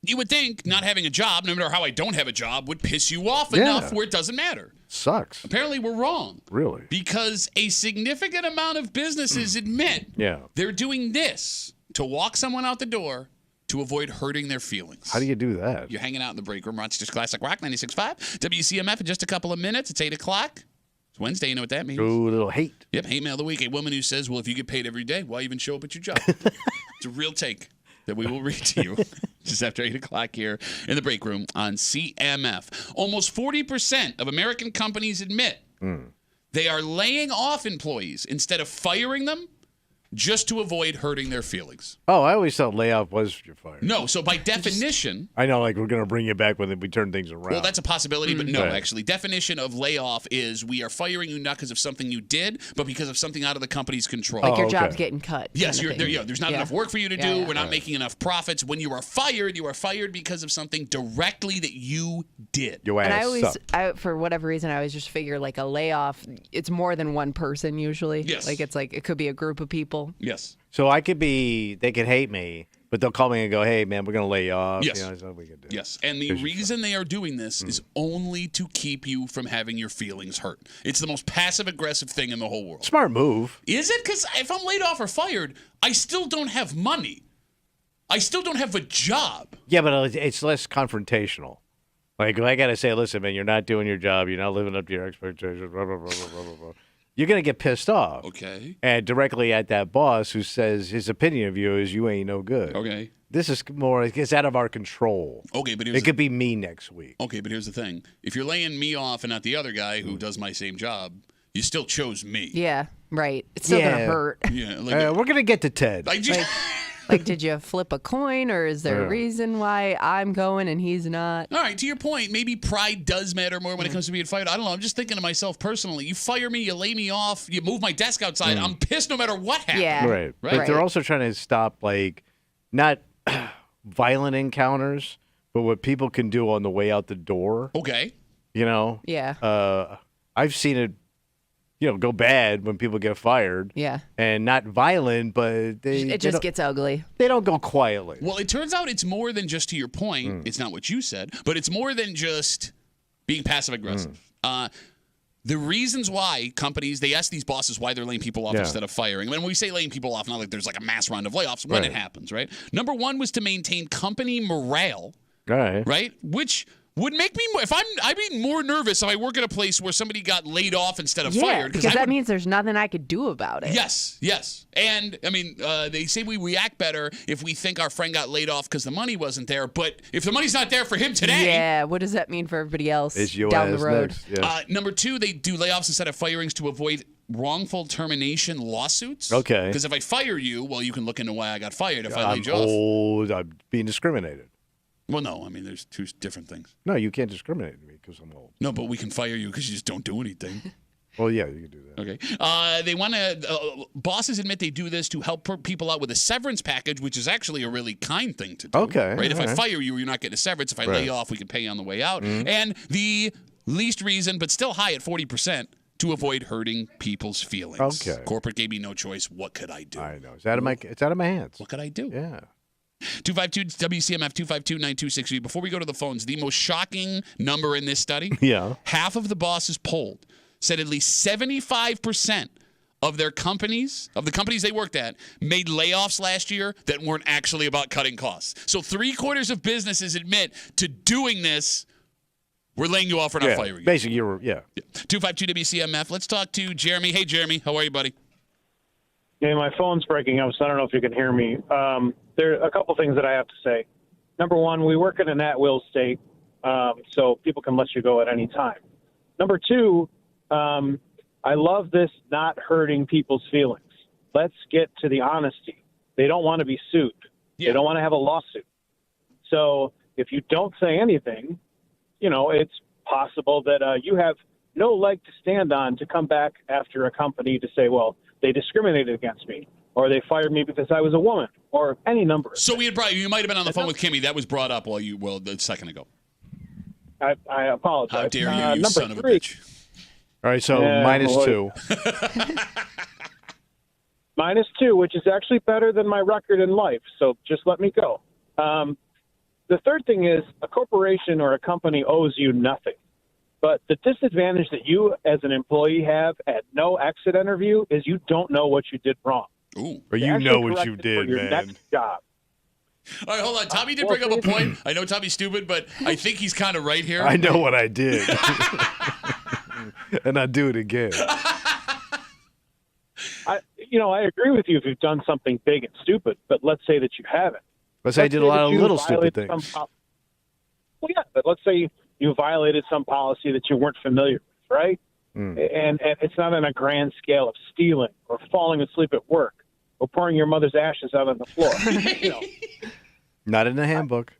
S1: You would think not having a job, no matter how I don't have a job, would piss you off enough where it doesn't matter.
S2: Sucks.
S1: Apparently, we're wrong.
S2: Really?
S1: Because a significant amount of businesses admit they're doing this to walk someone out the door to avoid hurting their feelings.
S2: How do you do that?
S1: You're hanging out in the break room. Rochester's Classic Rock 96.5. WCMF in just a couple of minutes. It's 8 o'clock. It's Wednesday. You know what that means.
S2: Ooh, a little hate.
S1: Yep, hate mail of the week. A woman who says, well, if you get paid every day, why even show up at your job? It's a real take that we will read to you just after 8 o'clock here in the break room on CMF. Almost 40% of American companies admit they are laying off employees instead of firing them just to avoid hurting their feelings.
S2: Oh, I always thought layoff was your fire.
S1: No, so by definition...
S2: I know, like, we're going to bring you back when we turn things around.
S1: Well, that's a possibility, but no, actually. Definition of layoff is we are firing you not because of something you did, but because of something out of the company's control.
S3: Like your job's getting cut.
S1: Yes, there's not enough work for you to do. We're not making enough profits. When you are fired because of something directly that you did.
S2: Your ass
S3: and I always,
S2: sucked.
S3: for whatever reason, I always just figure like a layoff, it's more than one person usually.
S1: Yes.
S3: Like it could be a group of people.
S1: Yes.
S2: So they could hate me, but they'll call me and go, hey, man, we're going to lay you off.
S1: Yes.
S2: You know, that's what we could do.
S1: Yes. And the reason they are doing this is only to keep you from having your feelings hurt. It's the most passive-aggressive thing in the whole world.
S2: Smart move.
S1: Is it? Because if I'm laid off or fired, I still don't have money. I still don't have a job.
S2: Yeah, but it's less confrontational. Like, I got to say, listen, man, you're not doing your job. You're not living up to your expectations. Blah, blah, blah, blah, blah, blah. You're going to get pissed off.
S1: Okay.
S2: And directly at that boss who says his opinion of you is you ain't no good.
S1: Okay.
S2: This is more, it's out of our control.
S1: Okay, but
S2: it could be me next week.
S1: Okay, but here's the thing. If you're laying me off and not the other guy who does my same job, you still chose me.
S3: Yeah, right. It's still going to hurt.
S1: Yeah.
S2: We're going to get to Ted.
S3: Like, did you flip a coin, or is there a reason why I'm going and he's not?
S1: All right, to your point, maybe pride does matter more when it comes to being fired. I don't know. I'm just thinking to myself personally. You fire me, you lay me off, you move my desk outside. I'm pissed no matter what happens.
S3: Yeah.
S2: Right. But they're also trying to stop, like, not violent encounters, but what people can do on the way out the door.
S1: Okay.
S2: You know?
S3: Yeah.
S2: I've seen it, go bad when people get fired.
S3: Yeah.
S2: And not violent, but
S3: it just gets ugly.
S2: They don't go quietly.
S1: Well, it turns out it's more than just, to your point, it's not what you said, but it's more than just being passive-aggressive. The reasons why companies, they ask these bosses why they're laying people off instead of firing. When we say laying people off, not like there's like a mass round of layoffs when it happens, right? Number one was to maintain company morale, right? Which would make me more, I'd be more nervous if I work at a place where somebody got laid off instead of fired.
S3: Because that means there's nothing I could do about it.
S1: Yes. And, I mean, they say we react better if we think our friend got laid off because the money wasn't there. But if the money's not there for him today.
S3: Yeah, what does that mean for everybody else
S2: your
S3: down the road?
S2: Next. Yeah.
S1: Number two, they do layoffs instead of firings to avoid wrongful termination lawsuits.
S2: Okay.
S1: Because if I fire you, well, you can look into why I got fired if I laid you
S2: I'm
S1: off.
S2: old. I'm being discriminated.
S1: Well, no. I mean, there's two different things.
S2: No, you can't discriminate me because I'm old.
S1: No, but we can fire you because you just don't do anything.
S2: Well, yeah, you can do that.
S1: Okay. They want to. Bosses admit they do this to help people out with a severance package, which is actually a really kind thing to do.
S2: Okay.
S1: Right. If I fire you, you're not getting a severance. If I lay you off, we can pay you on the way out. And the least reason, but still high at 40%, to avoid hurting people's feelings.
S2: Okay.
S1: Corporate gave me no choice. What could I do?
S2: I know. It's out of my hands.
S1: What could I do?
S2: Yeah.
S1: 252 WCMF 252-9263. Before we go to the phones, the most shocking number in this study.
S2: Yeah.
S1: Half of the bosses polled said at least 75% of their companies, of the companies they worked at, made layoffs last year that weren't actually about cutting costs. So 3/4 of businesses admit to doing this. We're laying you off, we're not firing you.
S2: Basically, you're
S1: 252 WCMF. Let's talk to Jeremy. Hey, Jeremy. How are you, buddy?
S5: Yeah, my phone's breaking up, so I don't know if you can hear me. There are a couple things that I have to say. Number one, we work in an at-will state, so people can let you go at any time. Number two, I love this not hurting people's feelings. Let's get to the honesty. They don't want to be sued.
S1: Yeah.
S5: They don't want to have a lawsuit. So if you don't say anything, it's possible that you have no leg to stand on to come back after a company to say, well, they discriminated against me, or they fired me because I was a woman, or any number of
S1: So
S5: things.
S1: you might have been on the phone with Kimmy. That was brought up a second ago.
S5: I apologize.
S1: How dare you, you son of a bitch.
S2: All right, so -2.
S5: -2, which is actually better than my record in life, so just let me go. the third thing is a corporation or a company owes you nothing. But the disadvantage that you as an employee have at no exit interview is you don't know what you did wrong.
S1: Ooh.
S2: Or you know what you did,
S5: for your
S2: man.
S5: Next job.
S1: All right, hold on. Tommy did bring up a point. I know Tommy's stupid, but I think he's kind of right here.
S2: I know what I did. And I'd do it again.
S5: I agree with you if you've done something big and stupid, but let's say that you haven't.
S2: Let's say I did a lot of little stupid things.
S5: Well, yeah, but let's say you violated some policy that you weren't familiar with, right? And it's not on a grand scale of stealing or falling asleep at work or pouring your mother's ashes out on the floor.
S2: Not in the handbook.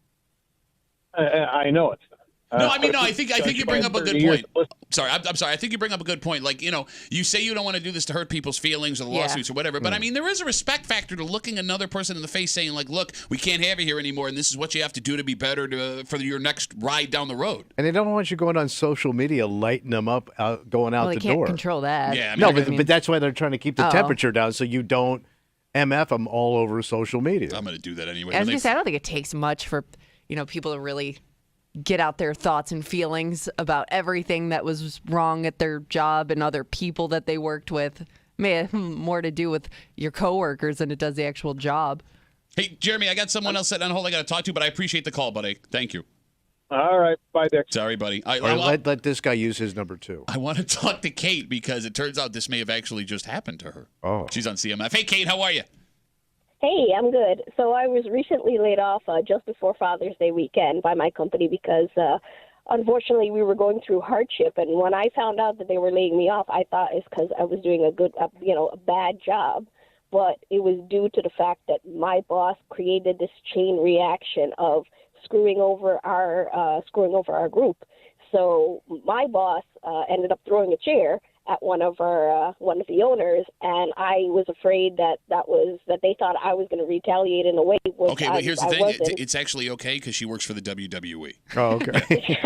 S5: I know it's not.
S1: No, I mean, no. I think you bring up a good point. Sorry, I'm sorry. I think you bring up a good point. Like, you say you don't want to do this to hurt people's feelings or the lawsuits or whatever. But I mean, there is a respect factor to looking another person in the face, saying like, "Look, we can't have you here anymore, and this is what you have to do to be better for your next ride down the road."
S2: And they don't want you going on social media, lighting them up, going out
S3: Well,
S2: the
S3: they can't
S2: door.
S3: control that.
S1: Yeah, I mean,
S2: but that's why they're trying to keep the temperature down, so you don't MF them all over social media.
S1: I'm going to do that anyway.
S3: I was gonna say, I don't think it takes much for people to really get out their thoughts and feelings about everything that was wrong at their job and other people that they worked with. May have more to do with your coworkers than it does the actual job.
S1: Hey, Jeremy, I got someone else sitting on hold I got to talk to, but I appreciate the call, buddy. Thank you.
S5: All right. Bye, Dick.
S1: Sorry, buddy.
S2: Let this guy use his number 2.
S1: I want to talk to Kate because it turns out this may have actually just happened to her.
S2: Oh.
S1: She's on CMF. Hey, Kate, how are you?
S6: Hey, I'm good. So I was recently laid off just before Father's Day weekend by my company because, unfortunately, we were going through hardship. And when I found out that they were laying me off, I thought it's because I was doing a bad job. But it was due to the fact that my boss created this chain reaction of screwing over our group. So my boss ended up throwing a chair at one of the owners, and I was afraid that they thought I was going to retaliate in a way.
S1: Okay, but here's the thing: it's actually okay because she works for the WWE.
S2: Oh, okay.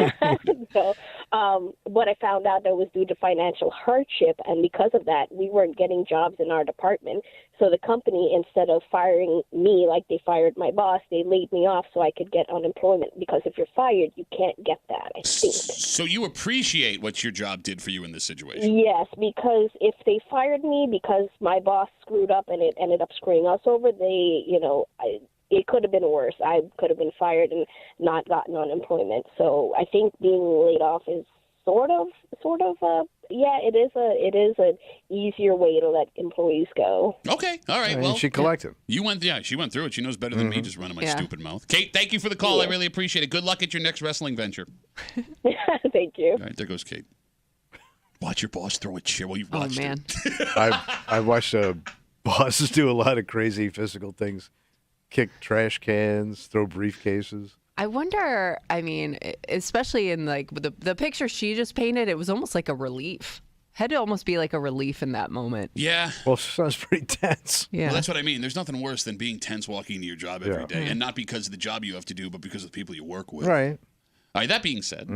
S6: So, but I found out that it was due to financial hardship, and because of that, we weren't getting jobs in our department. So the company, instead of firing me like they fired my boss, they laid me off so I could get unemployment. Because if you're fired, you can't get that, I think.
S1: So you appreciate what your job did for you in this situation?
S6: Yes, because if they fired me because my boss screwed up and it ended up screwing us over, it could have been worse. I could have been fired and not gotten unemployment. So I think being laid off is sort of, it is an easier way to let employees go.
S1: Okay, all right.
S2: And
S1: Well,
S2: she collected.
S1: she went through it. She knows better than me just running my stupid mouth. Kate, thank you for the call. I really appreciate it. Good luck at your next wrestling venture.
S6: Thank you.
S1: All right, there goes Kate. Watch your boss throw a chair while you've watched it.
S2: I've watched bosses do a lot of crazy physical things. Kick trash cans, throw briefcases.
S3: I wonder, I mean, especially in like the picture she just painted, it was almost like a relief. Had to almost be like a relief in that moment.
S1: Yeah.
S2: Well, it sounds pretty tense.
S3: Yeah.
S1: Well, that's what I mean. There's nothing worse than being tense walking to your job every day. And not because of the job you have to do, but because of the people you work with.
S2: Right.
S1: All right, that being said,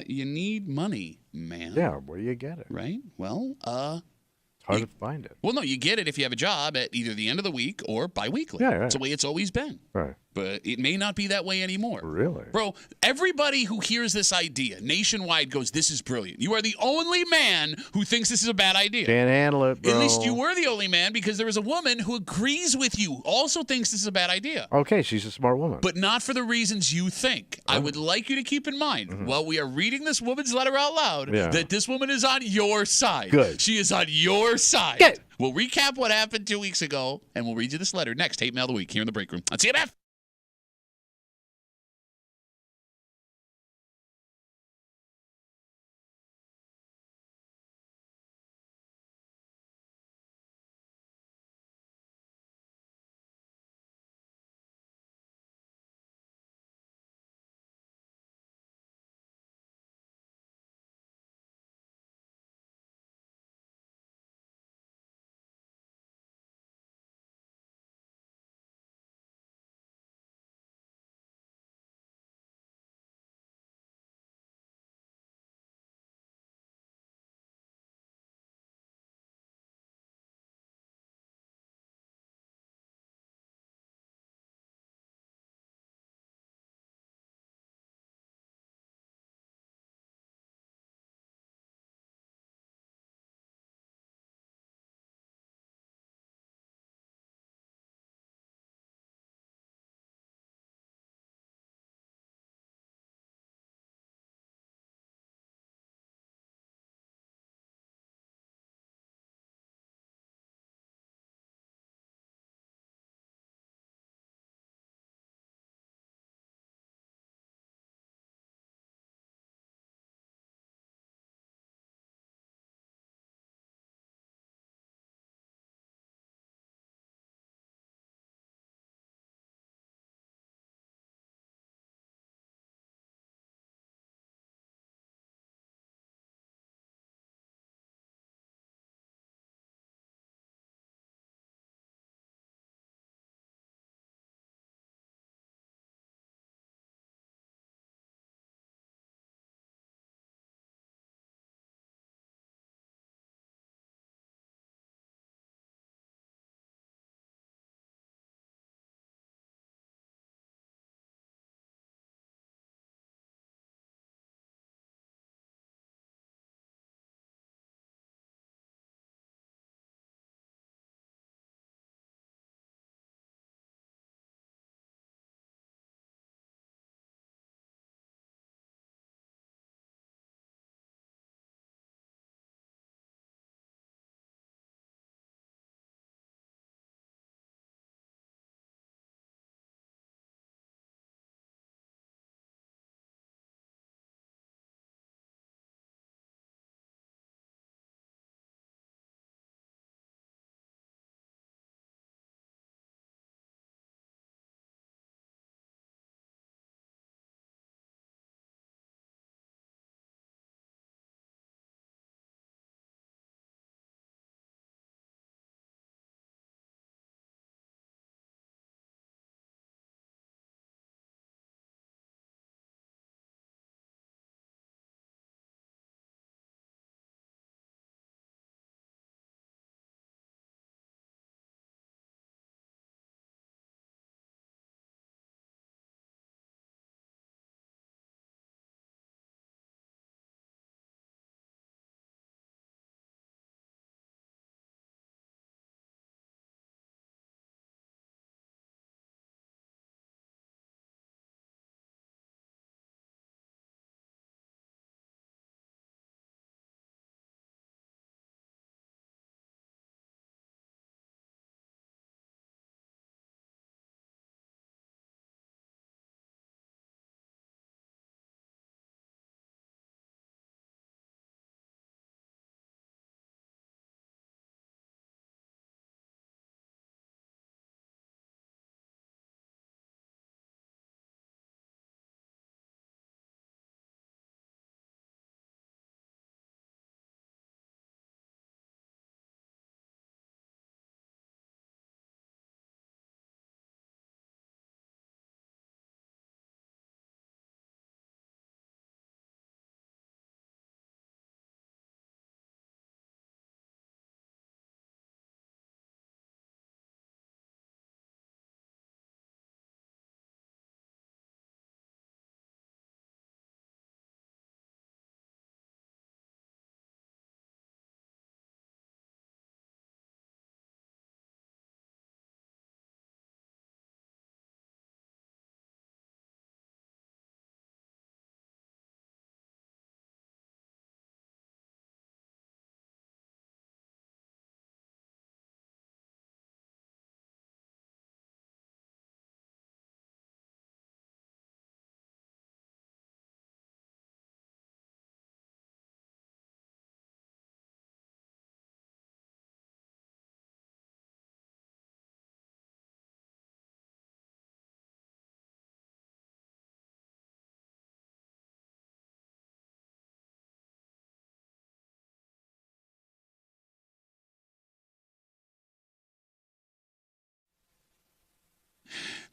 S1: you need money, man.
S2: Yeah, where do you get it?
S1: Right? Well,
S2: it's hard to find it.
S1: Well, no, you get it if you have a job at either the end of the week or bi-weekly.
S2: Yeah, right.
S1: That's the way it's always been.
S2: Right.
S1: But it may not be that way anymore.
S2: Really?
S1: Bro, everybody who hears this idea nationwide goes, this is brilliant. You are the only man who thinks this is a bad idea.
S2: Can't handle it, bro.
S1: At least you were the only man because there is a woman who agrees with you, also thinks this is a bad idea.
S2: Okay, she's a smart woman.
S1: But not for the reasons you think. I would like you to keep in mind, while we are reading this woman's letter out loud, that this woman is on your side.
S2: Good.
S1: She is on your side.
S2: Good.
S1: We'll recap what happened 2 weeks ago, and we'll read you this letter next. Hate Mail of the Week here in the break room on CMF.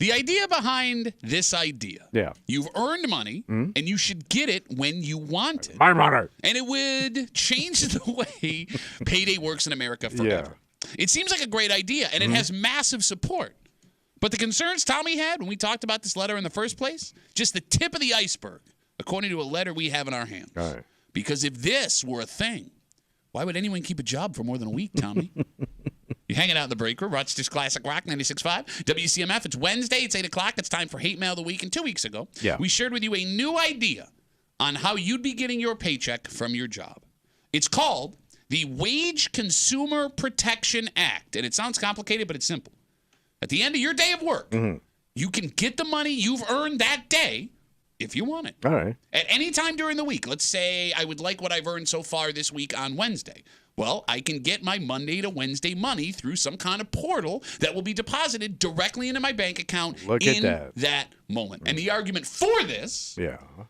S1: The idea behind this idea.
S2: Yeah.
S1: You've earned money, and you should get it when you want it.
S2: My money.
S1: And it would change the way Payday works in America forever. It seems like a great idea, and it has massive support. But the concerns Tommy had when we talked about this letter in the first place, just the tip of the iceberg, according to a letter we have in our hands.
S2: All right.
S1: Because if this were a thing, why would anyone keep a job for more than a week, Tommy? You're hanging out in the break room, Rochester's Classic Rock 96.5, WCMF. It's Wednesday. It's 8 o'clock. It's time for Hate Mail of the Week. And 2 weeks ago, we shared with you a new idea on how you'd be getting your paycheck from your job. It's called the Wage Consumer Protection Act. And it sounds complicated, but it's simple. At the end of your day of work, you can get the money you've earned that day if you want it.
S2: All right.
S1: At any time during the week. Let's say I would like what I've earned so far this week on Wednesday. Well, I can get my Monday to Wednesday money through some kind of portal that will be deposited directly into my bank account in that moment. And the argument for this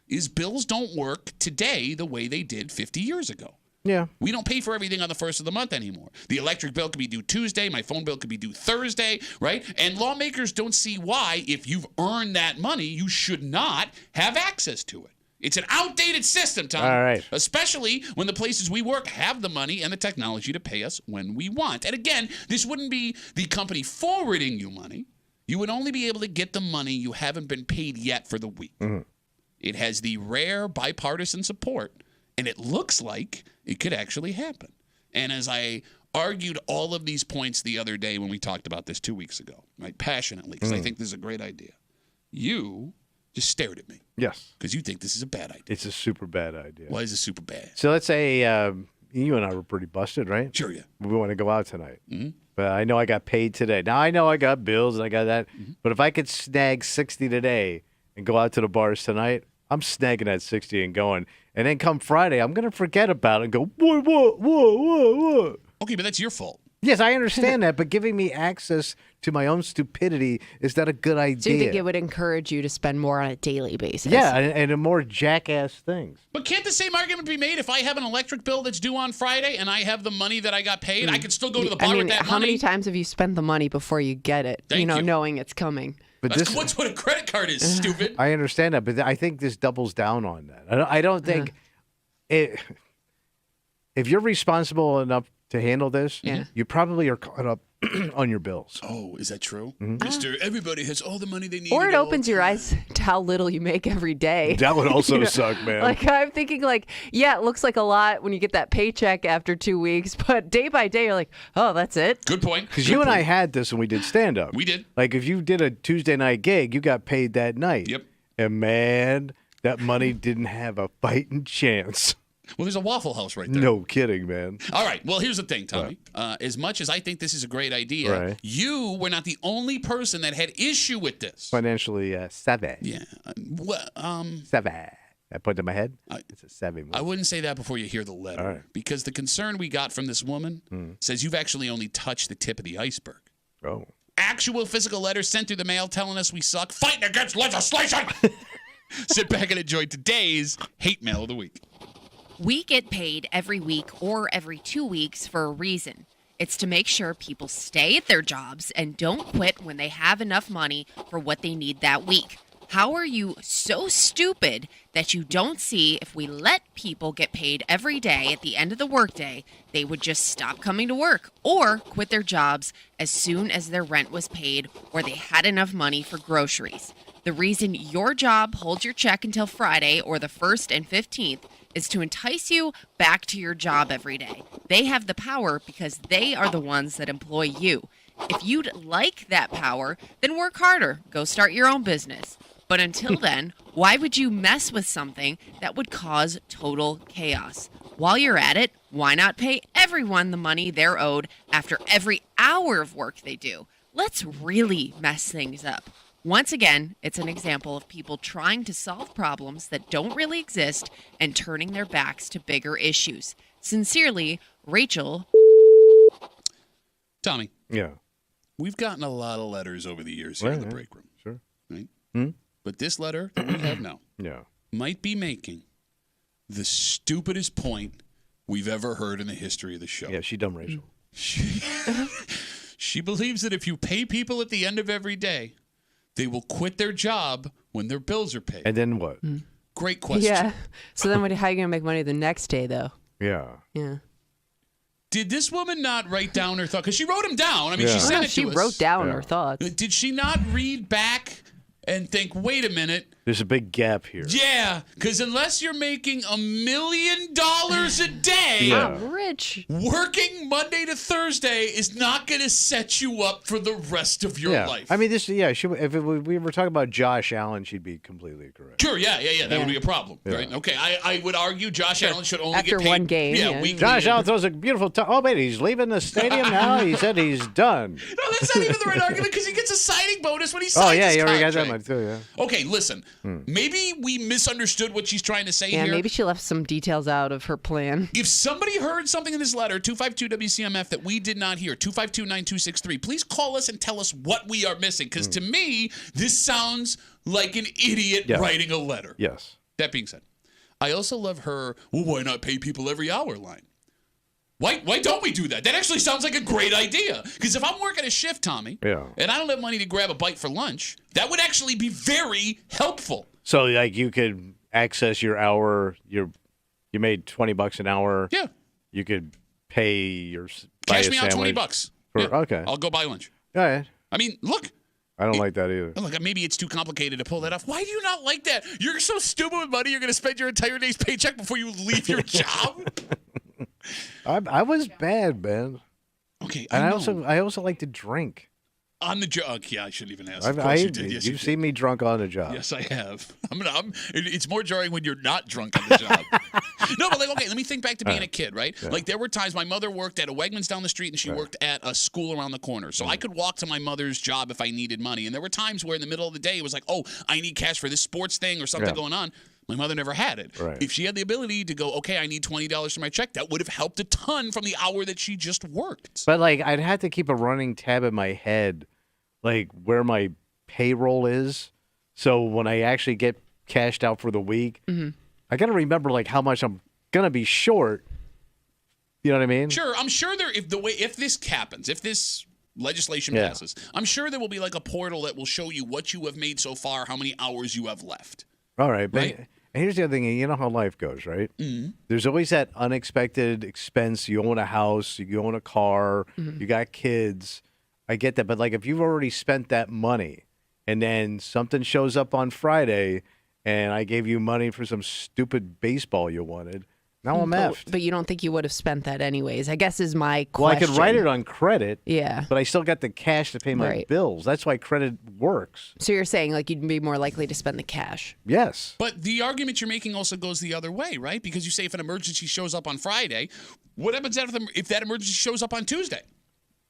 S1: is bills don't work today the way they did 50 years ago.
S2: Yeah.
S1: We don't pay for everything on the first of the month anymore. The electric bill could be due Tuesday. My phone bill could be due Thursday, right? And lawmakers don't see why, if you've earned that money, you should not have access to it. It's an outdated system, Tom.
S2: All right.
S1: Especially when the places we work have the money and the technology to pay us when we want. And again, this wouldn't be the company forwarding you money. You would only be able to get the money you haven't been paid yet for the week. It has the rare bipartisan support, and it looks like it could actually happen. And as I argued all of these points the other day when we talked about this 2 weeks ago, right, passionately, because I think this is a great idea, you just stared at me.
S2: Yes.
S1: Because you think this is a bad idea.
S2: It's a super bad idea.
S1: Why is it super bad?
S2: So let's say you and I were pretty busted, right?
S1: Sure, yeah.
S2: We want to go out tonight. But I know I got paid today. Now, I know I got bills and I got that. But if I could snag 60 today and go out to the bars tonight, I'm snagging that 60 and going. And then come Friday, I'm going to forget about it and go, what?
S1: Okay, but that's your fault.
S2: Yes, I understand that, but giving me access to my own stupidity is not a good idea.
S3: Do you think it would encourage you to spend more on a daily basis?
S2: Yeah, and more jackass things.
S1: But can't the same argument be made if I have an electric bill that's due on Friday and I have the money that I got paid? I could still go to the bar with that money.
S3: How many times have you spent the money before you get it?
S1: Thank you.
S3: Knowing it's coming.
S2: But
S1: that's what a credit card is, stupid.
S2: I understand that, but I think this doubles down on that. I don't think if you're responsible enough to handle this, you probably are caught up on your bills.
S1: Oh, is that true? Mr. Everybody has all the money they need.
S3: Or it opens your eyes to how little you make every day.
S2: That would also suck, man.
S3: Like, I'm thinking, it looks like a lot when you get that paycheck after 2 weeks, but day by day, you're like, oh, that's it?
S1: Good point.
S2: Because you and I had this when we did stand-up.
S1: We did.
S2: Like, if you did a Tuesday night gig, you got paid that night.
S1: Yep.
S2: And, man, that money didn't have a fighting chance.
S1: Well, there's a Waffle House right there.
S2: No kidding, man.
S1: All right. Well, here's the thing, Tommy. As much as I think this is a great idea, you were not the only person that had issue with this.
S2: Financially savvy.
S1: Yeah.
S2: Savvy. I put it in my head. It's a savvy move.
S1: I wouldn't say that before you hear the letter. Because the concern we got from this woman says you've actually only touched the tip of the iceberg.
S2: Oh.
S1: Actual physical letters sent through the mail telling us we suck, fighting against legislation. Sit back and enjoy today's Hate Mail of the Week.
S7: We get paid every week or every 2 weeks for a reason. It's to make sure people stay at their jobs and don't quit when they have enough money for what they need that week. How are you so stupid that you don't see if we let people get paid every day at the end of the workday, they would just stop coming to work or quit their jobs as soon as their rent was paid or they had enough money for groceries? The reason your job holds your check until Friday or the 1st and 15th is to entice you back to your job every day. They have the power because they are the ones that employ you. If you'd like that power, then work harder. Go start your own business. But until then, why would you mess with something that would cause total chaos? While you're at it, why not pay everyone the money they're owed after every hour of work they do? Let's really mess things up. Once again, it's an example of people trying to solve problems that don't really exist and turning their backs to bigger issues. Sincerely, Rachel.
S1: Tommy.
S2: Yeah.
S1: We've gotten a lot of letters over the years here in the break room.
S2: Sure.
S1: Right? But this letter that we have now might be making the stupidest point we've ever heard in the history of the show.
S2: Yeah, she dumb, Rachel.
S1: She believes that if you pay people at the end of every day, They will quit their job when their bills are paid.
S2: And then what?
S1: Great question.
S3: Yeah. So then how are you going to make money the next day, though?
S2: Yeah.
S3: Yeah.
S1: Did this woman not write down her thought? Because she wrote them down. I mean,
S2: Yeah.
S1: she sent it
S3: She
S1: to us.
S3: wrote down her thoughts.
S1: Did she not read back and think, wait a minute?
S2: There's a big gap here.
S1: Yeah, because unless you're making $1 million a day,
S2: Yeah.
S3: I'm rich.
S1: working Monday to Thursday is not going to set you up for the rest of your life.
S2: I mean, if we were talking about Josh Allen, she'd be completely correct.
S1: Sure, yeah. That would be a problem,
S2: Yeah.
S1: right? Okay, I would argue Josh Allen should only
S3: After
S1: get paid
S3: one game, yeah.
S1: weekly.
S2: Josh Allen throws a beautiful oh, wait, he's leaving the stadium now? He said he's done.
S1: No, that's not even the right argument because he gets a signing bonus when he signs
S2: Oh, yeah,
S1: his
S2: he already got that
S1: contract.
S2: money, too, yeah.
S1: Okay, listen. Maybe we misunderstood what she's trying to say
S3: Yeah,
S1: here.
S3: maybe she left some details out of her plan.
S1: If somebody heard something in this letter, 252-WCMF, that we did not hear, 252-9263, please call us and tell us what we are missing. Because to me, this sounds like an idiot writing a letter.
S2: Yes.
S1: That being said, I also love her, well, why not pay people every hour line? Why don't we do that? That actually sounds like a great idea. Because if I'm working a shift, Tommy, and I don't have money to grab a bite for lunch, that would actually be very helpful.
S2: So, like, you could access your hour, you made $20 an hour.
S1: Yeah.
S2: You could pay buy
S1: Cash
S2: a
S1: me out
S2: sandwich
S1: $20.
S2: Yeah. Okay.
S1: I'll go buy lunch.
S2: All right.
S1: I mean, look.
S2: I don't like that either.
S1: Look, maybe it's too complicated to pull that off. Why do you not like that? You're so stupid with money, you're going to spend your entire day's paycheck before you leave your job?
S2: I was bad, man.
S1: Okay,
S2: And
S1: know.
S2: I also like to drink.
S1: On the job. Yeah, I shouldn't even ask. Of course you did. Yes, you
S2: You've
S1: did.
S2: seen me drunk on the job.
S1: Yes, I have. It's more jarring when you're not drunk on the job. No, but okay, let me think back to being a kid, right?
S2: Yeah.
S1: Like there were times my mother worked at a Wegmans down the street and she worked at a school around the corner. So I could walk to my mother's job if I needed money. And there were times where in the middle of the day it was like, oh, I need cash for this sports thing or something going on. My mother never had it.
S2: Right.
S1: If she had the ability to go, okay, I need $20 for my check, that would have helped a ton from the hour that she just worked.
S2: But, like, I'd have to keep a running tab in my head, like, where my payroll is. So when I actually get cashed out for the week, I got to remember, like, how much I'm going to be short. You know what I mean?
S1: Sure, I'm sure if this happens, if this legislation passes, I'm sure there will be like a portal that will show you what you have made so far, how many hours you have left.
S2: All right. But
S1: Right.
S2: and here's the other thing. You know how life goes, right? Mm-hmm. There's always that unexpected expense. You own a house. You own a car. You got kids. I get that. But, like, if you've already spent that money and then something shows up on Friday and I gave you money for some stupid baseball you wanted, now I'm effed.
S3: But you don't think you would have spent that anyways, I guess is my question.
S2: Well, I could write it on credit.
S3: Yeah.
S2: But I still got the cash to pay my
S3: Right.
S2: bills. That's why credit works.
S3: So you're saying, like, you'd be more likely to spend the cash.
S2: Yes.
S1: But the argument you're making also goes the other way, right? Because you say if an emergency shows up on Friday, what happens if that emergency shows up on Tuesday?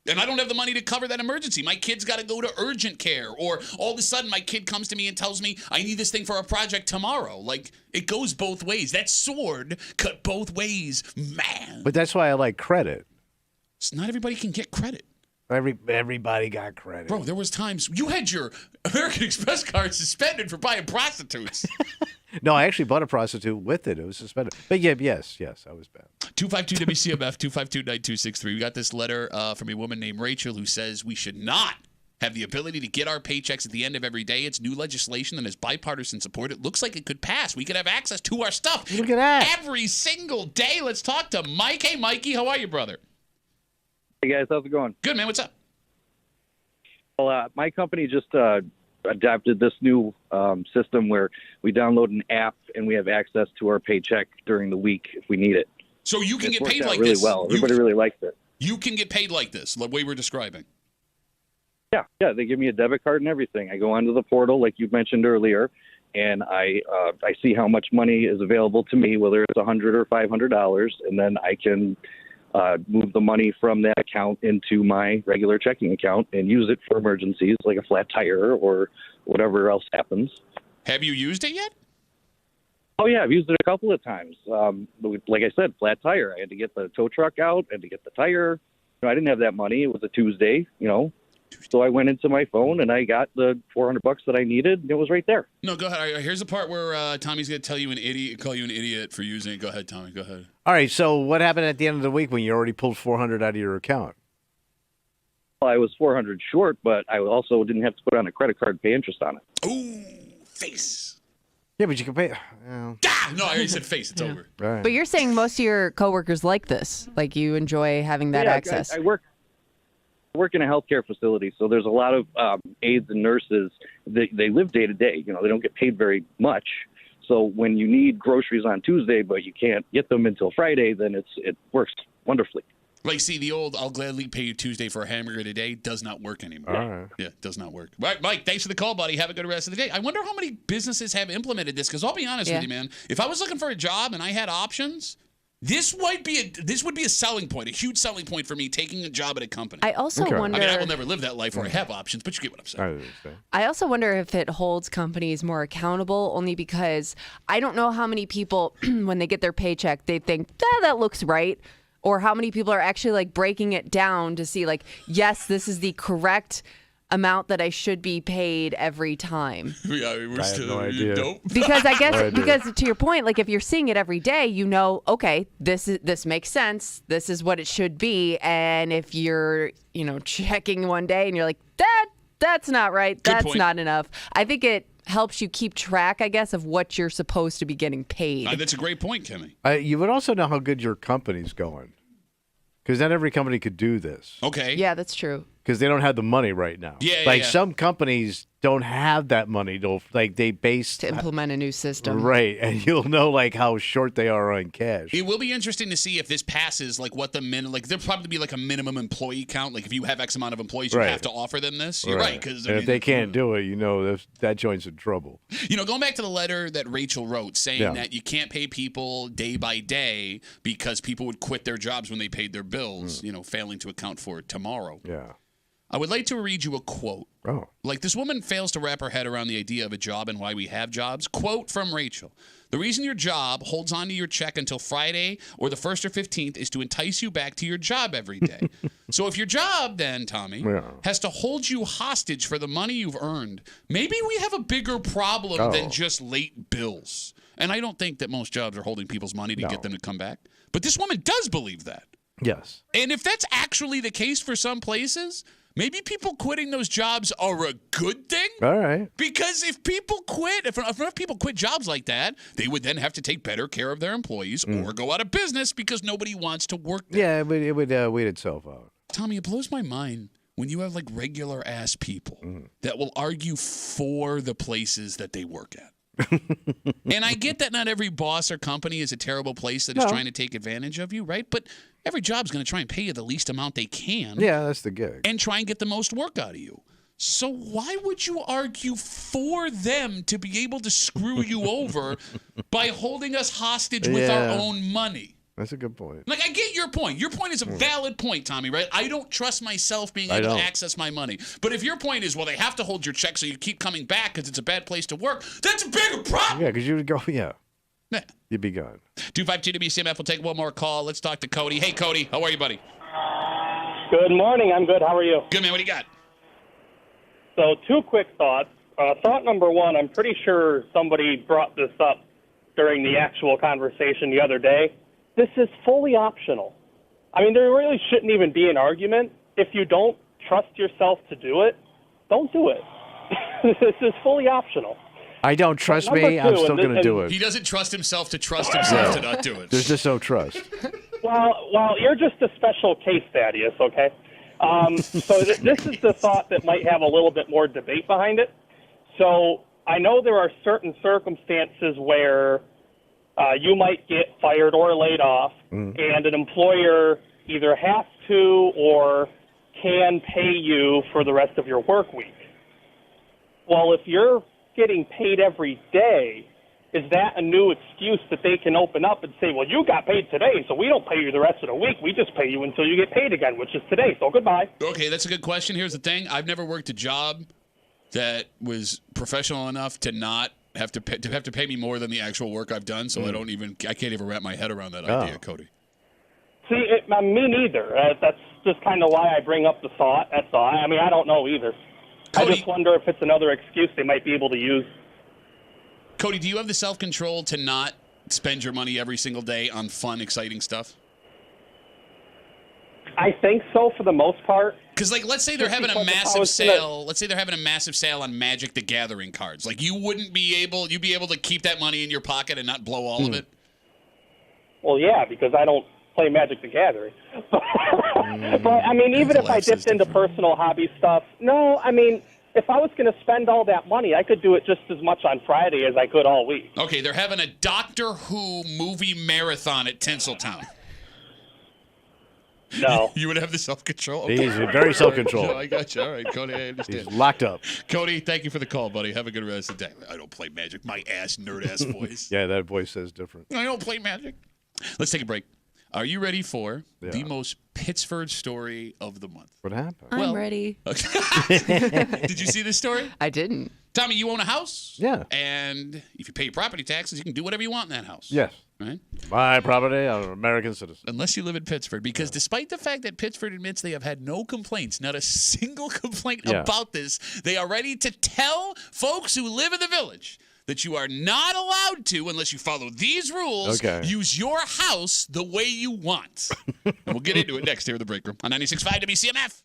S1: And I don't have the money to cover that emergency. My kid's got to go to urgent care. Or all of a sudden, my kid comes to me and tells me, I need this thing for a project tomorrow. Like, it goes both ways. That sword cut both ways, man.
S2: But that's why I like credit.
S1: Not everybody can get credit.
S2: Everybody got credit.
S1: Bro, there was times you had your American Express card suspended for buying prostitutes.
S2: No, I actually bought a prostitute with it. It was suspended. But yeah, yes, I was bad.
S1: 252-WCMF, 252-9263. We got this letter from a woman named Rachel who says we should not have the ability to get our paychecks at the end of every day. It's new legislation that has bipartisan support. It looks like it could pass. We could have access to our stuff
S2: Look at that.
S1: every single day. Let's talk to Mike. Hey, Mikey, how are you, brother?
S8: Hey guys, how's it going?
S1: Good, man. What's up?
S8: Well, my company just adapted this new system where we download an app and we have access to our paycheck during the week if we need it.
S1: So you can
S8: It's
S1: get
S8: worked
S1: paid
S8: out
S1: like
S8: really
S1: this.
S8: well. Everybody really likes it.
S1: You can get paid like this, the way we're describing.
S8: Yeah, they give me a debit card and everything. I go onto the portal like you mentioned earlier, and I see how much money is available to me, whether it's $100 or $500, and then I can move the money from that account into my regular checking account and use it for emergencies like a flat tire or whatever else happens.
S1: Have you used it yet?
S8: Oh, yeah, I've used it a couple of times. Like I said, flat tire. I had to get the tow truck out, I had to get the tire. I didn't have that money. It was a Tuesday, So I went into my phone and I got the $400 that I needed. And it was right there.
S1: No, go ahead. All right, here's the part where Tommy's going to call you an idiot for using it. Go ahead, Tommy. Go ahead.
S2: All right, so what happened at the end of the week when you already pulled $400 out of your account?
S8: I was $400 short, but I also didn't have to put on a credit card and pay interest on it.
S1: Ooh, face.
S2: Yeah, but you can pay.
S1: No, I already said face. It's over.
S2: Right.
S3: But you're saying most of your coworkers like this, like you enjoy having that access.
S8: I work in a healthcare facility, so there's a lot of aides and nurses. They live day to day. They don't get paid very much. So when you need groceries on Tuesday, but you can't get them until Friday, then it works wonderfully.
S1: Like, see, the old "I'll gladly pay you Tuesday for a hamburger today" does not work anymore.
S2: All right.
S1: Yeah, does not work. Right, Mike, thanks for the call, buddy. Have a good rest of the day. I wonder how many businesses have implemented this, because I'll be honest with you, man. If I was looking for a job and I had options, this would be a selling point, a huge selling point for me taking a job at a company.
S3: I also wonder.
S1: I mean, I will never live that life where I have options, but you get what I'm saying.
S3: I also wonder if it holds companies more accountable, only because I don't know how many people, when they get their paycheck, they think, that looks right. Or how many people are actually like breaking it down to see like, yes, this is the correct amount that I should be paid every time.
S1: Yeah, we're still
S2: no idea.
S1: Nope.
S3: Because I guess because to your point, like if you're seeing it every day, okay, this makes sense. This is what it should be. And if you're, checking one day and you're like, that's not right. That's not enough. I think it helps you keep track, I guess, of what you're supposed to be getting paid.
S1: That's a great point, Kimmy.
S2: You would also know how good your company's going, because not every company could do this.
S1: Okay.
S3: Yeah, that's true.
S2: Because they don't have the money right now.
S1: Yeah.
S2: Some companies don't have that money to
S3: implement a new system.
S2: Right, and you'll know like how short they are on cash.
S1: It will be interesting to see if this passes, like what the there'll probably be like a minimum employee count. Like if you have X amount of employees, you have to offer them this. You're right, because
S2: if they can't do it, that joint's in trouble.
S1: Going back to the letter that Rachel wrote saying that you can't pay people day by day because people would quit their jobs when they paid their bills, failing to account for it tomorrow.
S2: Yeah.
S1: I would like to read you a quote.
S2: Oh.
S1: Like, this woman fails to wrap her head around the idea of a job and why we have jobs. Quote from Rachel: "The reason your job holds on to your check until Friday or the 1st or 15th is to entice you back to your job every day." So if your job then, Tommy, has to hold you hostage for the money you've earned, maybe we have a bigger problem than just late bills. And I don't think that most jobs are holding people's money to get them to come back. But this woman does believe that.
S2: Yes.
S1: And if that's actually the case for some places, maybe people quitting those jobs are a good thing.
S2: All right.
S1: Because if enough people quit jobs like that, they would then have to take better care of their employees or go out of business because nobody wants to work there.
S2: Yeah, it would weed itself out.
S1: Tommy, it blows my mind when you have like regular ass people that will argue for the places that they work at. And I get that not every boss or company is a terrible place that is trying to take advantage of you, right? But every job's going to try and pay you the least amount they can.
S2: Yeah, that's the gig.
S1: And try and get the most work out of you. So why would you argue for them to be able to screw you over by holding us hostage with our own money?
S2: That's a good point.
S1: Like, I get your point. Your point is a valid point, Tommy, right? I don't trust myself being able to access my money. But if your point is, well, they have to hold your check so you keep coming back because it's a bad place to work, that's a bigger problem.
S2: Yeah, because you would go, you'd be gone.
S1: 252 WCMF. We'll take one more call. Let's talk to Cody. Hey, Cody. How are you, buddy?
S9: Good morning. I'm good. How are you?
S1: Good, man. What do you got?
S9: So, 2 quick thoughts. Thought number 1, I'm pretty sure somebody brought this up during the actual conversation the other day. This is fully optional. I mean, there really shouldn't even be an argument. If you don't trust yourself to do it, don't do it. This is fully optional.
S2: I don't trust me. I'm still going to do it.
S1: He doesn't trust himself to trust himself to not do it.
S2: There's just no trust.
S9: Well, you're just a special case, Thaddeus, okay? So this is the thought that might have a little bit more debate behind it. So I know there are certain circumstances where you might get fired or laid off, and an employer either has to or can pay you for the rest of your work week. Well, if you're getting paid every day, is that a new excuse that they can open up and say, well, you got paid today, so we don't pay you the rest of the week. We just pay you until you get paid again, which is today. So goodbye.
S1: Okay, that's a good question. Here's the thing. I've never worked a job that was professional enough to not have to pay me more than the actual work I've done, so I can't even wrap my head around that idea, Cody.
S9: See, me neither. That's just kind of why I bring up the thought. That's all. I mean, I don't know either.
S1: Cody,
S9: I just wonder if it's another excuse they might be able to use.
S1: Cody, do you have the self-control to not spend your money every single day on fun, exciting stuff?
S9: I think so for the most part.
S1: Because, like, let's say they're having a massive sale. Let's say they're having a massive sale on Magic the Gathering cards. Like, you'd be able to keep that money in your pocket and not blow all of it?
S9: Well, yeah, because I don't play Magic the Gathering. But, I mean, even if I dipped into personal hobby stuff, no, I mean, if I was going to spend all that money, I could do it just as much on Friday as I could all week.
S1: Okay, they're having a Doctor Who movie marathon at Tinseltown.
S9: No.
S1: You would have the self-control? Okay.
S2: He's very self-controlled.
S1: I got you. All right, Cody, I understand.
S2: He's locked up.
S1: Cody, thank you for the call, buddy. Have a good rest of the day. I don't play Magic. My nerd-ass voice.
S2: Yeah, that voice says different.
S1: I don't play Magic. Let's take a break. Are you ready for the most Pittsford story of the month?
S2: What happened?
S3: I'm ready.
S1: Did you see this story?
S3: I didn't.
S1: Tommy, you own a house?
S2: Yeah.
S1: And if you pay your property taxes, you can do whatever you want in that house.
S2: Yes.
S1: Right?
S2: My property, I'm an American citizen.
S1: Unless you live in Pittsford. Because despite the fact that Pittsford admits they have had no complaints, not a single complaint about this, they are ready to tell folks who live in the village that you are not allowed to, unless you follow these rules, use your house the way you want. And we'll get into it next here in the break room on 96.5 WCMF.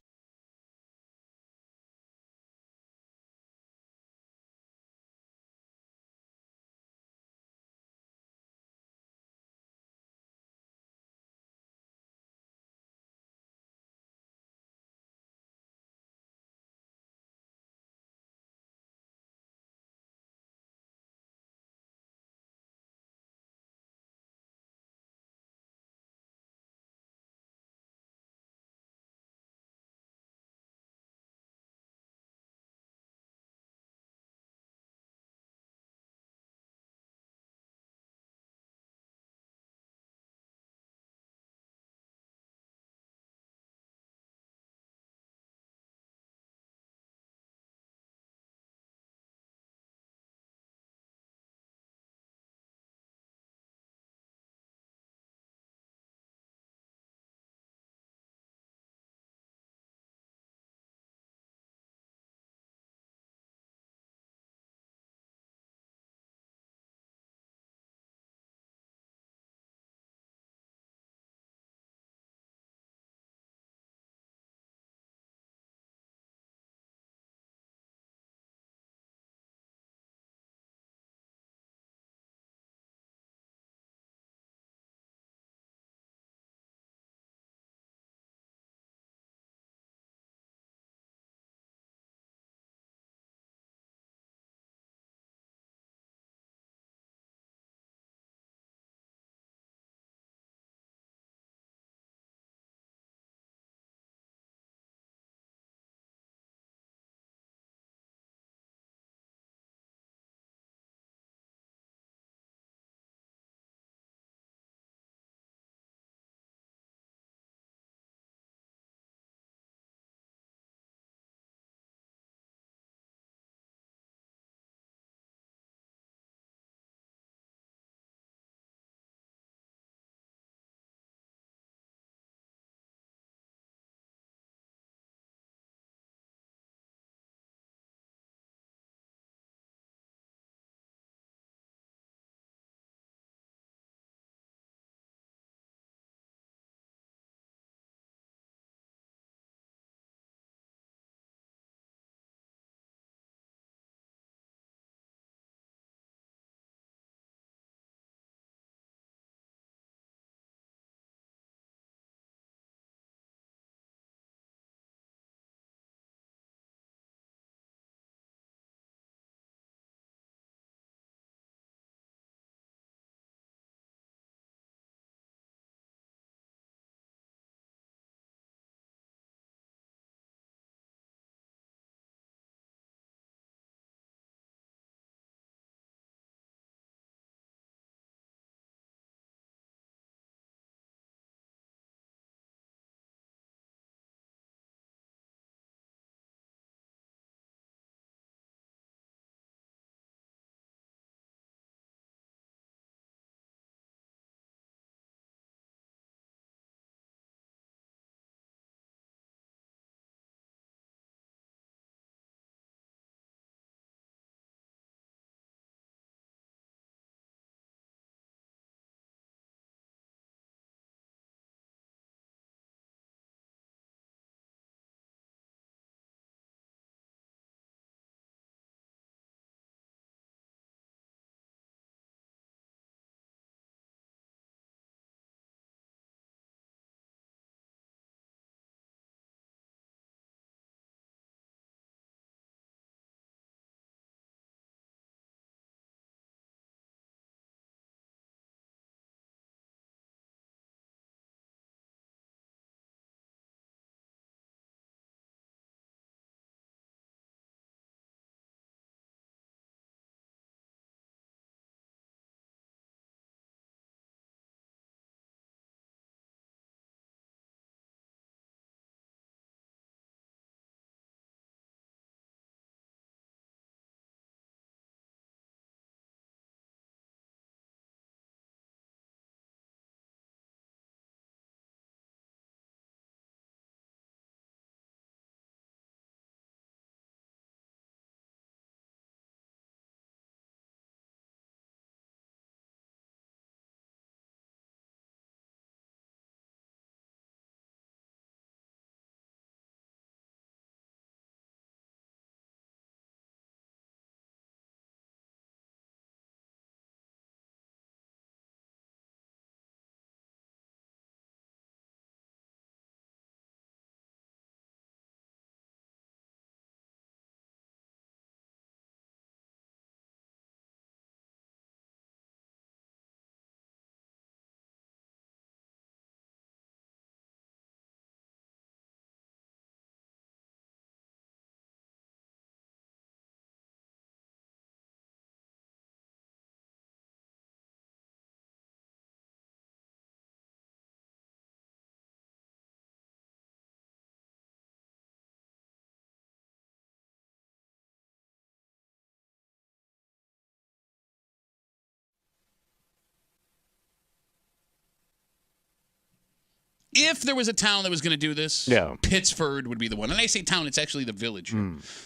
S1: if there was a town that was going to do this, Pittsford would be the one. And I say town, it's actually the village.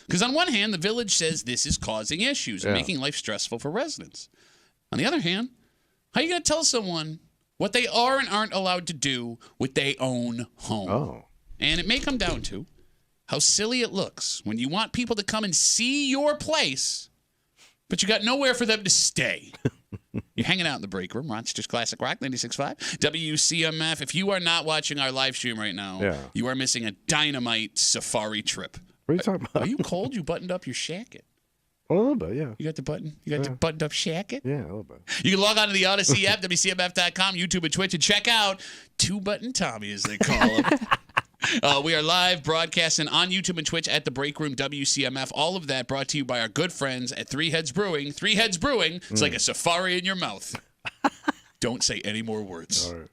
S1: Because on one hand, the village says this is causing issues and making life stressful for residents. On the other hand, how are you going to tell someone what they are and aren't allowed to do with their own home?
S2: Oh.
S1: And it may come down to how silly it looks when you want people to come and see your place, but you got nowhere for them to stay. You're hanging out in the break room, Rochester's Classic Rock 96.5, WCMF. If you are not watching our live stream right now, you are missing a dynamite safari trip.
S2: What are you talking about?
S1: Are you cold? You buttoned up your shacket.
S2: A little bit, yeah.
S1: You got the button? You got the buttoned up shacket?
S2: Yeah, a little bit.
S1: You can log on to the Odyssey app, WCMF.com, YouTube, and Twitch, and check out Two Button Tommy, as they call him. We are live broadcasting on YouTube and Twitch at the Break Room WCMF. All of that brought to you by our good friends at Three Heads Brewing. Three Heads Brewing. It's like a safari in your mouth. Don't say any more words.
S2: All right.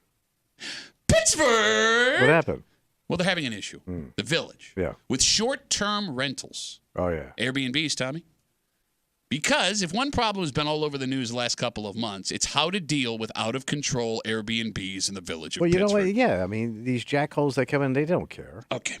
S1: Pittsford!
S2: What happened?
S1: Well, they're having an issue. The village.
S2: Yeah.
S1: With short-term rentals.
S2: Oh, yeah.
S1: Airbnbs, Tommy. Because if one problem has been all over the news the last couple of months, it's how to deal with out-of-control Airbnbs in the village of Pittsford.
S2: Well, you know what? Yeah, I mean, these jackholes that come in, they don't care.
S1: Okay.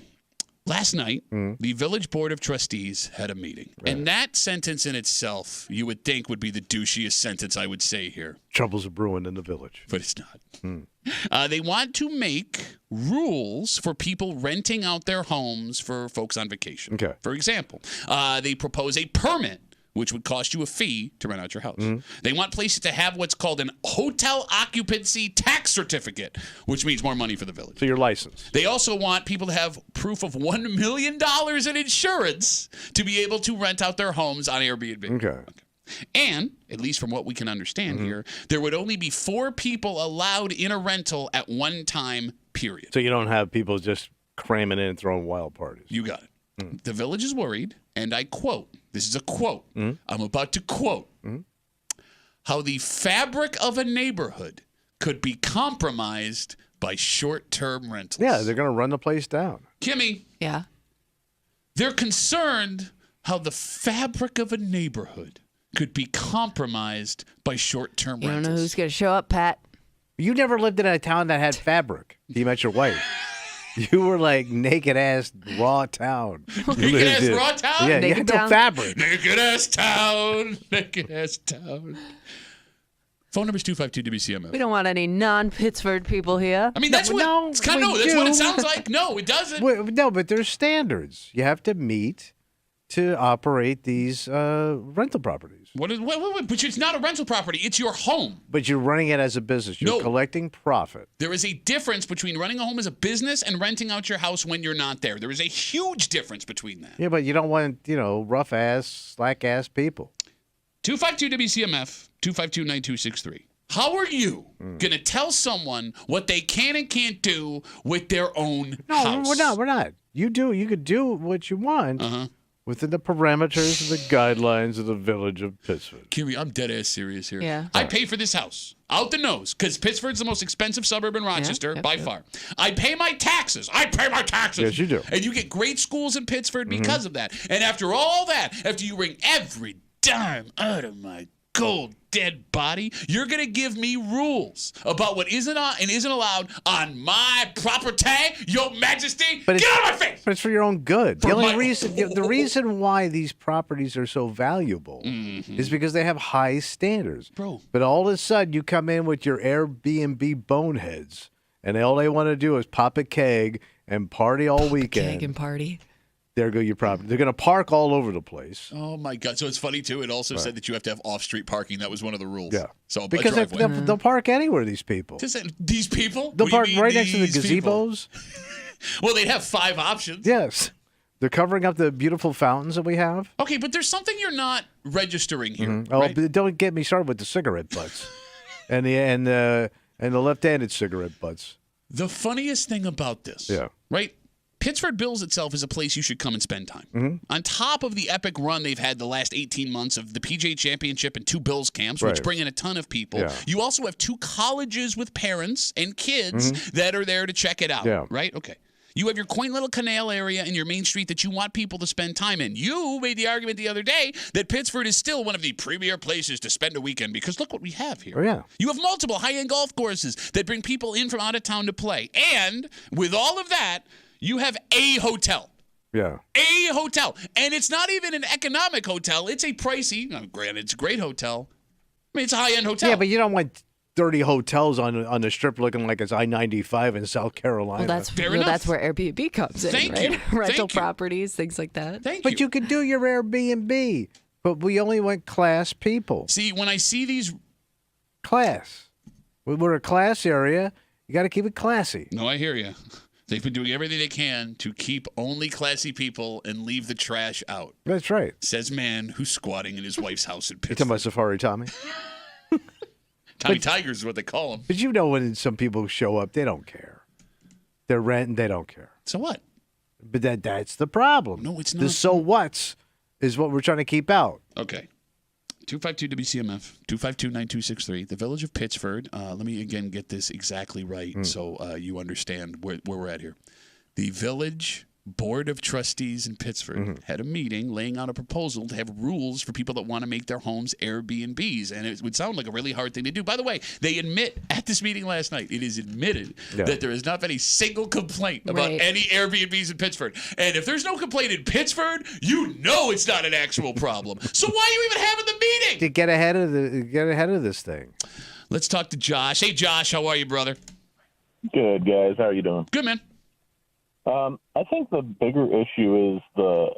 S1: Last night, the Village Board of Trustees had a meeting. Right. And that sentence in itself, you would think would be the douchiest sentence I would say here.
S2: Troubles are brewing in the village.
S1: But it's not. They want to make rules for people renting out their homes for folks on vacation.
S2: Okay.
S1: For example, they propose a permit, which would cost you a fee to rent out your house. They want places to have what's called an hotel occupancy tax certificate, which means more money for the village.
S2: So you're licensed.
S1: They also want people to have proof of $1 million in insurance to be able to rent out their homes on Airbnb.
S2: Okay.
S1: And, at least from what we can understand here, there would only be 4 people allowed in a rental at one time, period.
S2: So you don't have people just cramming in and throwing wild parties.
S1: You got it. The village is worried, and I quote, this is a quote, I'm about to quote, how the fabric of a neighborhood could be compromised by short-term rentals.
S2: Yeah, they're going to run the place down.
S1: Kimmy.
S3: Yeah.
S1: They're concerned how the fabric of a neighborhood could be compromised by short-term
S3: You
S1: rentals.
S3: don't know who's going to show up, Pat.
S2: You never lived in a town that had fabric. You met your wife. You were like naked-ass raw town.
S1: Naked-ass raw town?
S2: Yeah, you had no fabric.
S1: Naked-ass town. Naked-ass town. Phone number is 252-WCMF.
S3: We don't want any non-Pittsford people here.
S1: I mean, that's what it's kind of that's what it sounds like. No, it doesn't.
S2: No, but there's standards you have to meet to operate these rental properties.
S1: But it's not a rental property. It's your home.
S2: But you're running it as a business. You're collecting profit.
S1: There is a difference between running a home as a business and renting out your house when you're not there. There is a huge difference between that.
S2: Yeah, but you don't want, rough-ass, slack-ass people.
S1: 252-WCMF, 252-9263. How are you going to tell someone what they can and can't do with their own house?
S2: No, we're not. You could do what you want. Within the parameters of the guidelines of the village of Pittsford.
S1: Kimmy, I'm dead ass serious here.
S3: Yeah.
S1: I pay for this house. Out the nose. Because Pittsford's the most expensive suburb in Rochester by far. I pay my taxes.
S2: Yes, you do.
S1: And you get great schools in Pittsford because of that. And after all that, after you wring every dime out of my cold dead body, you're going to give me rules about what isn't on and isn't allowed on my property, your majesty. Get out of my face!
S2: But it's for your own good. The reason why these properties are so valuable is because they have high standards.
S1: Bro.
S2: But all of a sudden, you come in with your Airbnb boneheads, and all they want to do is pop a keg and party all weekend.
S3: Keg and party.
S2: There go your property. They're going to park all over the place.
S1: Oh, my God. So it's funny, too. It also said that you have to have off-street parking. That was one of the rules.
S2: Yeah.
S1: So
S2: because they'll park anywhere, these people.
S1: These people?
S2: They'll park right next to the gazebos.
S1: Well, they'd have 5 options.
S2: Yes. They're covering up the beautiful fountains that we have.
S1: Okay, but there's something you're not registering here.
S2: Oh,
S1: right?
S2: but don't get me started with the cigarette butts and the left-handed cigarette butts.
S1: The funniest thing about this, right? Pittsford bills itself as a place you should come and spend time. On top of the epic run they've had the last 18 months of the PGA Championship and 2 Bills camps, which bring in a ton of people, you also have 2 colleges with parents and kids that are there to check it out, right? Okay. You have your quaint little canal area in your main street that you want people to spend time in. You made the argument the other day that Pittsford is still one of the premier places to spend a weekend because look what we have here.
S2: Oh, yeah.
S1: You have multiple high-end golf courses that bring people in from out of town to play. And with all of that, you have a hotel.
S2: Yeah.
S1: A hotel. And it's not even an economic hotel. It's a pricey, granted, it's a great hotel. I mean, it's a high-end hotel.
S2: Yeah, but you don't want 30 hotels on the strip looking like it's I-95 in South Carolina.
S3: Well, that's where Airbnb comes in,
S1: Thank
S3: right?
S1: you.
S3: Rental
S1: Thank you.
S3: properties, things like that.
S2: But you could do your Airbnb. But we only want class people.
S1: See, when I see these...
S2: Class. We're a class area. You got to keep it classy.
S1: No, I hear you. They've been doing everything they can to keep only classy people and leave the trash out.
S2: That's right.
S1: Says man who's squatting in his wife's house in
S2: You
S1: Pittsford.
S2: talking about Safari Tommy?
S1: Tommy Tigers is what they call him.
S2: But you know when some people show up, they don't care. They're renting, they don't care.
S1: So what?
S2: But that's the problem.
S1: No, it's
S2: The
S1: not.
S2: so what's is what we're trying to keep out.
S1: Okay. 252 WCMF, 252-9263, the village of Pittsford. Let me again get this exactly right so you understand where we're at here. The village board of trustees in Pittsford had a meeting laying out a proposal to have rules for people that want to make their homes Airbnbs. And it would sound like a really hard thing to do. By the way, they admit at this meeting last night, it is admitted that there has not been a single complaint about any Airbnbs in Pittsford. And if there's no complaint in Pittsford, you know it's not an actual problem. So why are you even having the meeting?
S2: To get ahead of this thing.
S1: Let's talk to Josh. Hey, Josh, how are you, brother?
S10: Good, guys. How are you doing?
S1: Good, man.
S10: I think the bigger issue is the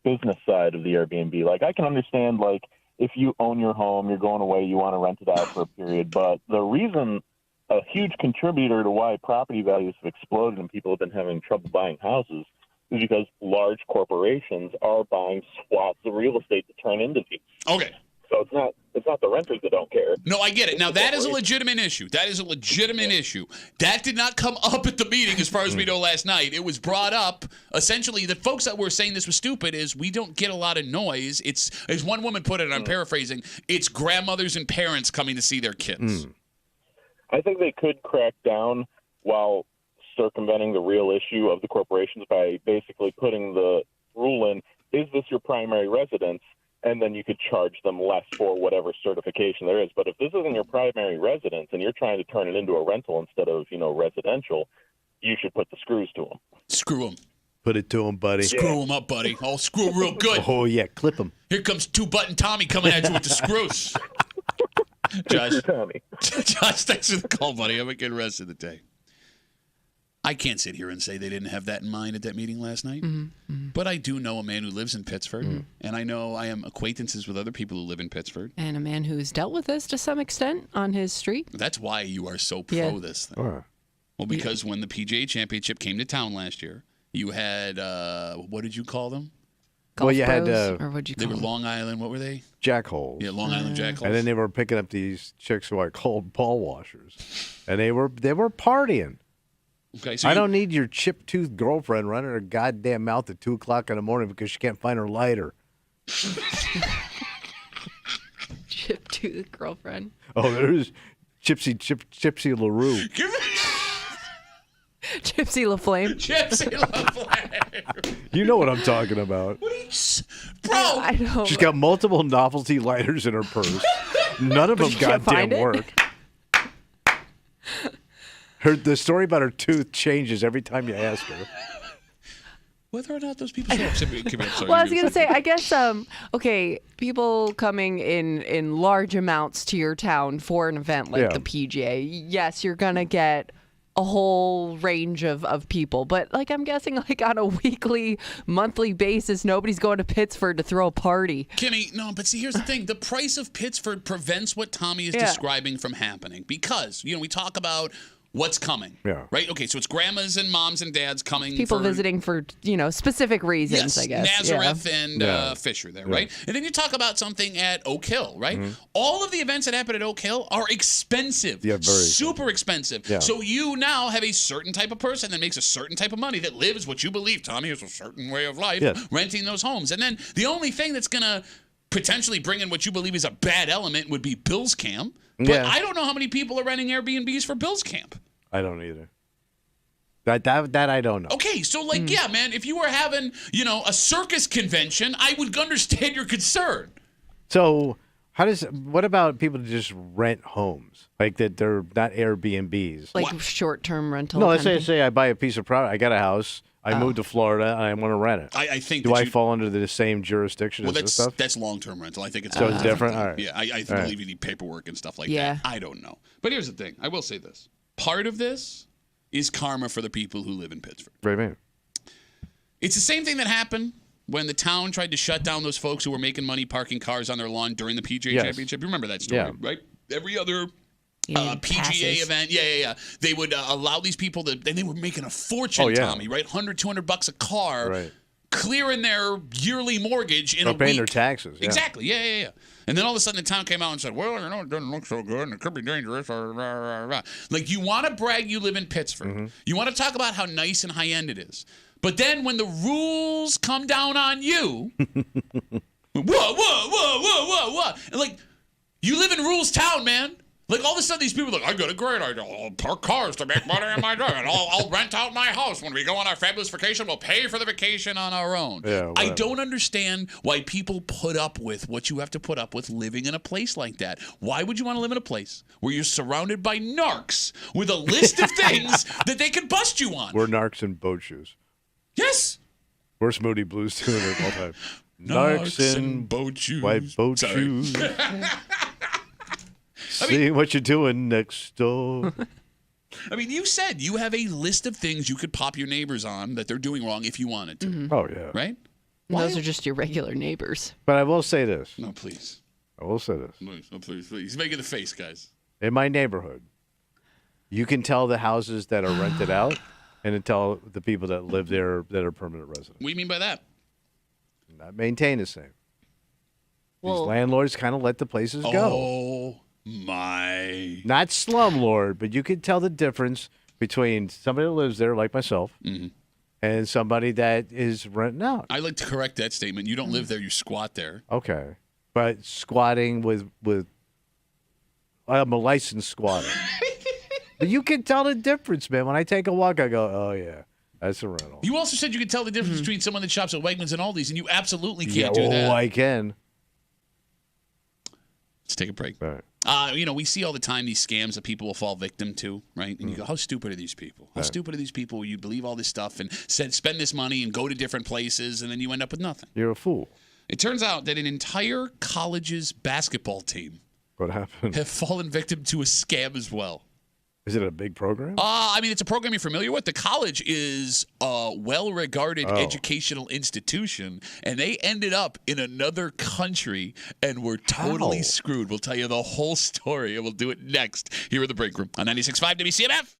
S10: business side of the Airbnb. Like, I can understand, like, if you own your home, you're going away, you want to rent it out for a period. But the reason, a huge contributor to why property values have exploded and people have been having trouble buying houses is because large corporations are buying swaths of real estate to turn into these.
S1: Okay.
S10: So it's not the renters that don't care.
S1: No, I get it. Now, that is a legitimate issue. That is a legitimate issue. That did not come up at the meeting as far as we know last night. It was brought up, essentially, the folks that were saying this was stupid is we don't get a lot of noise. It's, as one woman put it, and I'm paraphrasing, it's grandmothers and parents coming to see their kids.
S10: I think they could crack down while circumventing the real issue of the corporations by basically putting the rule in, is this your primary residence? And then you could charge them less for whatever certification there is. But if this isn't your primary residence and you're trying to turn it into a rental instead of, residential, you should put the screws to them.
S1: Screw them.
S2: Put it to him, buddy.
S1: Screw them up, buddy. I'll screw 'em real good.
S2: Oh, yeah. Clip him.
S1: Here comes two-button Tommy coming at you with the screws. Josh, thanks for the call, buddy. I'm going to get the rest of the day. I can't sit here and say they didn't have that in mind at that meeting last night. But I do know a man who lives in Pittsford, and I know I am acquaintances with other people who live in Pittsford.
S3: And a man who's dealt with this to some extent on his street.
S1: That's why you are so pro this thing. Well, because when the PGA Championship came to town last year, you had, what did you call them?
S3: Golf
S2: you had
S3: or what'd you
S1: they
S3: call
S1: were
S3: them?
S1: Long Island. What were they?
S2: Jackholes.
S1: Yeah, Long Island jackholes.
S2: And then they were picking up these chicks who I called ball washers. And they were partying.
S1: Okay, so
S2: I don't need your chip-toothed girlfriend running her goddamn mouth at 2 o'clock in the morning because she can't find her lighter.
S3: Chip to the girlfriend.
S2: Oh, there's Gypsy LaRue.
S3: Gypsy LaFlame.
S1: Gypsy LaFlame.
S2: You know what I'm talking about.
S1: Bro!
S3: I know.
S2: She's got multiple novelty lighters in her purse. None of them
S3: can't
S2: goddamn
S3: find it?
S2: work. The story about her tooth changes every time you ask her.
S1: Whether or not those people show up.
S3: Well, I was going to say, I guess, okay, people coming in large amounts to your town for an event like the PGA, yes, you're going to get a whole range of people. But, like, I'm guessing, like, on a weekly, monthly basis, nobody's going to Pittsford to throw a party.
S1: Kimmy, no, but see, here's the thing. The price of Pittsford prevents what Tommy is describing from happening. Because, we talk about what's coming. Yeah. Right? Okay, so it's grandmas and moms and dads coming.
S3: People visiting for, specific reasons, I guess.
S1: Nazareth and Fisher there, right? And then you talk about something at Oak Hill, right? All of the events that happen at Oak Hill are expensive. Yeah, very super expensive. Yeah. So you now have a certain type of person that makes a certain type of money that lives what you believe, Tommy, is a certain way of life, renting those homes. And then the only thing that's going to potentially bring in what you believe is a bad element would be Bill's Camp. But I don't know how many people are renting Airbnbs for Bill's Camp.
S2: I don't either. That I don't know.
S1: Okay, so yeah, man, if you were having, a circus convention, I would understand your concern.
S2: So what about people that just rent homes? Like that they're not Airbnbs.
S3: Like short-term rental.
S2: No, let's
S3: kind of
S2: say I buy a piece of property. I got a house. I moved to Florida. And I want to rent it.
S1: I think.
S2: Do I fall under the same jurisdiction as this stuff?
S1: That's long-term rental. I think it's
S2: so it's different. All right.
S1: Yeah, I believe you need paperwork and stuff like that. I don't know, but here's the thing. I will say this: part of this is karma for the people who live in Pittsford.
S2: Right, man.
S1: It's the same thing that happened when the town tried to shut down those folks who were making money parking cars on their lawn during the PGA Championship. You remember that story, right? Every other PGA event, they would allow these people and they were making a fortune, Tommy, right? $100, $200 a car,
S2: right,
S1: clearing their yearly mortgage in a week.
S2: Paying their taxes. Yeah.
S1: Exactly, yeah. And then all of a sudden the town came out and said, well, it doesn't look so good and it could be dangerous. Like, you want to brag you live in Pittsford. Mm-hmm. You want to talk about how nice and high-end it is. But then when the rules come down on you, whoa. And like, you live in rules town, man. Like, all of a sudden these people are like, I got a great idea. I'll park cars to make money in my drive. And I'll rent out my house. When we go on our fabulous vacation, we'll pay for the vacation on our own.
S2: Yeah,
S1: I don't understand why people put up with what you have to put up with living in a place like that. Why would you want to live in a place where you're surrounded by narcs with a list of things that they can bust you on?
S2: We're narcs in boat shoes.
S1: Yes.
S2: Worst Moody Blues tune of all time. Narcs in
S1: boat shoes.
S2: White boat shoes. See what you're doing next door.
S1: I mean, you said you have a list of things you could pop your neighbors on that they're doing wrong if you wanted to.
S3: Mm-hmm.
S2: Oh, yeah.
S1: Right?
S3: Those are just your regular neighbors.
S2: But I will say this.
S1: No, please.
S2: I will say this.
S1: Please. He's making the face, guys.
S2: In my neighborhood, you can tell the houses that are rented out and then tell the people that live there that are permanent residents.
S1: What do you mean by that?
S2: Not maintain the same.
S3: Well,
S2: these landlords kind of let the places go.
S1: Oh, my.
S2: Not slumlord, but you can tell the difference between somebody that lives there, like myself, and somebody that is renting out.
S1: I like to correct that statement. You don't live there, you squat there.
S2: Okay. But squatting with I'm a licensed squatter. But you can tell the difference, man. When I take a walk, I go, oh, yeah, that's a rental.
S1: You also said you could tell the difference between someone that shops at Wegmans and Aldi's, and you absolutely can't do that.
S2: Oh, I can.
S1: Let's take a break.
S2: All right.
S1: We see all the time these scams that people will fall victim to, right? And you go, how stupid are these people? How stupid are these people? You believe all this stuff and spend this money and go to different places, and then you end up with nothing.
S2: You're a fool.
S1: It turns out that an entire college's basketball team
S2: What happened?
S1: have fallen victim to a scam as well.
S2: Is it a big program?
S1: It's a program you're familiar with. The college is a well-regarded educational institution, and they ended up in another country and were totally screwed. We'll tell you the whole story, and we'll do it next here in the break room on 96.5 WCMF.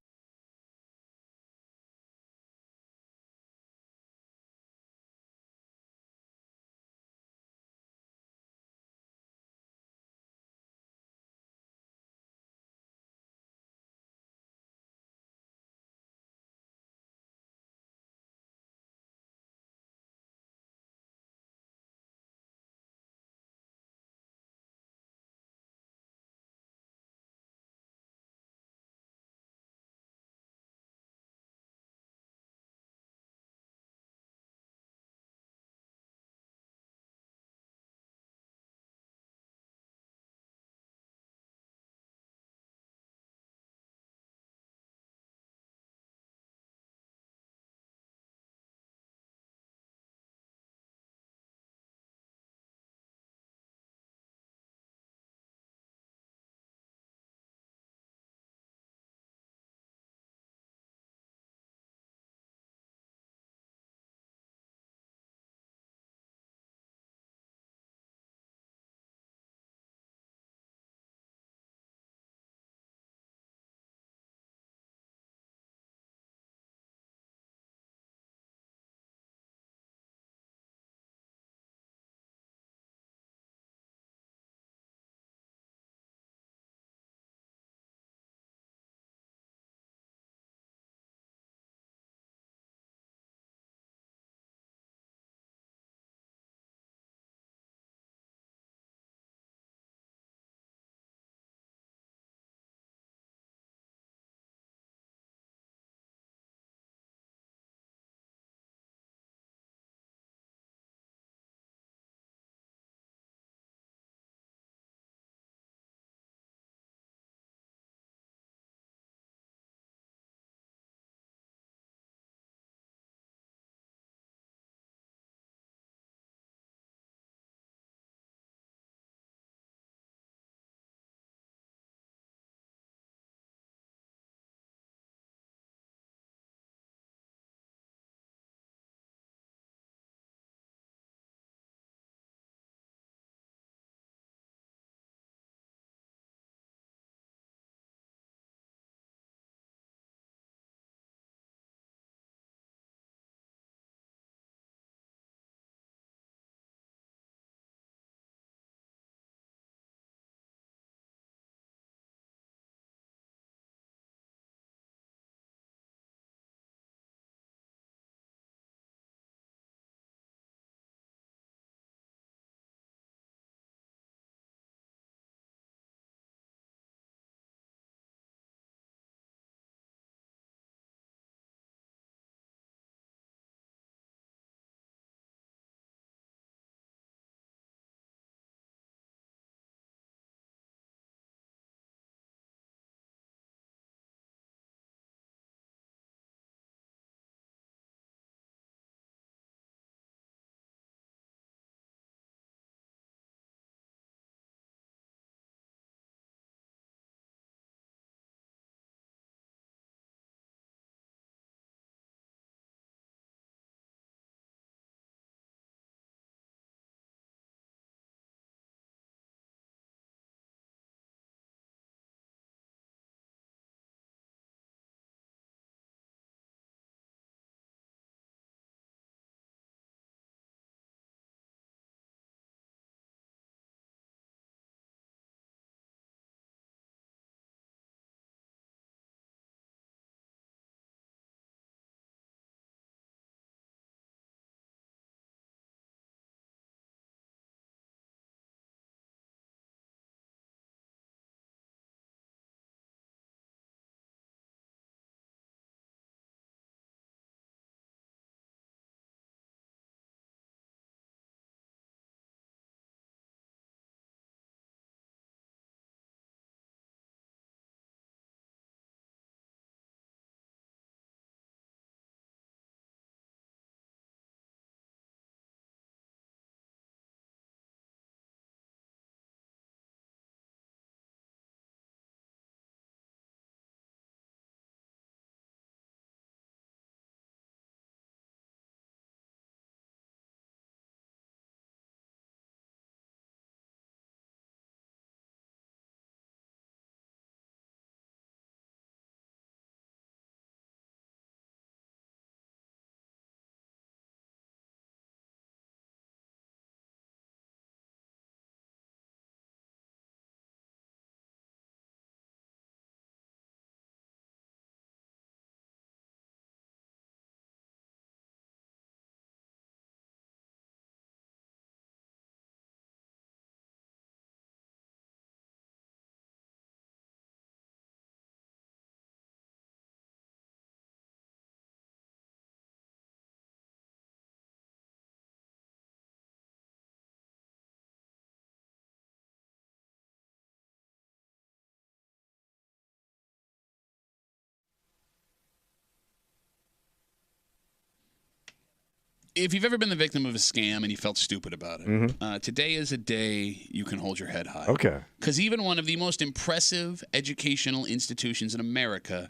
S1: if you've ever been the victim of a scam and you felt stupid about it, today is a day you can hold your head high.
S2: Okay.
S1: Because even one of the most impressive educational institutions in America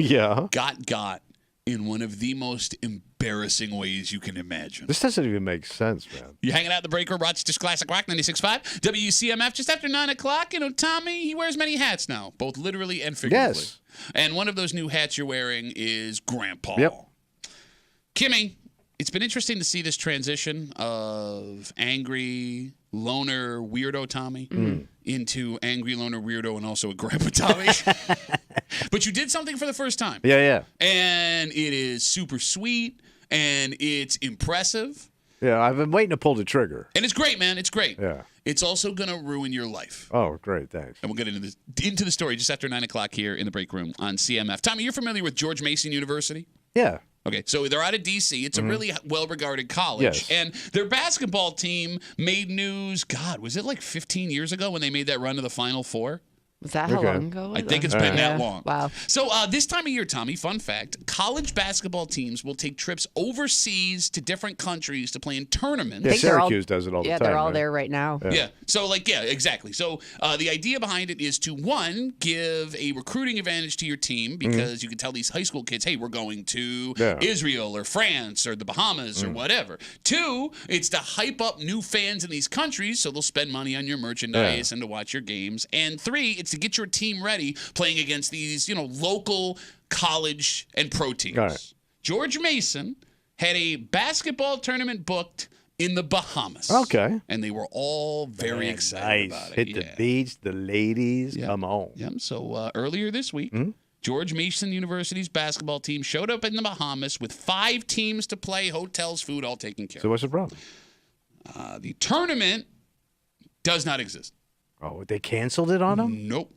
S1: got in one of the most embarrassing ways you can imagine.
S2: This doesn't even make sense, man.
S1: You hanging out in the break room, Rochester's Classic Rock 96.5, WCMF, just after 9 o'clock. You know, Tommy, he wears many hats now, both literally and figuratively.
S2: Yes.
S1: And one of those new hats you're wearing is Grandpa.
S2: Yep.
S1: Kimmy, it's been interesting to see this transition of angry, loner, weirdo Tommy into angry, loner, weirdo, and also a Grandpa Tommy. But you did something for the first time.
S2: Yeah.
S1: And it is super sweet, and it's impressive.
S2: Yeah, I've been waiting to pull the trigger.
S1: And it's great, man. It's great.
S2: Yeah.
S1: It's also going to ruin your life.
S2: Oh, great. Thanks.
S1: And we'll get into the story just after 9 o'clock here in the break room on CMF. Tommy, you're familiar with George Mason University?
S2: Yeah.
S1: Okay, so they're out of D.C. It's a really well-regarded college.
S2: Yes.
S1: And their basketball team made news, God, was it like 15 years ago when they made that run to the Final Four?
S3: Was that how long ago?
S1: I think it's been that long.
S3: Wow.
S1: So this time of year, Tommy, fun fact, college basketball teams will take trips overseas to different countries to play in tournaments.
S2: Yeah, Syracuse does it all the time.
S3: Yeah, they're all
S2: right?
S3: there right now.
S1: Yeah. So, exactly. So, the idea behind it is to, one, give a recruiting advantage to your team because you can tell these high school kids, hey, we're going to Israel or France or the Bahamas or whatever. Two, it's to hype up new fans in these countries so they'll spend money on your merchandise and to watch your games. And three, it's to get your team ready playing against these, local college and pro teams.
S2: All right.
S1: George Mason had a basketball tournament booked in the Bahamas.
S2: Okay.
S1: And they were all very excited about it.
S2: Hit the beach, the ladies, come on.
S1: Yeah. So earlier this week, George Mason University's basketball team showed up in the Bahamas with 5 teams to play, hotels, food, all taken care of.
S2: So what's the problem?
S1: The tournament does not exist.
S2: Oh, they canceled it on them?
S1: Nope.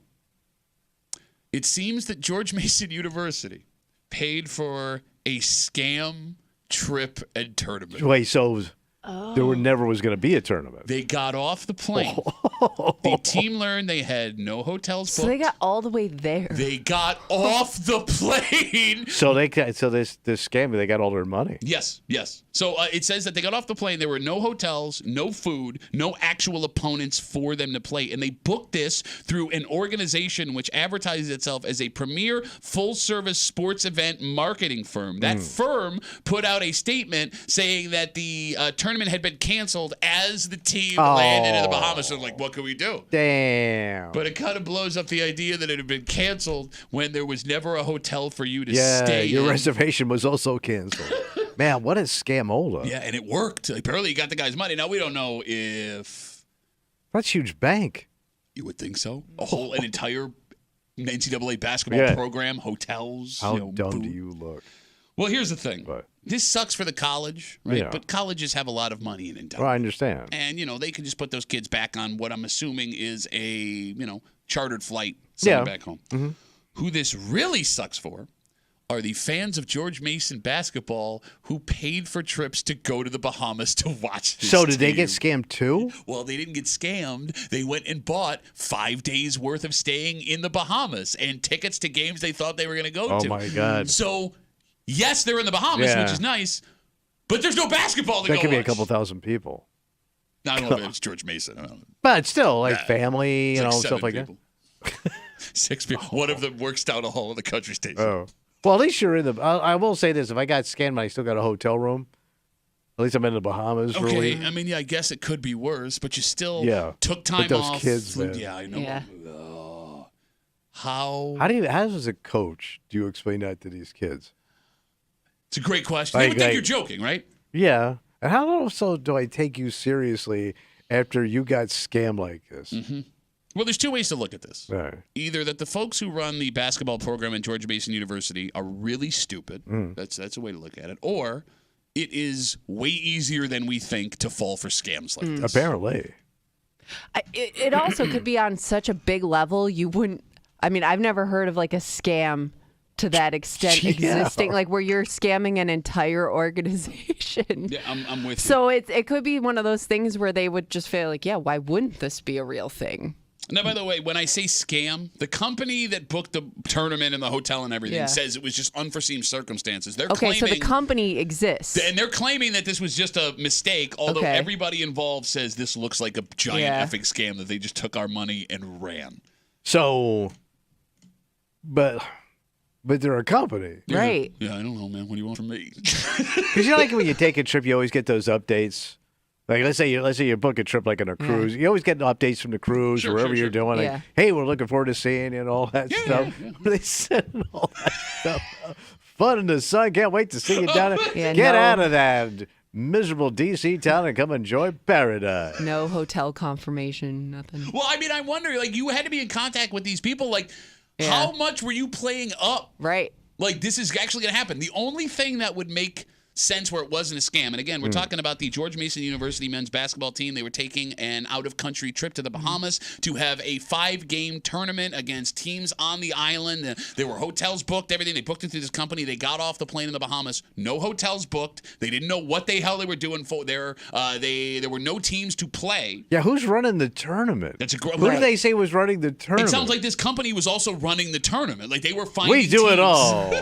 S1: It seems that George Mason University paid for a scam trip and tournament.
S2: Wait, so there never was going to be a tournament.
S1: They got off the plane. The team learned they had no hotels booked.
S3: So they got all the way there.
S1: They got off the plane.
S2: So this scam, they got all their money.
S1: Yes. So it says that they got off the plane. There were no hotels, no food, no actual opponents for them to play. And they booked this through an organization which advertises itself as a premier full-service sports event marketing firm. That firm put out a statement saying that the tournament had been canceled as the team landed in the Bahamas. So what can we do?
S2: Damn.
S1: But it kind of blows up the idea that it had been canceled when there was never a hotel for you to stay
S2: your
S1: in.
S2: reservation was also canceled. Man, what is scamola?
S1: Yeah, and it worked. Apparently, you got the guy's money. Now, we don't know if...
S2: That's huge bank.
S1: You would think so. An entire NCAA basketball program, hotels.
S2: How dumb do you look?
S1: Well, here's the thing.
S2: But,
S1: this sucks for the college, right?
S2: Yeah.
S1: But colleges have a lot of money in endowment.
S2: well, I understand.
S1: And, they can just put those kids back on what I'm assuming is a, chartered flight sent back home. Mm-hmm. Who this really sucks for are the fans of George Mason basketball who paid for trips to go to the Bahamas to watch this
S2: So did they
S1: team.
S2: get scammed too?
S1: Well, they didn't get scammed. They went and bought 5 days worth of staying in the Bahamas and tickets to games they thought they were going to go to.
S2: Oh, my God.
S1: So, yes, they're in the Bahamas, which is nice, but there's no basketball to go
S2: That could be a
S1: watch.
S2: couple thousand people.
S1: I don't know if it's George Mason. I don't know.
S2: But still, family,
S1: It's
S2: stuff
S1: 7
S2: like
S1: people. 6 people. One of them works down a hall in the country station.
S2: that. Oh. Well, at least you're in the... I will say this. If I got scammed and I still got a hotel room, at least I'm in the Bahamas for a
S1: Okay,
S2: week.
S1: I mean, I guess it could be worse, but you still took time
S2: But those
S1: off.
S2: kids,
S1: flew-
S2: man.
S1: Yeah, I know.
S3: Yeah.
S1: How
S2: How does a coach do you explain that to these kids?
S1: It's a great question. They would think
S2: like-
S1: you're joking, right?
S2: Yeah. And how also do I take you seriously after you got scammed like this?
S1: Mm-hmm. Well, there's 2 ways to look at this.
S2: All right.
S1: Either that the folks who run the basketball program at George Mason University are really stupid. That's a way to look at it. Or it is way easier than we think to fall for scams like this.
S2: Apparently.
S3: It also could be on such a big level you wouldn't. I mean, I've never heard of a scam to that extent existing, where you're scamming an entire organization.
S1: Yeah, I'm with you.
S3: So it could be one of those things where they would just feel why wouldn't this be a real thing?
S1: Now, by the way, when I say scam, the company that booked the tournament and the hotel and everything says it was just unforeseen circumstances. They're claiming,
S3: so the company exists.
S1: And they're claiming that this was just a mistake, although everybody involved says this looks like a giant effing scam, that they just took our money and ran.
S2: So, but they're a company.
S3: Right.
S1: Yeah, I don't know, man. What do you want from me?
S2: Because like when you take a trip, you always get those updates. Like let's say you book a trip like on a cruise, you always get updates from the cruise wherever you're doing. Like, hey, we're looking forward to seeing you and all that stuff. They send all that stuff. Fun in the sun. Can't wait to see you down there. Get out of that miserable D.C. town and come enjoy paradise.
S3: No hotel confirmation, nothing.
S1: Well, I mean, I wonder, like, you had to be in contact with these people. Like, how much were you playing up?
S3: Right.
S1: Like, this is actually going to happen. The only thing that would make sense where it wasn't a scam. And again, we're talking about the George Mason University men's basketball team. They were taking an out-of-country trip to the Bahamas to have a 5-game tournament against teams on the island. There were hotels booked, everything. They booked it through this company. They got off the plane in the Bahamas. No hotels booked. They didn't know what the hell they were doing for there. There were no teams to play.
S2: Yeah, who's running the tournament? Who did they say was running the tournament?
S1: It sounds like this company was also running the tournament. Like they were finding
S2: We do
S1: teams.
S2: it all.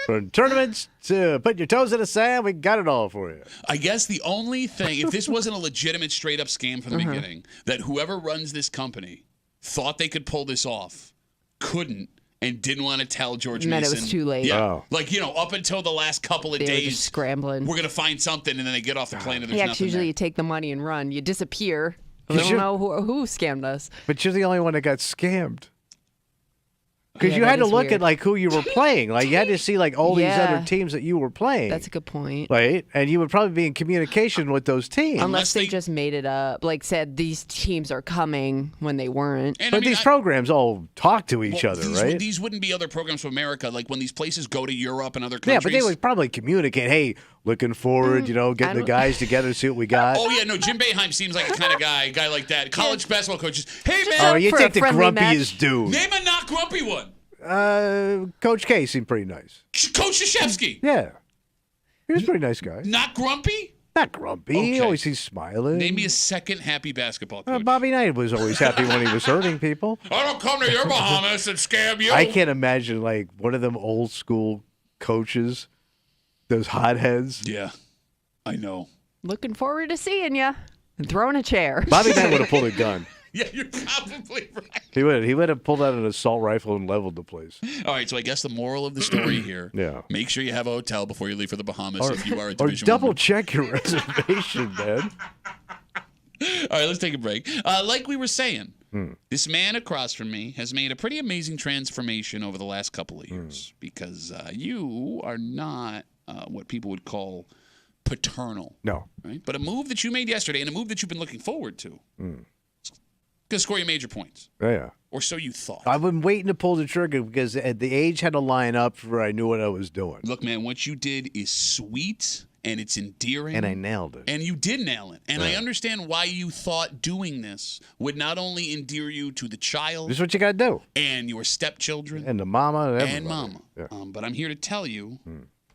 S2: From tournaments to put your toes in the sand, we got it all for you.
S1: I guess the only thing, if this wasn't a legitimate straight up scam from the beginning, that whoever runs this company thought they could pull this off, couldn't, and didn't want to tell George Mason.
S3: And then it was too late.
S1: Yeah.
S2: Oh.
S1: Like, up until the last couple of
S3: They were
S1: days,
S3: just scrambling.
S1: we're going to find something, and then they get off the plane and there's
S3: Yeah, 'cause
S1: nothing
S3: usually
S1: there.
S3: you take the money and run. You disappear. We don't know who scammed us.
S2: But you're the only one that got scammed. Because
S3: Yeah,
S2: you had
S3: that
S2: to
S3: is
S2: look
S3: weird.
S2: at like who you were playing. Like you had to see like all these other teams that you were playing.
S3: That's a good point.
S2: Right? And you would probably be in communication with those teams.
S3: Unless they just made it up, like said these teams are coming when they weren't.
S1: And
S2: But these programs all talk to each other, right?
S1: These wouldn't be other programs from America. Like when these places go to Europe and other
S2: Yeah,
S1: countries.
S2: but they would probably communicate, hey, looking forward, getting the guys together to see what we got.
S1: Oh, yeah, no, Jim Boeheim seems like the kind of guy like that. College basketball coaches. Hey, man.
S2: Oh, you take the grumpiest dude.
S1: Name a not grumpy one.
S2: Coach K seemed pretty nice.
S1: Coach Krzyzewski.
S2: Yeah. He was a pretty nice guy.
S1: Not grumpy?
S2: Not grumpy.
S1: Okay.
S2: Always he's smiling.
S1: Name me a second happy basketball coach.
S2: Bobby Knight was always happy when he was hurting people.
S1: I don't come to your Bahamas and scam you.
S2: I can't imagine like one of them old school coaches, those hotheads.
S1: Yeah, I know.
S3: Looking forward to seeing you and throwing a chair.
S2: Bobby Knight would have pulled a gun.
S1: Yeah, you're probably right.
S2: He would have pulled out an assault rifle and leveled the place.
S1: All right, so I guess the moral of the story here, make sure you have a hotel before you leave for the Bahamas if you are a Division
S2: Or double
S1: I.
S2: check your reservation, man.
S1: All right, let's take a break. Like we were saying, this man across from me has made a pretty amazing transformation over the last couple of years because you are not what people would call paternal.
S2: No.
S1: Right? But a move that you made yesterday and a move that you've been looking forward to. Going to score you major points.
S2: Yeah.
S1: Or so you thought.
S2: I've been waiting to pull the trigger because the age had to line up for I knew what I was doing.
S1: Look, man, what you did is sweet and it's endearing.
S2: And I nailed it.
S1: And you did nail it. And I understand why you thought doing this would not only endear you to the child.
S2: This is what you got to do.
S1: And your stepchildren.
S2: And the mama. And everybody.
S1: And mama.
S2: Yeah.
S1: But I'm here to tell you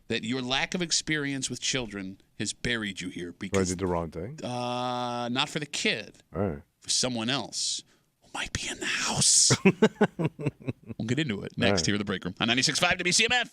S1: that your lack of experience with children has buried you here. Because
S2: I did the wrong thing?
S1: Not for the kid.
S2: All right.
S1: For someone else who might be in the house. We'll get into it next here in the break room on 96.5 WCMF.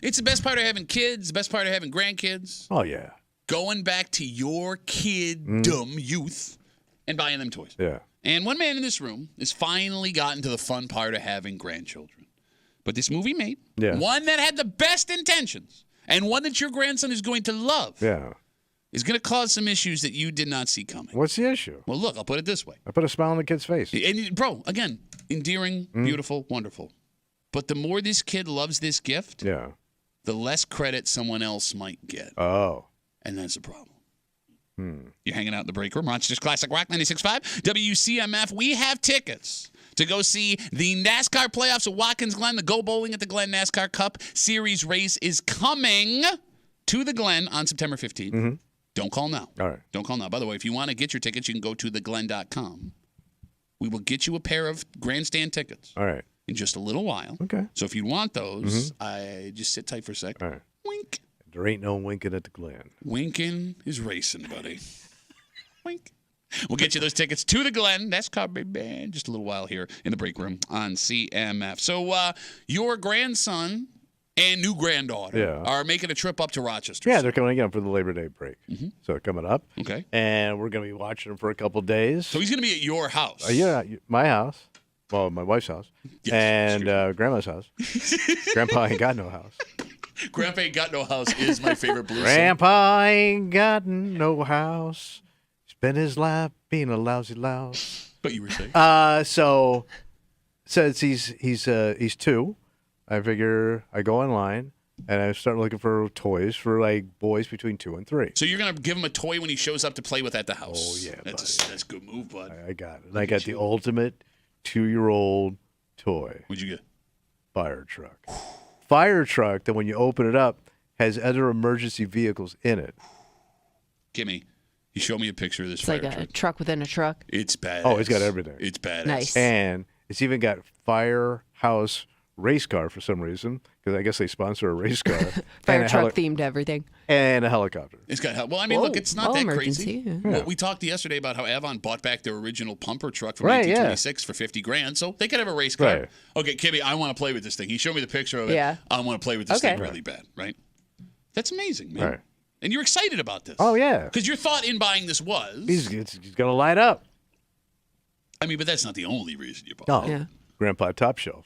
S1: It's the best part of having kids, the best part of having grandkids.
S2: Oh, yeah.
S1: Going back to your kiddom youth and buying them toys.
S2: Yeah.
S1: And one man in this room has finally gotten to the fun part of having grandchildren. But this movie made one that had the best intentions and one that your grandson is going to love is going to cause some issues that you did not see coming.
S2: What's the issue?
S1: Well, look, I'll put it this way.
S2: I put a smile on the kid's face.
S1: And, bro, again, endearing, beautiful, wonderful. But the more this kid loves this gift, the less credit someone else might get.
S2: Oh.
S1: And that's the problem. You're hanging out in the break room. Rochester's Classic Rock 96.5. WCMF. We have tickets to go see the NASCAR playoffs at Watkins Glen. The Go Bowling at the Glen NASCAR Cup Series race is coming to the Glen on September 15th. Don't call now.
S2: All right.
S1: Don't call now. By the way, if you want to get your tickets, you can go to theglen.com. We will get you a pair of grandstand tickets.
S2: All right.
S1: In just a little while.
S2: Okay.
S1: So if you want those, I just sit tight for a sec.
S2: All right.
S1: Wink.
S2: There ain't no winking at the Glen.
S1: Winking is racing, buddy. Wink. We'll get you those tickets to the Glen. That's covered in just a little while here in the break room on CMF. So your grandson and new granddaughter are making a trip up to Rochester.
S2: Yeah, they're coming again for the Labor Day break. So they're coming up.
S1: Okay.
S2: And we're going to be watching them for a couple days.
S1: So he's going to be at your house.
S2: Yeah, my house. Well, my wife's house.
S1: Yes,
S2: and Grandma's house. Grandpa ain't got no house.
S1: Grandpa Ain't Got No House is my favorite blues song.
S2: Grandpa ain't got no house. Spent his life being a lousy louse.
S1: But you were saying?
S2: So since he's 2, I figure I go online and I start looking for toys for like boys between 2 and 3.
S1: So you're gonna give him a toy when he shows up to play with at the house?
S2: Oh yeah,
S1: that's a good move, bud.
S2: I got it. And I got the ultimate 2-year-old toy.
S1: What'd you get?
S2: Fire truck. Fire truck that when you open it up has other emergency vehicles in it.
S1: Gimme. He showed me a picture of this
S3: It's
S1: fire
S3: like
S1: truck.
S3: a truck within a truck.
S1: It's badass.
S2: Oh, it's got everything.
S1: It's badass.
S3: Nice.
S2: And it's even got firehouse race car for some reason, because I guess they sponsor a race car.
S3: Fire
S2: and a
S3: truck themed everything.
S2: And a helicopter.
S1: It's got well, I mean, look, it's not that
S3: emergency.
S1: crazy.
S3: Yeah.
S1: Well, we talked yesterday about how Avon bought back their original pumper truck from
S2: Right,
S1: 1926 for $50,000, so they could have a race car.
S2: Right.
S1: Okay, Kimmy, I want to play with this thing. He showed me the picture of it.
S3: Yeah.
S1: I want to play with this
S3: Okay.
S1: thing really bad, right? That's amazing, man.
S2: Right.
S1: And you're excited about this.
S2: Oh, yeah.
S1: Because your thought in buying this was...
S2: He's going to light up.
S1: I mean, but that's not the only reason you bought
S2: No.
S1: it.
S3: Yeah.
S2: Grandpa Top Shelf.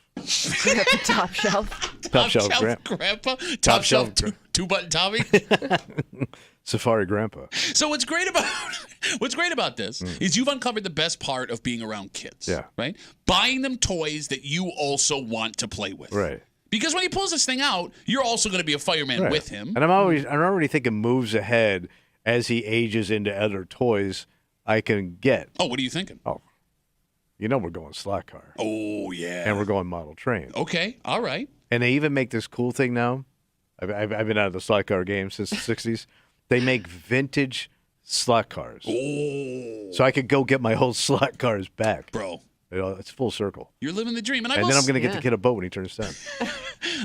S3: Top shelf.
S2: Top shelf
S1: Grandpa? Top shelf
S2: shelf
S1: two-button Tommy?
S2: Safari Grandpa.
S1: So what's great about this is you've uncovered the best part of being around kids.
S2: Yeah.
S1: Right? Buying them toys that you also want to play with.
S2: Right.
S1: Because when he pulls this thing out, you're also going to be a fireman
S2: Right.
S1: with him.
S2: And I'm already thinking moves ahead as he ages into other toys I can get.
S1: Oh, what are you thinking?
S2: Oh, you know we're going slot car.
S1: Oh, yeah.
S2: And we're going model train.
S1: Okay. All right.
S2: And they even make this cool thing now. I've been out of the slot car game since the 60s. They make vintage slot cars.
S1: Oh.
S2: So I could go get my old slot cars back.
S1: Bro.
S2: You know, it's full circle.
S1: You're living the dream.
S2: And then I'm going to get the kid a boat when he turns 10.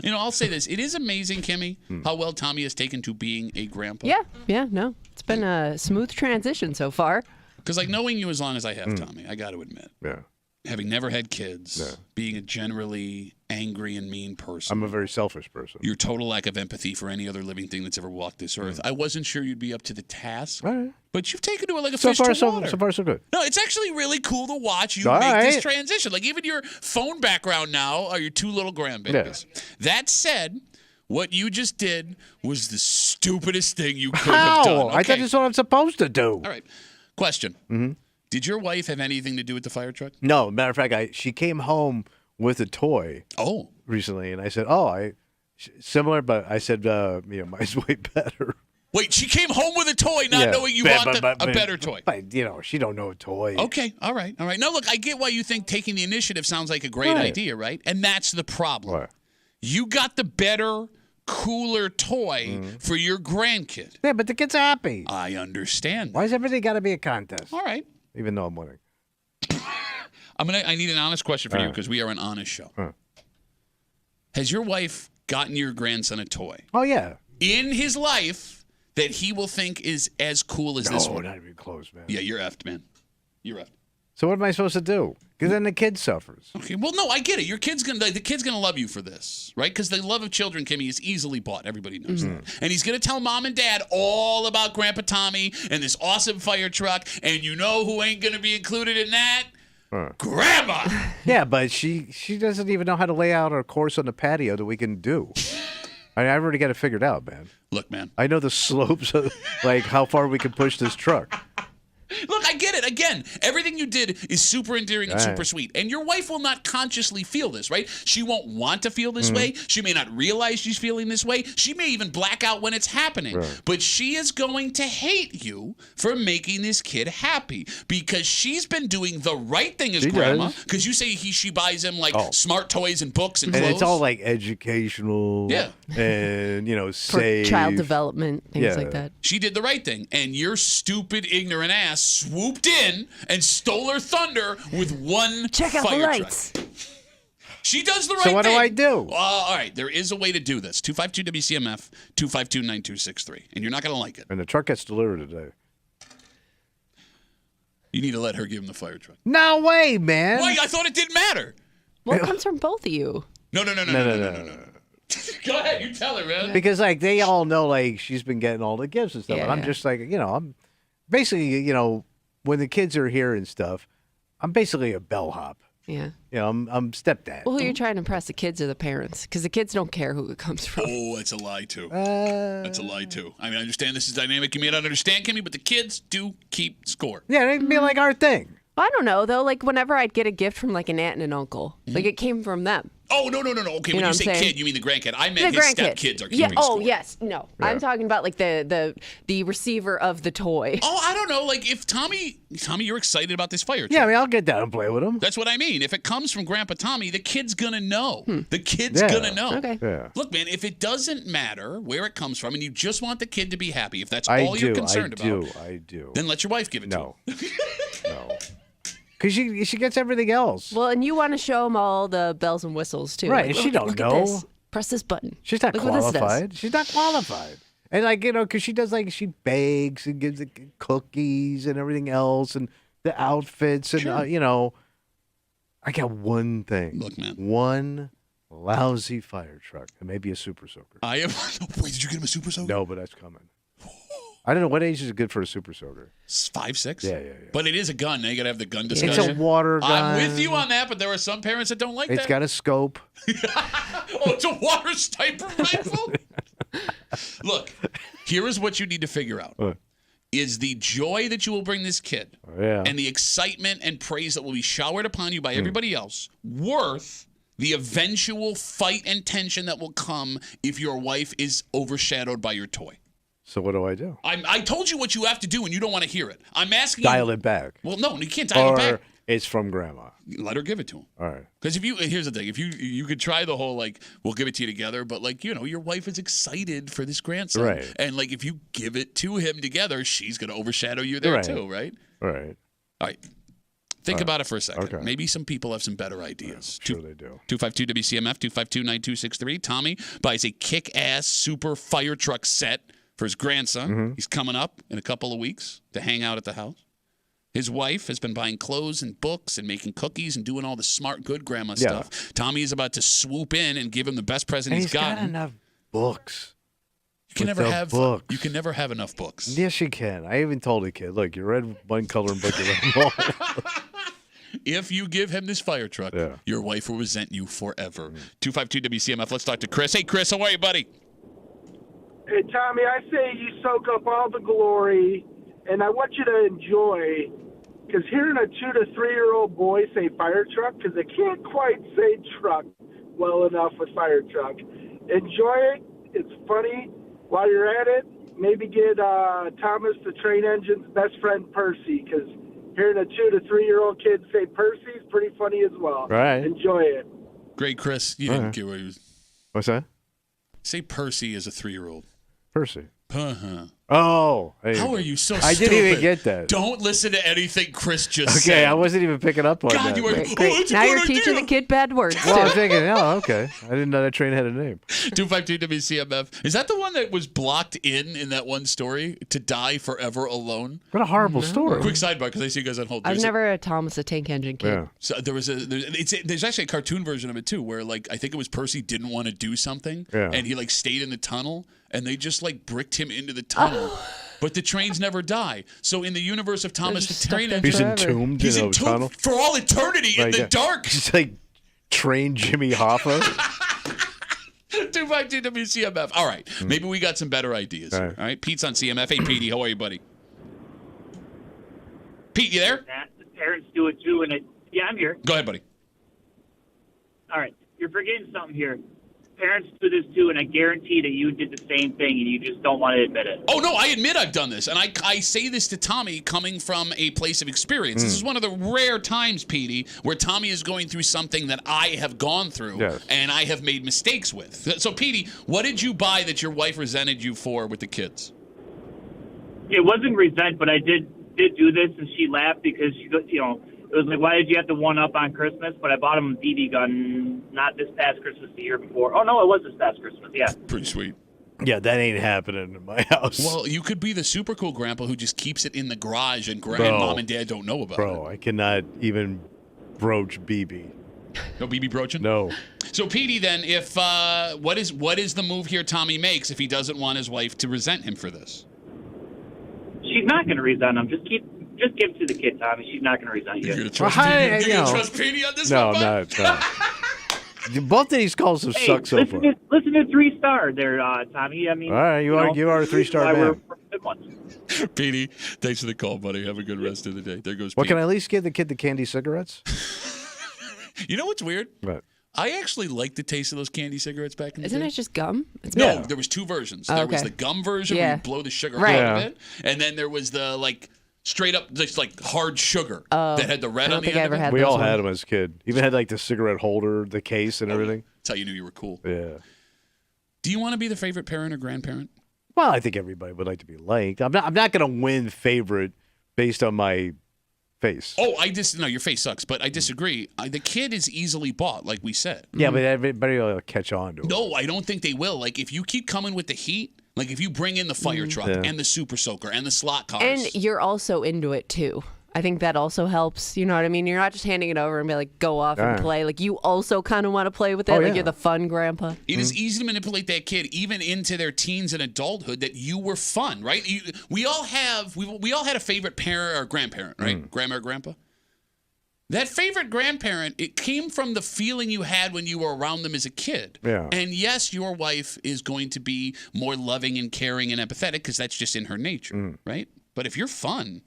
S1: You know, I'll say this. It is amazing, Kimmy, how well Tommy has taken to being a grandpa.
S3: Yeah, no. It's been a smooth transition so far.
S1: Because, like, knowing you as long as I have, Tommy, I got to admit,
S2: Yeah.
S1: having never had kids,
S2: Yeah.
S1: being a generally angry and mean person,
S2: I'm a very selfish person.
S1: your total lack of empathy for any other living thing that's ever walked this earth, I wasn't sure you'd be up to the task.
S2: All right.
S1: But you've taken to it like a
S2: So
S1: fish
S2: far,
S1: to water.
S2: so far, so good.
S1: No, it's actually really cool to watch you
S2: All
S1: make this
S2: right.
S1: transition. Like, even your phone background now are your 2 little grandbabies.
S2: Yeah.
S1: That said, what you just did was the stupidest thing you could
S2: How?
S1: have done.
S2: I thought
S1: Okay.
S2: that's what I'm supposed to do.
S1: All right. Question. Mm-hmm. Did your wife have anything to do with the fire truck?
S2: No, matter of fact, she came home with a toy
S1: Oh.
S2: recently, and I said, similar, but I said, mine's way better.
S1: Wait, she came home with a toy not
S2: Yeah.
S1: knowing you
S2: But-
S1: bought
S2: but-
S1: a better toy.
S2: But, she don't know a toy.
S1: Okay, all right. Now, look, I get why you think taking the initiative sounds like a great
S2: Right.
S1: idea, right? And that's the problem.
S2: What?
S1: You got the better, cooler toy for your grandkid.
S2: Yeah, but the kid's happy.
S1: I understand.
S2: Why's everything got to be a contest?
S1: All right.
S2: Even though I'm winning.
S1: I need an honest question for you
S2: All right.
S1: because we are an honest show.
S2: Huh.
S1: Has your wife gotten your grandson a toy
S2: Oh, yeah.
S1: in his life that he will think is as cool as this
S2: No,
S1: one?
S2: not even close, man.
S1: Yeah, you're effed, man. You're effed.
S2: So what am I supposed to do? Because then the kid suffers.
S1: Okay, well, no, I get it. The kid's gonna love you for this, right? Because the love of children, Kimmy, is easily bought. Everybody knows that. And he's gonna tell mom and dad all about Grandpa Tommy and this awesome fire truck. And you know who ain't gonna be included in that? Grandma.
S2: Yeah, but she doesn't even know how to lay out a course on the patio that we can do. I've already got it figured out, man.
S1: Look, man.
S2: I know the slopes of like how far we can push this truck.
S1: Look, I get it. Again, everything you did is super endearing and super sweet. And your wife will not consciously feel this, right? She won't want to feel this way. She may not realize she's feeling this way. She may even black out when it's happening. Right. But she is going to hate you for making this kid happy because she's been doing the right thing as grandma. Because you say she buys him like smart toys and books and clothes.
S2: And it's all like educational. Yeah. And, safe.
S3: For child development, things like that.
S1: She did the right thing. And your stupid, ignorant ass swooped in and stole her thunder with one
S3: Check out
S1: fire
S3: the lights.
S1: truck. She does the right thing.
S2: So what do I do?
S1: All right, there is a way to do this. 252-WCMF, 252-9263. And you're not going to like it.
S2: And the truck gets delivered today.
S1: You need to let her give him the fire truck.
S2: No way, man.
S1: Why? I thought it didn't matter.
S3: Well, it comes from both of you.
S1: No. Go ahead, you tell her, man.
S2: Because they all know she's been getting all the gifts and stuff. And I'm just I'm basically, when the kids are here and stuff, I'm basically a bellhop.
S3: Yeah.
S2: I'm stepdad.
S3: Well, who are you trying to impress, the kids or the parents? Because the kids don't care who it comes from.
S1: Oh, that's a lie, too. That's a lie, too. I mean, I understand this is dynamic. You may not understand, Kimmy, but the kids do keep score.
S2: Yeah, they can be like our thing.
S3: I don't know, though. Whenever I'd get a gift from, an aunt and an uncle, it came from them.
S1: Oh, no. Okay, when you say kid, you mean the grandkid. I meant
S3: his
S1: stepkids are keeping score.
S3: Oh, yes. No. Yeah. I'm talking about, the receiver of the toy.
S1: Oh, I don't know. If Tommy, you're excited about this fire truck.
S2: Yeah, I'll get down and play with him.
S1: That's what I mean. If it comes from Grandpa Tommy, the kid's going to know. The kid's going to know.
S3: Okay.
S2: Yeah.
S1: Look, man, if it doesn't matter where it comes from and you just want the kid to be happy, if that's all you're concerned about.
S2: I do.
S1: Then let your wife give it to him.
S2: No. Because she gets everything else.
S3: Well, and you want to show them all the bells and whistles, too.
S2: Right, she don't
S3: look
S2: know.
S3: At this. Press this button.
S2: She's not qualified. She's not qualified. And, because she does, she bakes and gives the cookies and everything else and the outfits. And, I got one thing.
S1: Look, man.
S2: One lousy fire truck and maybe a super soaker.
S1: Wait, did you get him a super soaker?
S2: No, but that's coming. I don't know. What age is good for a super soaker?
S1: 5, 6?
S2: Yeah.
S1: But it is a gun. Now you got to have the gun discussion.
S2: It's a water gun.
S1: I'm with you on that, but there are some parents that don't like that.
S2: It's got a scope.
S1: It's a water sniper rifle? Look, here is what you need to figure out. Is the joy that you will bring this kid and the excitement and praise that will be showered upon you by everybody else worth the eventual fight and tension that will come if your wife is overshadowed by your toy?
S2: So what do I do?
S1: I told you what you have to do, and you don't want to hear it. I'm asking you.
S2: Dial it back.
S1: Well, no, you can't dial it back.
S2: Or it's from grandma.
S1: Let her give it to him.
S2: All right.
S1: Because here's the thing. If you could try the whole, we'll give it to you together, but, your wife is excited for this grandson.
S2: Right.
S1: And, if you give it to him together, she's going to overshadow you there, too, right?
S2: Right.
S1: All right. Think about it for a second.
S2: Okay.
S1: Maybe some people have some better ideas.
S2: Sure they do.
S1: 252-WCMF, 252-9263. Tommy buys a kick-ass super fire truck set for his grandson. He's coming up in a couple of weeks to hang out at the house. His wife has been buying clothes and books and making cookies and doing all the smart, good grandma stuff. Tommy is about to swoop in and give him the best present he's gotten.
S2: Got enough books.
S1: You can never have
S2: books.
S1: You can never have enough books.
S2: Yes, you can. I even told the kid, look, you read one coloring book, you read them all.
S1: If you give him this fire truck, your wife will resent you forever. 252-WCMF. Let's talk to Chris. Hey, Chris, how are you, buddy?
S11: Hey, Tommy, I say you soak up all the glory, and I want you to enjoy, because hearing a 2 to 3-year-old boy say fire truck, because they can't quite say truck well enough with fire truck. Enjoy it. It's funny. While you're at it, maybe get Thomas the Train Engine's best friend, Percy, because hearing a 2 to 3-year-old kid say Percy is pretty funny as well.
S2: Right.
S11: Enjoy it.
S1: Great, Chris. You didn't get what he was.
S2: What's that?
S1: Say Percy as a 3-year-old.
S2: Percy.
S1: Uh-huh.
S2: Oh.
S1: How are you so
S2: I
S1: stupid?
S2: didn't even get that.
S1: Don't listen to anything Chris just
S2: Okay,
S1: said.
S2: I wasn't even picking up on
S1: God,
S2: that.
S1: you were.
S3: Great.
S1: Oh, it's a
S3: Now
S1: good
S3: you're
S1: idea.
S3: teaching the kid bad words,
S2: Well, I'm
S3: too.
S2: thinking, oh, okay. I didn't know that train had a name.
S1: 252 WCMF. Is that the one that was blocked in that one story? To die forever alone?
S2: What a horrible story.
S1: Quick sidebar, because I see you guys on hold.
S3: I've
S1: There's
S3: never had Thomas the Tank Engine kid.
S2: Yeah.
S1: So there's actually a cartoon version of it too, where like I think it was Percy didn't want to do something,
S2: Yeah.
S1: and he like stayed in the tunnel, and they just like bricked him into the tunnel. But the trains never die. So in the universe of Thomas
S3: just
S1: the Train
S3: stuck
S2: He's
S3: there
S1: Engine,
S2: entombed
S1: he's
S2: in a
S1: entombed
S2: tunnel.
S1: for all eternity in the dark.
S2: He's like train Jimmy Hoffa.
S1: 252 WCMF. All right, maybe we got some better ideas.
S2: All
S1: All
S2: right.
S1: right, Pete's on CMF. Hey, Petey, how are you, buddy? Pete, you there?
S12: That the parents do it too, and yeah, I'm here.
S1: Go ahead, buddy.
S12: All right, you're forgetting something here. Parents do this too, and I guarantee that you did the same thing, and you just don't want to admit it.
S1: Oh, no, I admit I've done this. And I say this to Tommy coming from a place of experience. This is one of the rare times, Petey, where Tommy is going through something that I have gone through and I have made mistakes with. So, Petey, what did you buy that your wife resented you for with the kids?
S12: It wasn't resent, but I did do this, and she laughed because it was like, why did you have to one up on Christmas? But I bought him a BB gun, not this past Christmas, the year before. Oh no, it was this past Christmas. Yeah.
S1: Pretty sweet.
S2: Yeah, that ain't happening in my house.
S1: Well, you could be the super cool grandpa who just keeps it in the garage and
S2: Bro.
S1: mom and dad don't know about it.
S2: Bro, I cannot even broach BB.
S1: No BB broaching?
S2: No.
S1: So, Petey, then, if what is the move here Tommy makes if he doesn't want his wife to resent him for this?
S12: She's not going to resent him. Just give it to the kid, Tommy. She's not going to resent you.
S1: You're going to trust Petey? You're going to trust Petey on this
S2: No,
S1: one, bud?
S2: no. Both of these calls have sucked so far.
S12: Listen to 3-star there, Tommy. I mean,
S2: All right, you are a 3-star man.
S12: Good ones.
S1: Petey, thanks for the call, buddy. Have a good rest of the day. There goes
S2: Well,
S1: Pete.
S2: can I at least give the kid the candy cigarettes?
S1: You know what's weird?
S2: What?
S1: I actually liked the taste of those candy cigarettes back in the
S3: Isn't
S1: day.
S3: it just gum? It's
S1: No, there was two versions.
S3: Oh,
S1: There was
S3: okay.
S1: the gum version where
S3: Yeah.
S1: you blow the sugar
S3: Right.
S1: out of it, and then there was the like straight up just like hard sugar that had the red on the end of it.
S2: We all had them as a kid. Even had like the cigarette holder, the case, and everything.
S1: That's how you knew you were cool.
S2: Yeah.
S1: Do you want to be the favorite parent or grandparent?
S2: Well, I think everybody would like to be liked. I'm not going to win favorite based on my face.
S1: Oh, no, your face sucks, but I disagree. The kid is easily bought, like we said.
S2: Yeah, but everybody will catch on to it.
S1: No, I don't think they will. Like if you keep coming with the heat, like if you bring in the fire truck
S2: Yeah.
S1: and the super soaker and the slot cars.
S3: And you're also into it too. I think that also helps. You know what I mean? You're not just handing it over and be like, go off and
S2: Yeah.
S3: play. Like you also kind of want to play with it.
S2: Oh,
S3: like
S2: yeah.
S3: you're the fun grandpa.
S1: It is easy to manipulate that kid, even into their teens and adulthood. That you were fun, right? We all had a favorite parent or grandparent, right? Grandma or grandpa. That favorite grandparent, it came from the feeling you had when you were around them as a kid.
S2: Yeah.
S1: And yes, your wife is going to be more loving and caring and empathetic because that's just in her nature, right? But if you're fun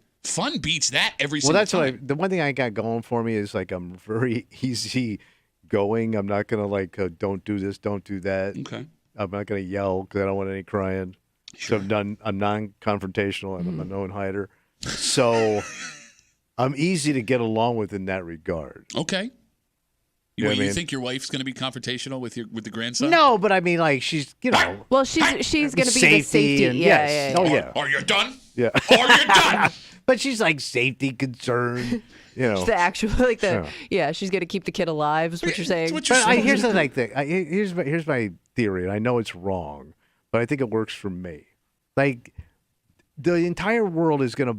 S1: beats that every
S2: Well,
S1: single
S2: that's
S1: time.
S2: what the one thing I got going for me is like I'm very easy going. I'm not gonna like don't do this, don't do that.
S1: Okay.
S2: I'm not gonna yell because I don't want any crying.
S1: Sure.
S2: So I'm non-confrontational and I'm a known hider. So I'm easy to get along with in that regard.
S1: Okay.
S2: You know what I
S1: You
S2: mean?
S1: think your wife's going to be confrontational with the grandson?
S2: No, but I mean like she's
S3: Well, she's going to be the
S2: Safety
S3: safety.
S2: and-
S3: Yeah,
S2: yes.
S3: yeah,
S2: Oh,
S3: yeah.
S2: yeah.
S1: Are you done?
S2: Yeah.
S1: Are you done?
S2: But she's like safety concern, you know.
S3: She's the actual she's going to keep the kid alive is what you're saying.
S1: What you're
S2: But
S1: saying.
S2: here's the thing. Here's my theory, and I know it's wrong, but I think it works for me. Like the entire world is gonna,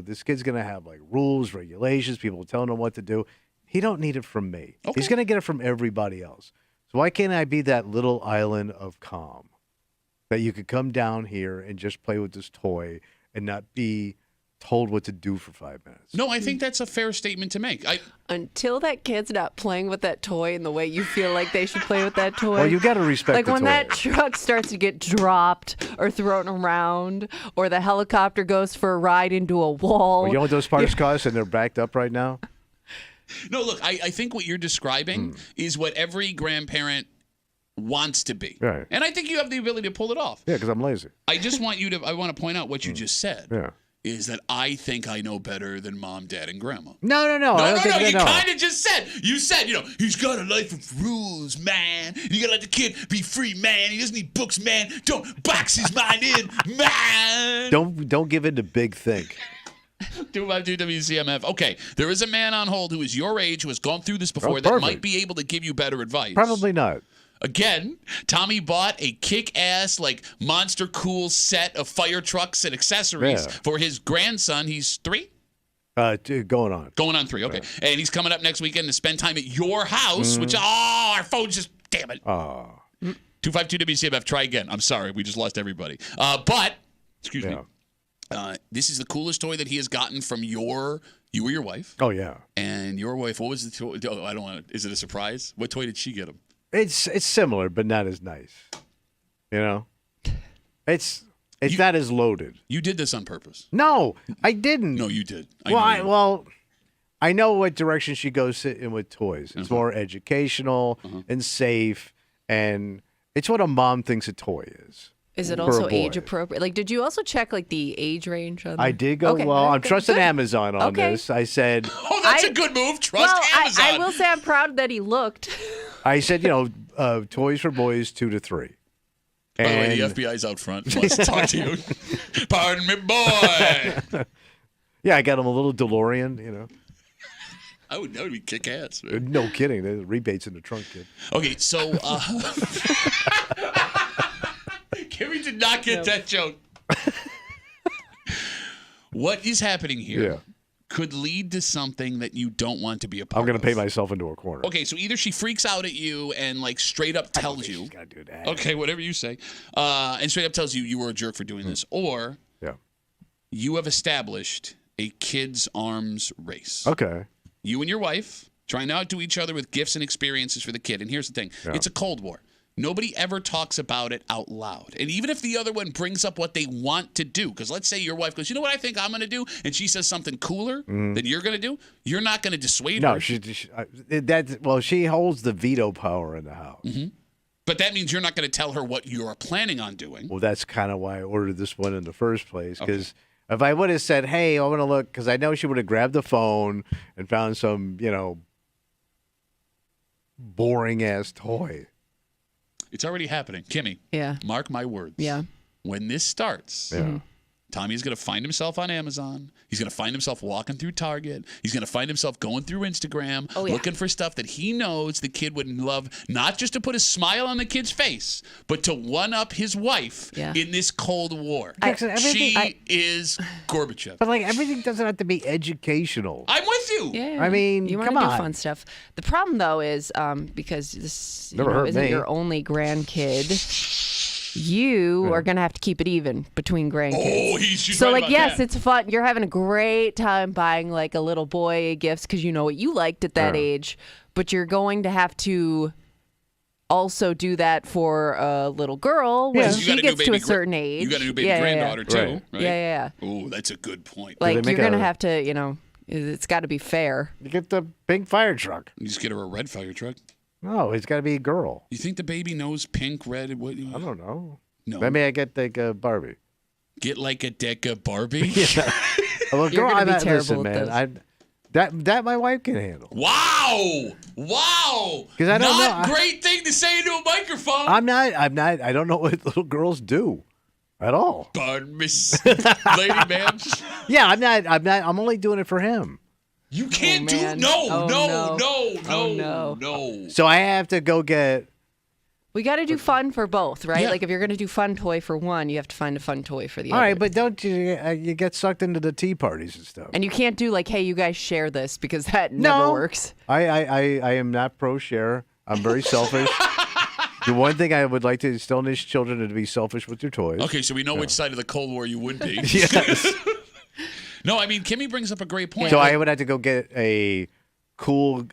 S2: this kid's gonna have like rules, regulations, people telling him what to do. He don't need it from me.
S1: Okay.
S2: He's gonna get it from everybody else. So why can't I be that little island of calm that you could come down here and just play with this toy and not be told what to do for 5 minutes?
S1: No, I think that's a fair statement to make.
S3: Until that kid's not playing with that toy in the way you feel like they should play with that toy.
S2: Well, you got to respect
S3: like
S2: the
S3: when
S2: toy.
S3: that truck starts to get dropped or thrown around, or the helicopter goes for a ride into a wall.
S2: Well, you know what those parts cost, and they're backed up right now?
S1: No, look, I think what you're describing is what every grandparent wants to be.
S2: Right.
S1: And I think you have the ability to pull it off.
S2: Yeah, because I'm lazy.
S1: I just want I want to point out what you just said.
S2: Yeah.
S1: is that I think I know better than mom, dad, and grandma.
S2: No.
S1: You kind of just said. You said, he's got a life of rules, man. You gotta let the kid be free, man. He doesn't need books, man. Don't box his mind in, man.
S2: Don't give in to big think.
S1: 252 WCMF. Okay, there is a man on hold who is your age, who has gone through this before, that might be able to give you better advice.
S2: Probably not.
S1: Again, Tommy bought a kick-ass, monster cool set of fire trucks and accessories for his grandson. He's 3?
S2: Going on
S1: 3, okay. Yeah. And he's coming up next weekend to spend time at your house, which, our phone just, damn it. 252 WCMF, try again. I'm sorry, we just lost everybody. Excuse me. This is the coolest toy that he has gotten from you or your wife.
S2: Oh, yeah.
S1: And your wife, what was the toy? Oh, I don't want to, is it a surprise? What toy did she get him?
S2: It's similar, but not as nice. It's not as loaded.
S1: You did this on purpose.
S2: No, I didn't.
S1: No, you did.
S2: I know what direction she goes in with toys. It's more educational and safe, and it's what a mom thinks a toy is.
S3: Is it also age appropriate? Did you also check the age range on
S2: I did go, I'm trusting Amazon on this. I said...
S1: Oh, that's a good move. Trust Amazon.
S3: I will say I'm proud that he looked.
S2: I said, toys for boys 2 to 3.
S1: By the way, the FBI's out front. Wants to talk to you. Pardon me, boy.
S2: Yeah, I got him a little DeLorean,
S1: That would be kick-ass.
S2: No kidding. There's rebates in the trunk, kid.
S1: Okay, so... Kimmy did not get that joke. What is happening here could lead to something that you don't want to be a part of.
S2: I'm going to pay myself into a corner.
S1: Okay, so either she freaks out at you and straight up tells you.
S2: She's got to do that.
S1: Okay, whatever you say. And straight up tells you were a jerk for doing this. Or you have established a kids' arms race.
S2: Okay.
S1: You and your wife trying to outdo each other with gifts and experiences for the kid. And here's the thing. It's a Cold War. Nobody ever talks about it out loud. And even if the other one brings up what they want to do, because let's say your wife goes, you know what I think I'm going to do? And she says something cooler than you're going to do, you're not going to dissuade her.
S2: No, she holds the veto power in the house.
S1: Mm-hmm. But that means you're not going to tell her what you're planning on doing.
S2: Well, that's kind of why I ordered this one in the first place, because if I would have said, hey, I want to look, because I know she would have grabbed the phone and found some, boring-ass toy.
S1: It's already happening. Kimmy, mark my words.
S3: Yeah.
S1: When this starts, Tommy's going to find himself on Amazon. He's going to find himself walking through Target. He's going to find himself going through Instagram, looking for stuff that he knows the kid would love, not just to put a smile on the kid's face, but to one-up his wife in this Cold War. She is Gorbachev.
S2: But everything doesn't have to be educational.
S1: I'm with you.
S3: Yeah.
S2: I mean,
S3: you want to do fun stuff. The problem, though, is because this isn't your only grandkid. You are going to have to keep it even between grandkids.
S1: Oh, she's right about
S3: yes,
S1: that.
S3: it's fun. You're having a great time buying a little boy gifts because you know what you liked at that age, but you're going to have to also do that for a little girl when she gets to a certain age.
S1: You got a new baby granddaughter too, right?
S3: Yeah.
S1: Oh, that's a good point.
S3: You're going to have to, it's got to be fair.
S2: You get the pink fire truck.
S1: You just get her a red fire truck.
S2: No, it's got to be a girl.
S1: You think the baby knows pink, red? What?
S2: I don't know.
S1: No.
S2: Maybe I get a Barbie.
S1: Get a deck of Barbie?
S2: Well,
S3: You're going to be terrible
S2: listen,
S3: at
S2: man. That my wife can handle.
S1: Wow!
S2: Because I don't know.
S1: Great thing to say into a microphone.
S2: I'm not. I don't know what little girls do at all.
S1: Pardon, Miss Lady Ma'am.
S2: Yeah, I'm not. I'm only doing it for him.
S1: You can't do no.
S2: So I have to go get.
S3: We got to do fun for both, right? Yeah. If you're going to do fun toy for one, you have to find a fun toy for the other.
S2: All right, but don't you get sucked into the tea parties and stuff?
S3: And you can't do hey, you guys share this because that never works.
S2: I am not pro share. I'm very selfish. The one thing I would like to instill in these children is to be selfish with your toys.
S1: Okay, so we know which side of the Cold War you would be.
S2: Yes.
S1: No, I mean, Kimmy brings up a great point.
S2: So I would have to go get a cool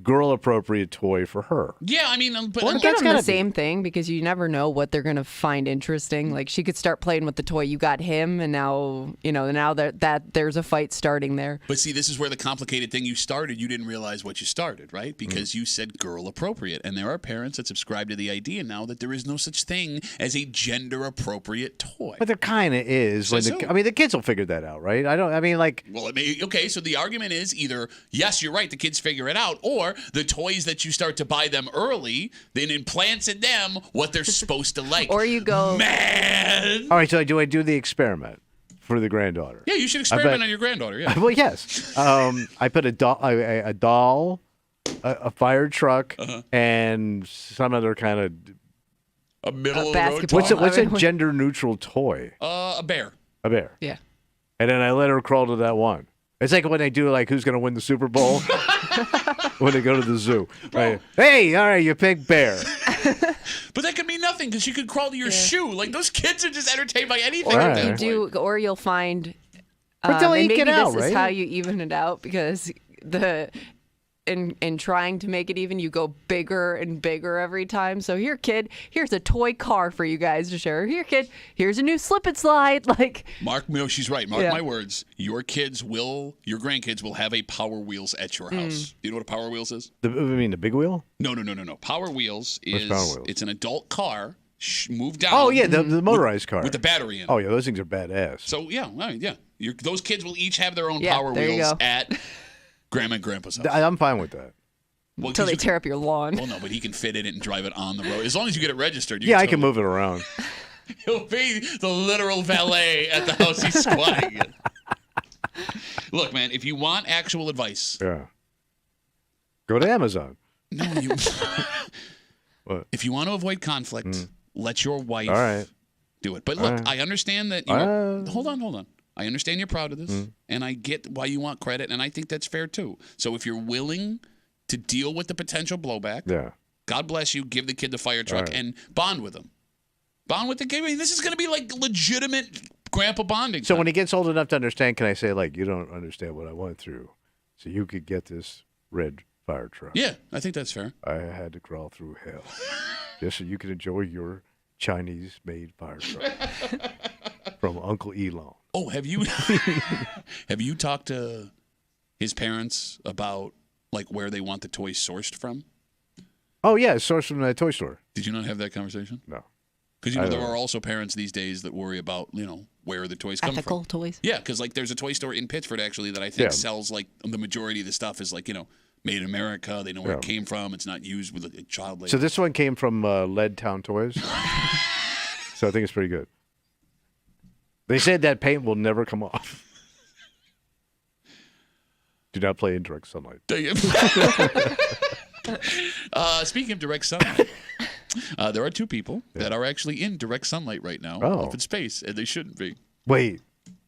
S2: girl-appropriate toy for her.
S1: Yeah, I mean, but
S3: Or get them the same thing because you never know what they're going to find interesting. Like she could start playing with the toy. You got him, and now that there's a fight starting there.
S1: But see, this is where the complicated thing you started. You didn't realize what you started, right? Because you said girl appropriate, and there are parents that subscribe to the idea now that there is no such thing as a gender appropriate toy.
S2: But there kind of is.
S1: So.
S2: The kids will figure that out, right?
S1: Well, okay, so the argument is either, yes, you're right, the kids figure it out, or the toys that you start to buy them early, then implants in them what they're supposed to like.
S3: Or you go,
S1: man.
S2: All right, so do I do the experiment for the granddaughter?
S1: Yeah, you should experiment on your granddaughter. Yeah.
S2: Well, yes. I put a doll, a fire truck, and some other kind of
S1: a middle of the road
S2: toy. What's a gender neutral toy?
S1: A bear.
S2: A bear.
S3: Yeah.
S2: And then I let her crawl to that one. It's like when they do who's going to win the Super Bowl when they go to the zoo. Right? Hey, all right, you pick bear.
S1: But that could mean nothing because you could crawl to your shoe. Like those kids are just entertained by anything.
S3: Or you'll find.
S2: But they'll
S3: and
S2: eke
S3: maybe
S2: it out,
S3: this
S2: right?
S3: is how you even it out because in trying to make it even, you go bigger and bigger every time. So here, kid, here's a toy car for you guys to share. Here, kid, here's a new slip and slide.
S1: She's right. Mark my words. Your grandkids will have a Power Wheels at your house. Do you know what a Power Wheels is?
S2: The big wheel?
S1: No. Power Wheels is it's an adult car. Move down.
S2: Oh yeah, the motorized car
S1: with the battery in it.
S2: Oh yeah, those things are badass.
S1: So yeah. Those kids will each have their own Power Wheels at Grandma and Grandpa's house.
S2: I'm fine with that.
S1: Well,
S3: until they tear up your lawn.
S1: Well, no, but he can fit in it and drive it on the road. As long as you get it registered.
S2: I can move it around.
S1: He'll be the literal valet at the house he's squatting in. Look, man, if you want actual advice.
S2: Yeah. Go to Amazon.
S1: No,
S2: What?
S1: If you want to avoid conflict, let your wife do it. But look, I understand that. Hold on. I understand you're proud of this, and I get why you want credit, and I think that's fair too. So if you're willing to deal with the potential blowback, God bless you. Give the kid the fire truck and bond with him. Bond with the kid. I mean, this is going to be like legitimate grandpa bonding.
S2: So when he gets old enough to understand, can I say you don't understand what I went through, so you could get this red fire truck?
S1: Yeah, I think that's fair.
S2: I had to crawl through hell just so you could enjoy your Chinese-made fire truck from Uncle Elon.
S1: Oh, have you talked to his parents about where they want the toys sourced from?
S2: Oh yeah, it's sourced from the toy store.
S1: Did you not have that conversation?
S2: No.
S1: Because there are also parents these days that worry about where the toys come from.
S3: Ethical toys.
S1: Yeah, because there's a toy store in Pittsford actually that I think sells the majority of the stuff is made in America. They know where it came from. It's not used with child labor.
S2: So this one came from Lead Town Toys. So I think it's pretty good. They said that paint will never come off. Do not play in direct sunlight.
S1: Speaking of direct sunlight, there are two people that are actually in direct sunlight right now up in space, and they shouldn't be.
S2: Wait.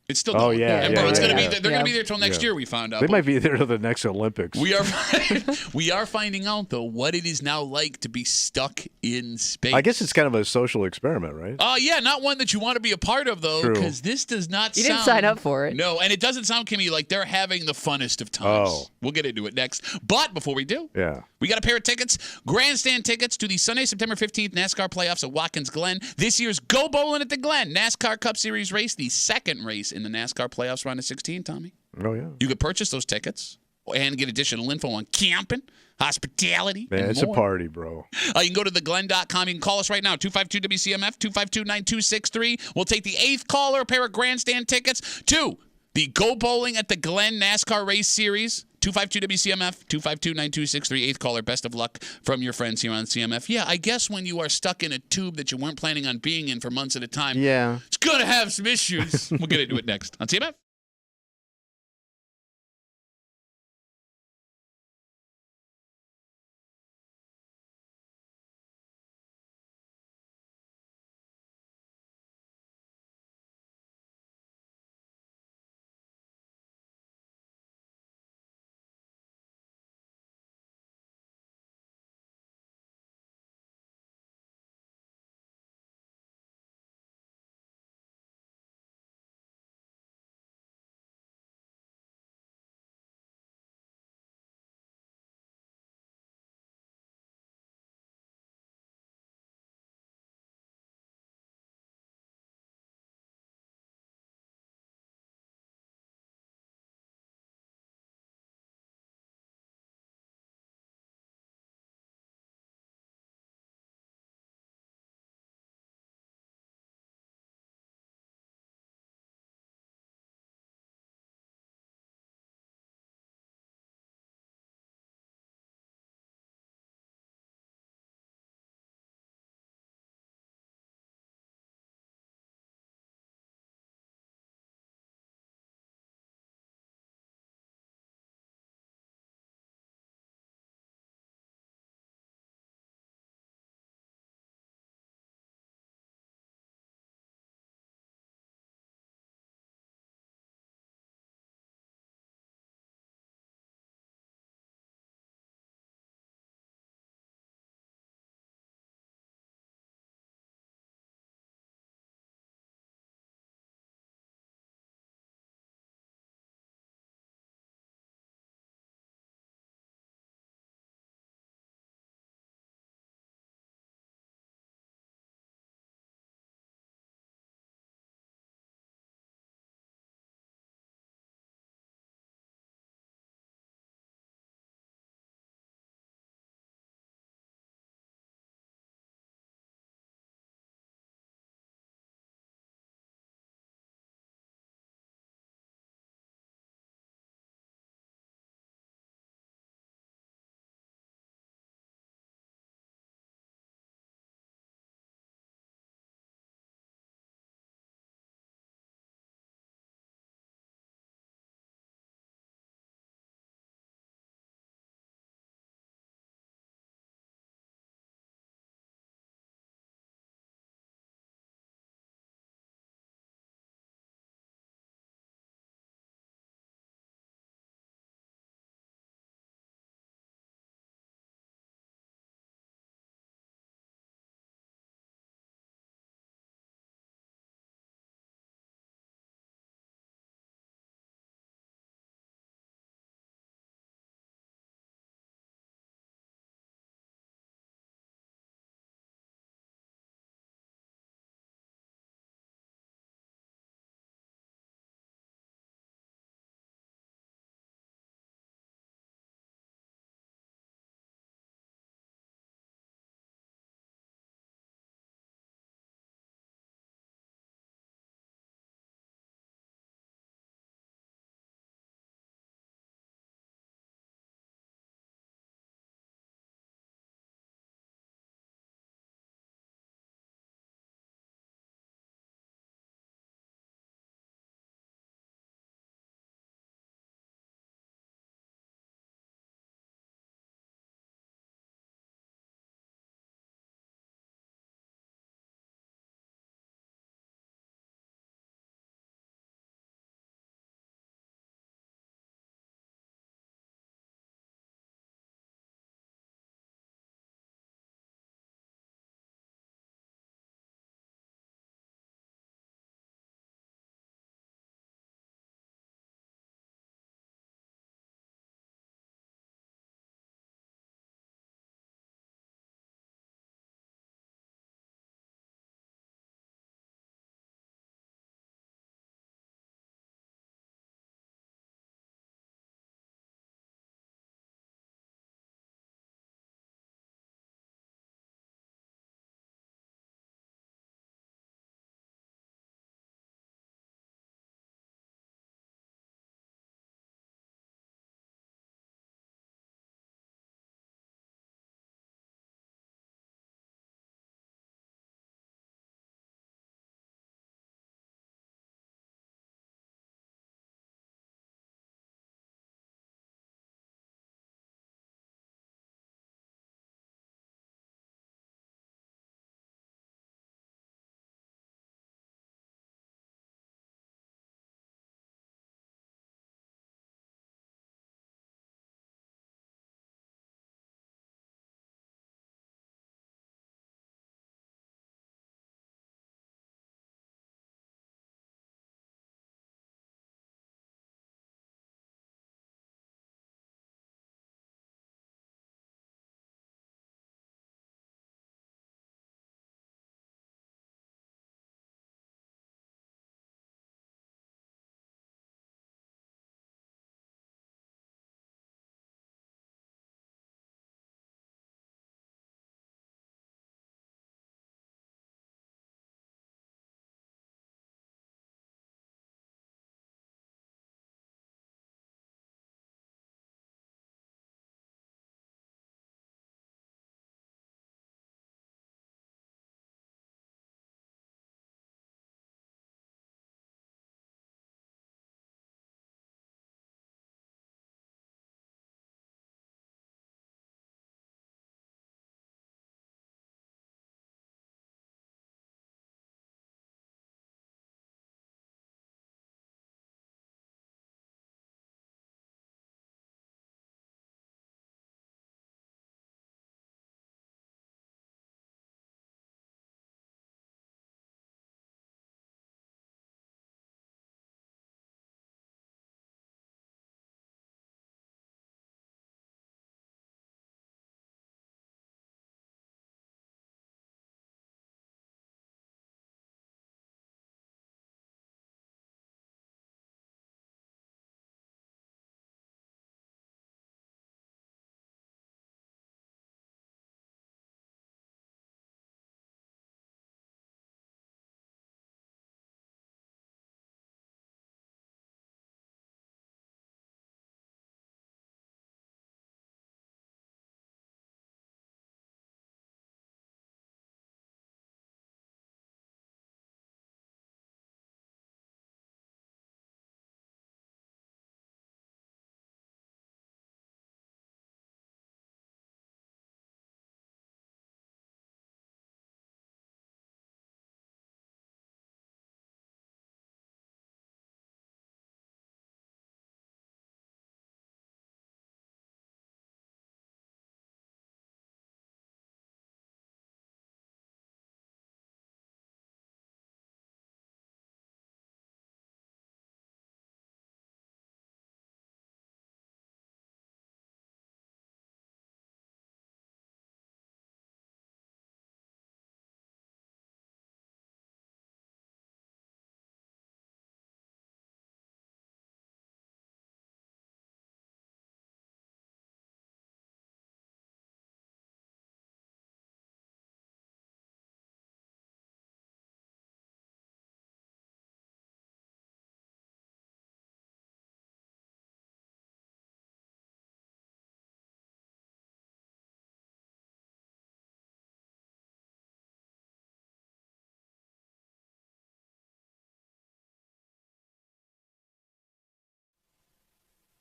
S1: It's still going.
S2: They're
S1: going to be there till next year, we found out.
S2: They might be there till the next Olympics.
S1: We are finding out, though, what it is now like to be stuck in space.
S2: I guess it's kind of a social experiment, right?
S1: Yeah, not one that you want to be a part of, though, because this does not
S3: You
S1: sound...
S3: didn't sign up for it.
S1: No, and it doesn't sound, Kimmy, like they're having the funnest of times.
S2: Oh.
S1: We'll get into it next. But before we do, we got a pair of tickets, grandstand tickets to the Sunday, September 15th NASCAR playoffs at Watkins Glen. This year's Go Bowling at the Glen NASCAR Cup Series race, the second race in the NASCAR playoffs round of 16, Tommy.
S2: Oh, yeah.
S1: You could purchase those tickets and get additional info on camping, hospitality, and
S2: it's
S1: more.
S2: a party, bro.
S1: You can go to theglen.com. You can call us right now, 252-WCMF, 252-9263. We'll take the 8th caller, a pair of grandstand tickets to the Go Bowling at the Glen NASCAR Race Series. 252-WCMF, 252-9263, 8th caller. Best of luck from your friends here on CMF. Yeah, I guess when you are stuck in a tube that you weren't planning on being in for months at a time, it's going to have some issues. We'll get into it next on CMF.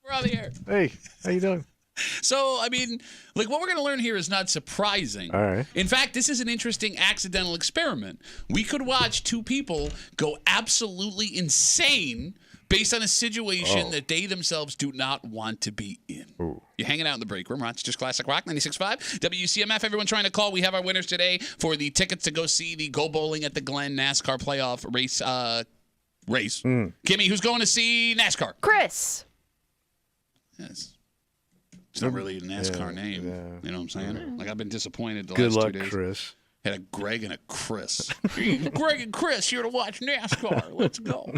S1: We're on the air.
S2: Hey, how you doing?
S1: So, I mean, like what we're going to learn here is not surprising.
S2: All right.
S1: In fact, this is an interesting accidental experiment. We could watch two people go absolutely insane based on a situation that they themselves do not want to be in.
S2: Ooh.
S1: You're hanging out in the break room. Rochester's Classic Rock 96.5. WCMF, everyone trying to call. We have our winners today for the tickets to go see the Go Bowling at the Glen NASCAR playoff race. Kimmy, who's going to see NASCAR?
S3: Chris.
S1: Yes. It's not really a NASCAR name. Yeah. You know what I'm saying? Like, I've been disappointed the
S2: Good
S1: last
S2: luck,
S1: 2 days.
S2: Chris.
S1: Had a Greg and a Chris. Greg and Chris here to watch NASCAR. Let's go.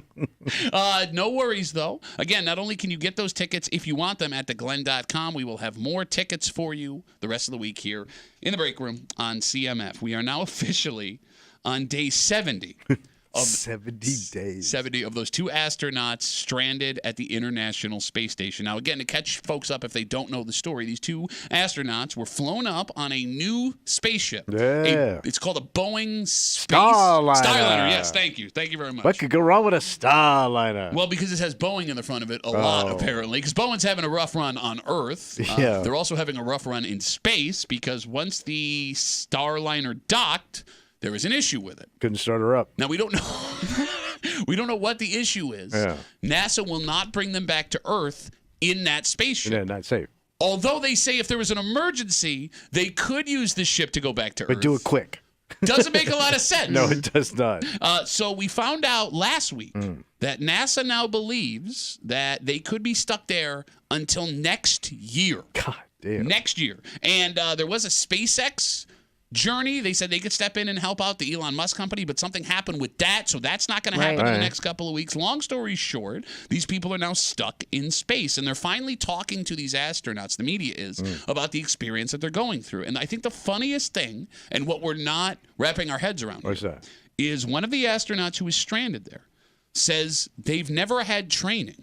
S1: No worries, though. Again, not only can you get those tickets if you want them at theglen.com, we will have more tickets for you the rest of the week here in the break room on CMF. We are now officially on day 70.
S2: 70 days.
S1: 70 of those 2 astronauts stranded at the International Space Station. Now, again, to catch folks up if they don't know the story, these 2 astronauts were flown up on a new spaceship.
S2: Yeah.
S1: It's called a Boeing
S2: Starliner.
S1: Starliner, yes, thank you. Thank you very much.
S2: What could go wrong with a Starliner?
S1: Well, because it has Boeing in the front of it a lot, apparently. Because Boeing's having a rough run on Earth.
S2: Yeah.
S1: They're also having a rough run in space because once the Starliner docked, there was an issue with it.
S2: Couldn't start her up.
S1: Now, we don't know. We don't know what the issue is.
S2: Yeah.
S1: NASA will not bring them back to Earth in that spaceship.
S2: Yeah, not safe.
S1: Although they say if there was an emergency, they could use this ship to go back to Earth.
S2: But do it quick.
S1: Doesn't make a lot of sense.
S2: No, it does not.
S1: So we found out last week that NASA now believes that they could be stuck there until next year.
S2: God damn.
S1: Next year. And there was a SpaceX journey. They said they could step in and help out the Elon Musk company, but something happened with that, so that's not going to happen in the next couple of weeks. Long story short, these people are now stuck in space, and they're finally talking to these astronauts, the media is, about the experience that they're going through. And I think the funniest thing, and what we're not wrapping our heads around is one of the astronauts who is stranded there says they've never had training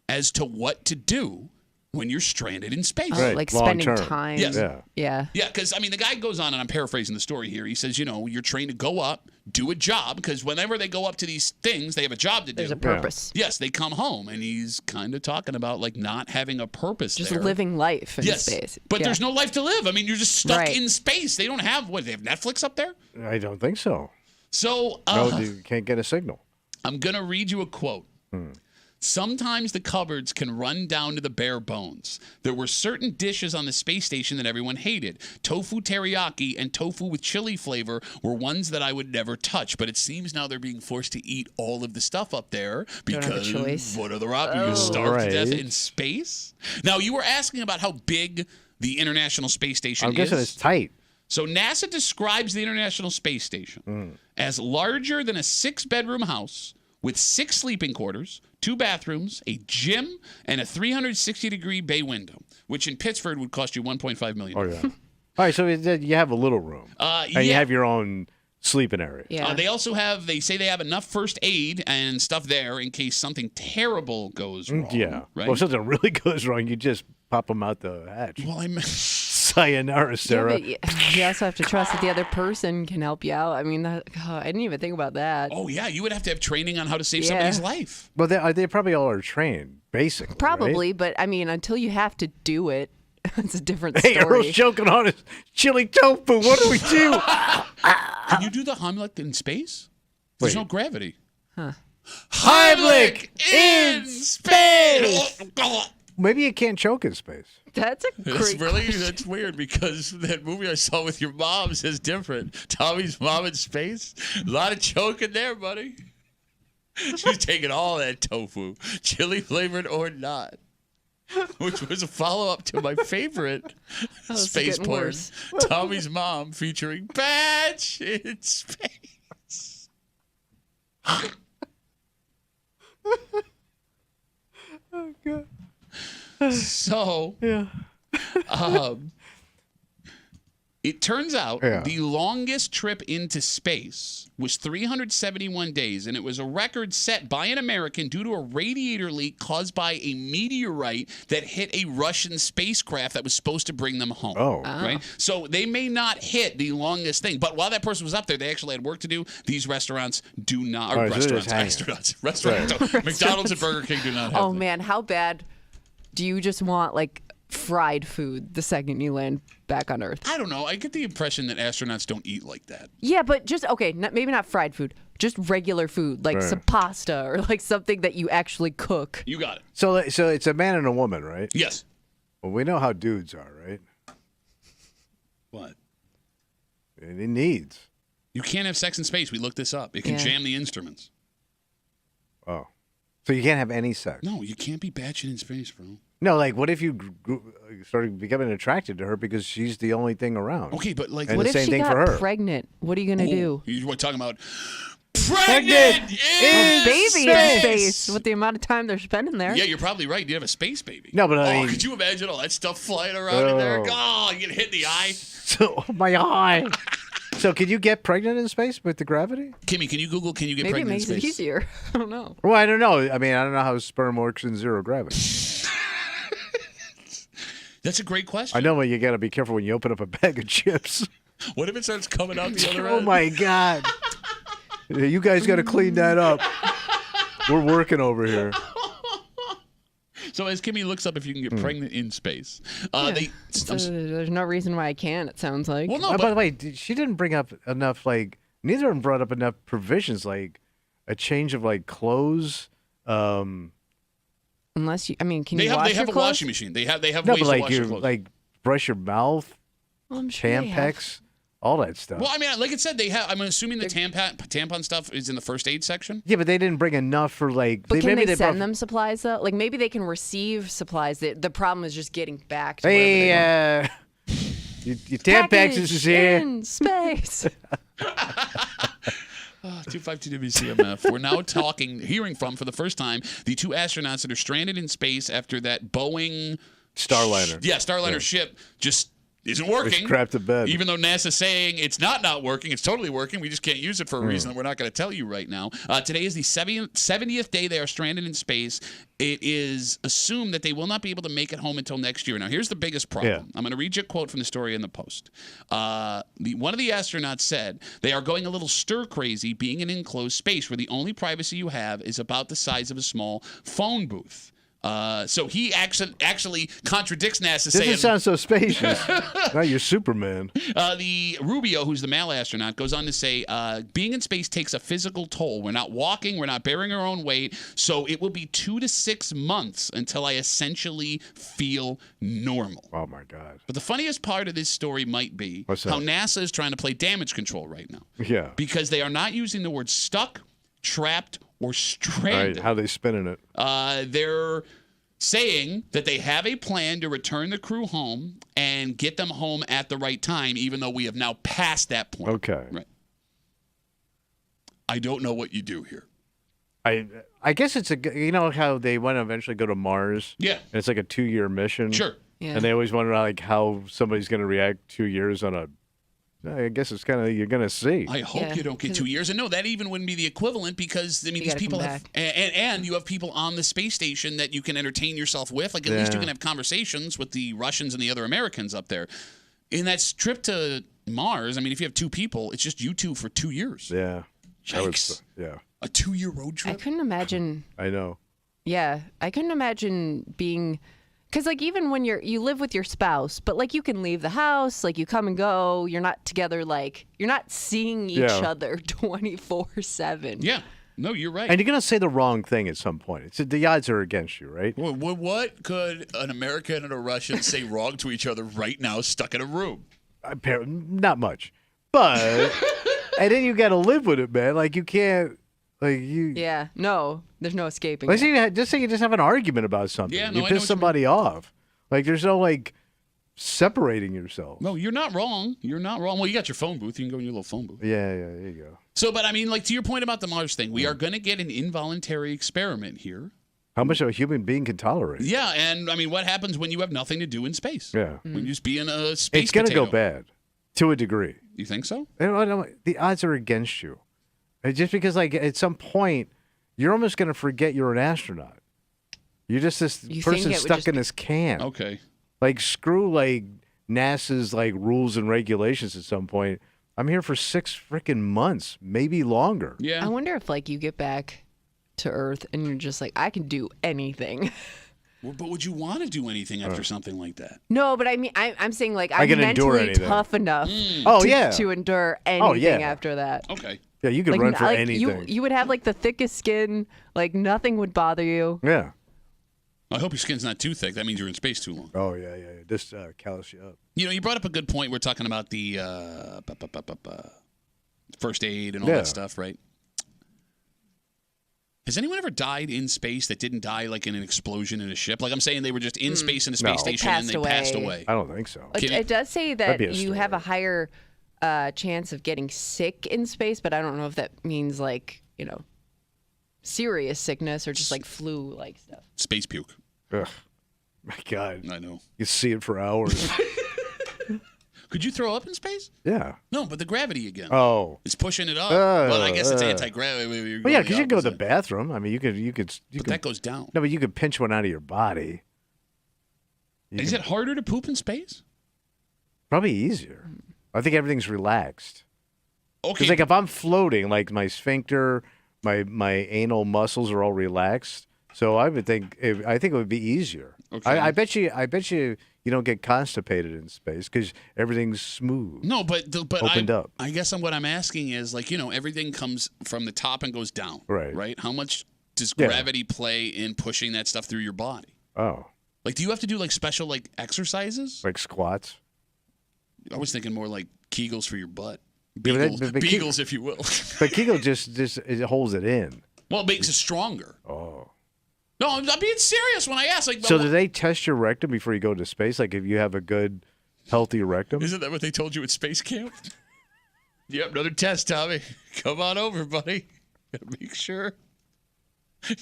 S1: as to what to do when you're stranded in space.
S3: Like spending time.
S1: Yes.
S3: Yeah.
S1: Yeah, because, I mean, the guy goes on, and I'm paraphrasing the story here. He says, you know, you're trained to go up, do a job, because whenever they go up to these things, they have a job to do.
S3: There's a purpose.
S1: Yes, they come home, and he's kind of talking about, like, not having a purpose
S3: Just
S1: there.
S3: living life in space.
S1: But there's no life to live. I mean, you're just stuck in space. They don't have, they have Netflix up there?
S2: I don't think so.
S1: So,
S2: no, you can't get a signal.
S1: I'm going to read you a quote. Sometimes the cupboards can run down to the bare bones. There were certain dishes on the space station that everyone hated. Tofu teriyaki and tofu with chili flavor were ones that I would never touch. But it seems now they're being forced to eat all of the stuff up there because what other option? You starve to death in space? Now, you were asking about how big the International Space Station is.
S2: I'm guessing it's tight.
S1: So NASA describes the International Space Station as larger than a 6-bedroom house with 6 sleeping quarters, 2 bathrooms, a gym, and a 360-degree bay window, which in Pittsford would cost you $1.5 million.
S2: Oh, yeah. All right, so you have a little room. And you have your own sleeping area.
S3: Yeah.
S1: They also have, they say they have enough first aid and stuff there in case something terrible goes wrong.
S2: Yeah.
S1: Right?
S2: Well, if something really goes wrong, you just pop them out the hatch.
S1: Well,
S2: sayonara, Sarah.
S3: Yeah, but you also have to trust that the other person can help you out. I mean, I didn't even think about that.
S1: Oh, yeah. You would have to have training on how to save somebody's life.
S2: Well, they probably all are trained, basically.
S3: Probably,
S2: right?
S3: but I mean, until you have to do it, it's a different
S2: story. Hey, Earl's choking on his chili tofu. What do we do?
S1: Can you do the Heimlich in space? There's no gravity.
S3: Huh.
S1: Heimlich in space!
S2: Maybe you can't choke in space.
S3: That's a great
S1: That's weird because that movie I saw with your mom says different. Tommy's Mom in Space. A lot of choking there, buddy. She's taking all that tofu, chili flavored or not. Which was a follow-up to my favorite space porn,
S3: worse.
S1: Tommy's Mom, featuring Batch in Space.
S2: Oh, God.
S1: So, it turns out the longest trip into space was 371 days, and it was a record set by an American due to a radiator leak caused by a meteorite that hit a Russian spacecraft that was supposed to bring them home. Right? So they may not hit the longest thing, but while that person was up there, they actually had work to do. These restaurants do not. Or restaurants. McDonald's and Burger King do not have
S3: Oh, man, how bad do you just want like fried food the second you land back on Earth?
S1: I don't know. I get the impression that astronauts don't eat like that.
S3: Yeah, but just maybe not fried food, just regular food, like some pasta or like something that you actually cook.
S1: You got it.
S2: So it's a man and a woman, right?
S1: Yes.
S2: Well, we know how dudes are, right?
S1: What?
S2: It needs.
S1: You can't have sex in space. We looked this up. It can jam the instruments.
S2: Oh. So you can't have any sex?
S1: No, you can't be batching in space, bro.
S2: No, like what if you started becoming attracted to her because she's the only thing around?
S1: Okay, but like,
S2: and
S3: what
S2: the
S3: if
S2: same
S3: she
S2: thing
S3: got
S2: for her.
S3: pregnant? What are you gonna do?
S1: We're talking about pregnant in
S3: baby in space with the amount of time they're spending there.
S1: Yeah, you're probably right. You have a space baby.
S2: No, but I mean,
S1: could you imagine all that stuff flying around in there? Oh, you get hit in the eye.
S2: So my eye. So can you get pregnant in space with the gravity?
S1: Kimmy, can you Google, can you get
S3: Maybe it
S1: pregnant
S3: makes
S1: in
S3: it
S1: space?
S3: easier. I don't know.
S2: Well, I don't know. I mean, I don't know how sperm works in zero gravity.
S1: That's a great question.
S2: I know, but you got to be careful when you open up a bag of chips.
S1: What if it starts coming out the other
S2: Oh,
S1: end?
S2: my God. You guys got to clean that up. We're working over here.
S1: So as Kimmy looks up if you can get pregnant in space,
S3: there's no reason why I can't, it sounds like.
S1: Well, no,
S2: by the way, she didn't bring up enough, like, neither of them brought up enough provisions, like a change of, like, clothes.
S3: Unless you, I mean, can
S1: they
S3: you
S1: have
S3: wash
S1: they have
S3: your
S1: a
S3: clothes?
S1: washing machine. They have
S2: No,
S1: ways
S2: but
S1: to wash your
S2: you
S1: clothes.
S2: like brush your mouth,
S3: Well, I'm sure they have.
S2: Tampax, all that stuff.
S1: Well, I mean, like it said, they have. I'm assuming the tampon stuff is in the first aid section.
S2: Yeah, but they didn't bring enough for like.
S3: But can
S2: maybe
S3: they
S2: brought-
S3: send them supplies though? Like maybe they can receive supplies. The problem is just getting back to
S2: Hey,
S3: wherever
S2: your
S3: they want.
S2: Tampax is here.
S3: In space.
S1: 252 WCMF. We're now hearing from for the first time the two astronauts that are stranded in space after that Boeing
S2: Starliner.
S1: Starliner ship just isn't working.
S2: It's crapped to bed.
S1: Even though NASA's saying it's not working, it's totally working. We just can't use it for a reason that we're not going to tell you right now. Today is the 70th day they are stranded in space. It is assumed that they will not be able to make it home until next year. Now, here's the biggest problem.
S2: Yeah.
S1: I'm going to read you a quote from the story in the Post. One of the astronauts said, they are going a little stir-crazy being in enclosed space where the only privacy you have is about the size of a small phone booth. So he actually contradicts NASA, saying...
S2: Doesn't sound so spacious. Now you're Superman.
S1: The Rubio, who's the male astronaut, goes on to say, being in space takes a physical toll. We're not walking. We're not bearing our own weight. So it will be 2 to 6 months until I essentially feel normal.
S2: Oh, my God.
S1: But the funniest part of this story might be how NASA is trying to play damage control right now.
S2: Yeah.
S1: Because they are not using the word stuck, trapped, or stranded.
S2: Right, how they spinning it.
S1: They're saying that they have a plan to return the crew home and get them home at the right time, even though we have now passed that point.
S2: Okay.
S1: Right. I don't know what you do here.
S2: I guess it's you know how they want to eventually go to Mars?
S1: Yeah.
S2: And it's like a 2-year mission?
S1: Sure.
S3: Yeah.
S2: And they always wonder like how somebody's going to react 2 years on a... I guess it's kind of, you're going to see.
S1: I hope you don't get 2 years. And no, that even wouldn't be the equivalent because, I mean, these people have, and you have people on the space station that you can entertain yourself with. Like, at least you can have conversations with the Russians and the other Americans up there. In that trip to Mars, I mean, if you have 2 people, it's just you 2 for 2 years.
S2: Yeah.
S1: Yikes.
S2: Yeah.
S1: A 2-year road trip?
S3: I couldn't imagine.
S2: I know.
S3: Yeah, I couldn't imagine being, because like even when you live with your spouse, but like you can leave the house, like you come and go, you're not together, like you're not seeing each other 24/7.
S1: Yeah, no, you're right.
S2: And you're going to say the wrong thing at some point. The odds are against you, right?
S1: What could an American and a Russian say wrong to each other right now, stuck in a room?
S2: Not much, but and then you got to live with it, man. Like you can't. Like you,
S3: Yeah, no, there's no escaping.
S2: let's
S3: it.
S2: say you just have an argument about something.
S1: Yeah, no,
S2: you
S1: I know what
S2: piss
S1: you
S2: somebody off. Like there's no like separating yourself.
S1: No, you're not wrong. You're not wrong. Well, you got your phone booth. You can go in your little phone booth.
S2: Yeah, there you go.
S1: So, but I mean, like to your point about the Mars thing, we are going to get an involuntary experiment here.
S2: How much a human being can tolerate?
S1: Yeah, and I mean, what happens when you have nothing to do in space?
S2: Yeah.
S1: When you just be in a space
S2: It's going to
S1: potato.
S2: go bad to a degree.
S1: You think so?
S2: The odds are against you. Just because, like, at some point, you're almost going to forget you're an astronaut. You're just this person stuck in this can.
S1: Okay.
S2: Like, screw, like, NASA's, like, rules and regulations at some point. I'm here for 6 freaking months, maybe longer.
S1: Yeah.
S3: I wonder if like you get back to Earth and you're just like, I can do anything.
S1: But would you want to do anything after something like that?
S3: No, but I mean, I'm saying like
S2: I
S3: I'm
S2: can endure
S3: mentally
S2: anything.
S3: tough enough
S2: Oh,
S3: to,
S2: yeah.
S3: to endure
S2: Oh,
S3: anything
S2: yeah.
S3: after that.
S1: Okay.
S2: Yeah, you could
S3: Like,
S2: run for
S3: like
S2: anything.
S3: you would have like the thickest skin, like nothing would bother you.
S2: Yeah.
S1: I hope your skin's not too thick. That means you're in space too long.
S2: Oh, yeah. Just callous you up.
S1: You know, you brought up a good point. We're talking about the first aid and all that stuff, right? Has anyone ever died in space that didn't die like in an explosion in a ship? Like I'm saying, they were just in space in a space station and they passed away.
S2: I don't think so.
S3: It does say that
S2: be a
S3: you have a higher chance of getting sick in space, but I don't know if that means like, serious sickness or just like flu-like stuff.
S1: Space puke.
S2: Ugh. My God.
S1: I know.
S2: You see it for hours.
S1: Could you throw up in space?
S2: Yeah.
S1: No, but the gravity again.
S2: Oh.
S1: It's pushing it up. Well, I guess it's anti-gravity.
S2: Well, yeah, because you can go to the bathroom. I mean, you could.
S1: But that goes down.
S2: No, but you could pinch one out of your body.
S1: Is it harder to poop in space?
S2: Probably easier. I think everything's relaxed.
S1: Okay.
S2: Because like if I'm floating, like my sphincter, my anal muscles are all relaxed. So I would think it would be easier.
S1: Okay.
S2: I bet you you don't get constipated in space because everything's smooth.
S1: No, but
S2: opened up.
S1: I guess what I'm asking is like everything comes from the top and goes down.
S2: Right.
S1: Right. How much does gravity play in pushing that stuff through your body?
S2: Oh.
S1: Like, do you have to do like special like exercises?
S2: Like squats?
S1: I was thinking more like Kegels for your butt.
S2: Yeah,
S1: Beagles,
S2: but
S1: Beagles if you will.
S2: But Kegel just it holds it in.
S1: Well, it makes it stronger.
S2: Oh.
S1: No, I'm being serious when I ask. Like,
S2: So do they test your rectum before you go to space? Like if you have a good, healthy rectum?
S1: Isn't that what they told you at space camp? Yep, another test, Tommy. Come on over, buddy. Gotta make sure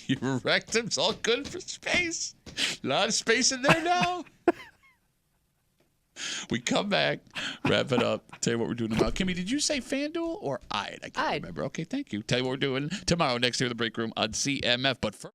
S1: your rectum's all good for space. A lot of space in there now. We come back, wrap it up, tell you what we're doing tomorrow. Kimmy, did you say FanDuel or I'd? I can't remember. Okay, thank you. Tell you what we're doing tomorrow next here in the break room on CMF. But first.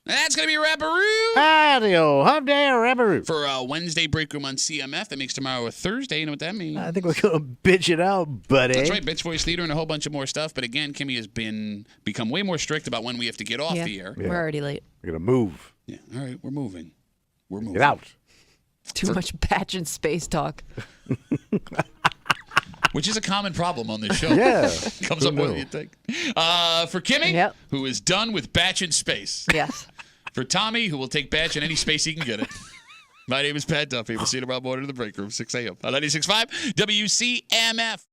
S1: That's going to be Rapparoo.
S2: Audio Hump Day or Rapparoo.
S1: For Wednesday break room on CMF. That makes tomorrow a Thursday. You know what that means?
S2: I think we're going to bitch it out, buddy.
S1: That's right. Bitch Voice Theater and a whole bunch of more stuff. But again, Kimmy has become way more strict about when we have to get off the air.
S3: We're already late.
S2: We're going to move.
S1: Yeah. All right. We're moving.
S2: Get out.
S3: Too much batch and space talk.
S1: Which is a common problem on this show.
S2: Yeah.
S1: Comes up more than you think. For Kimmy, who is done with batch in space.
S3: Yes.
S1: For Tommy, who will take batch in any space he can get it. My name is Pat Duffy. We'll see you tomorrow morning in the break room, 6 a.m. on 96.5 WCMF.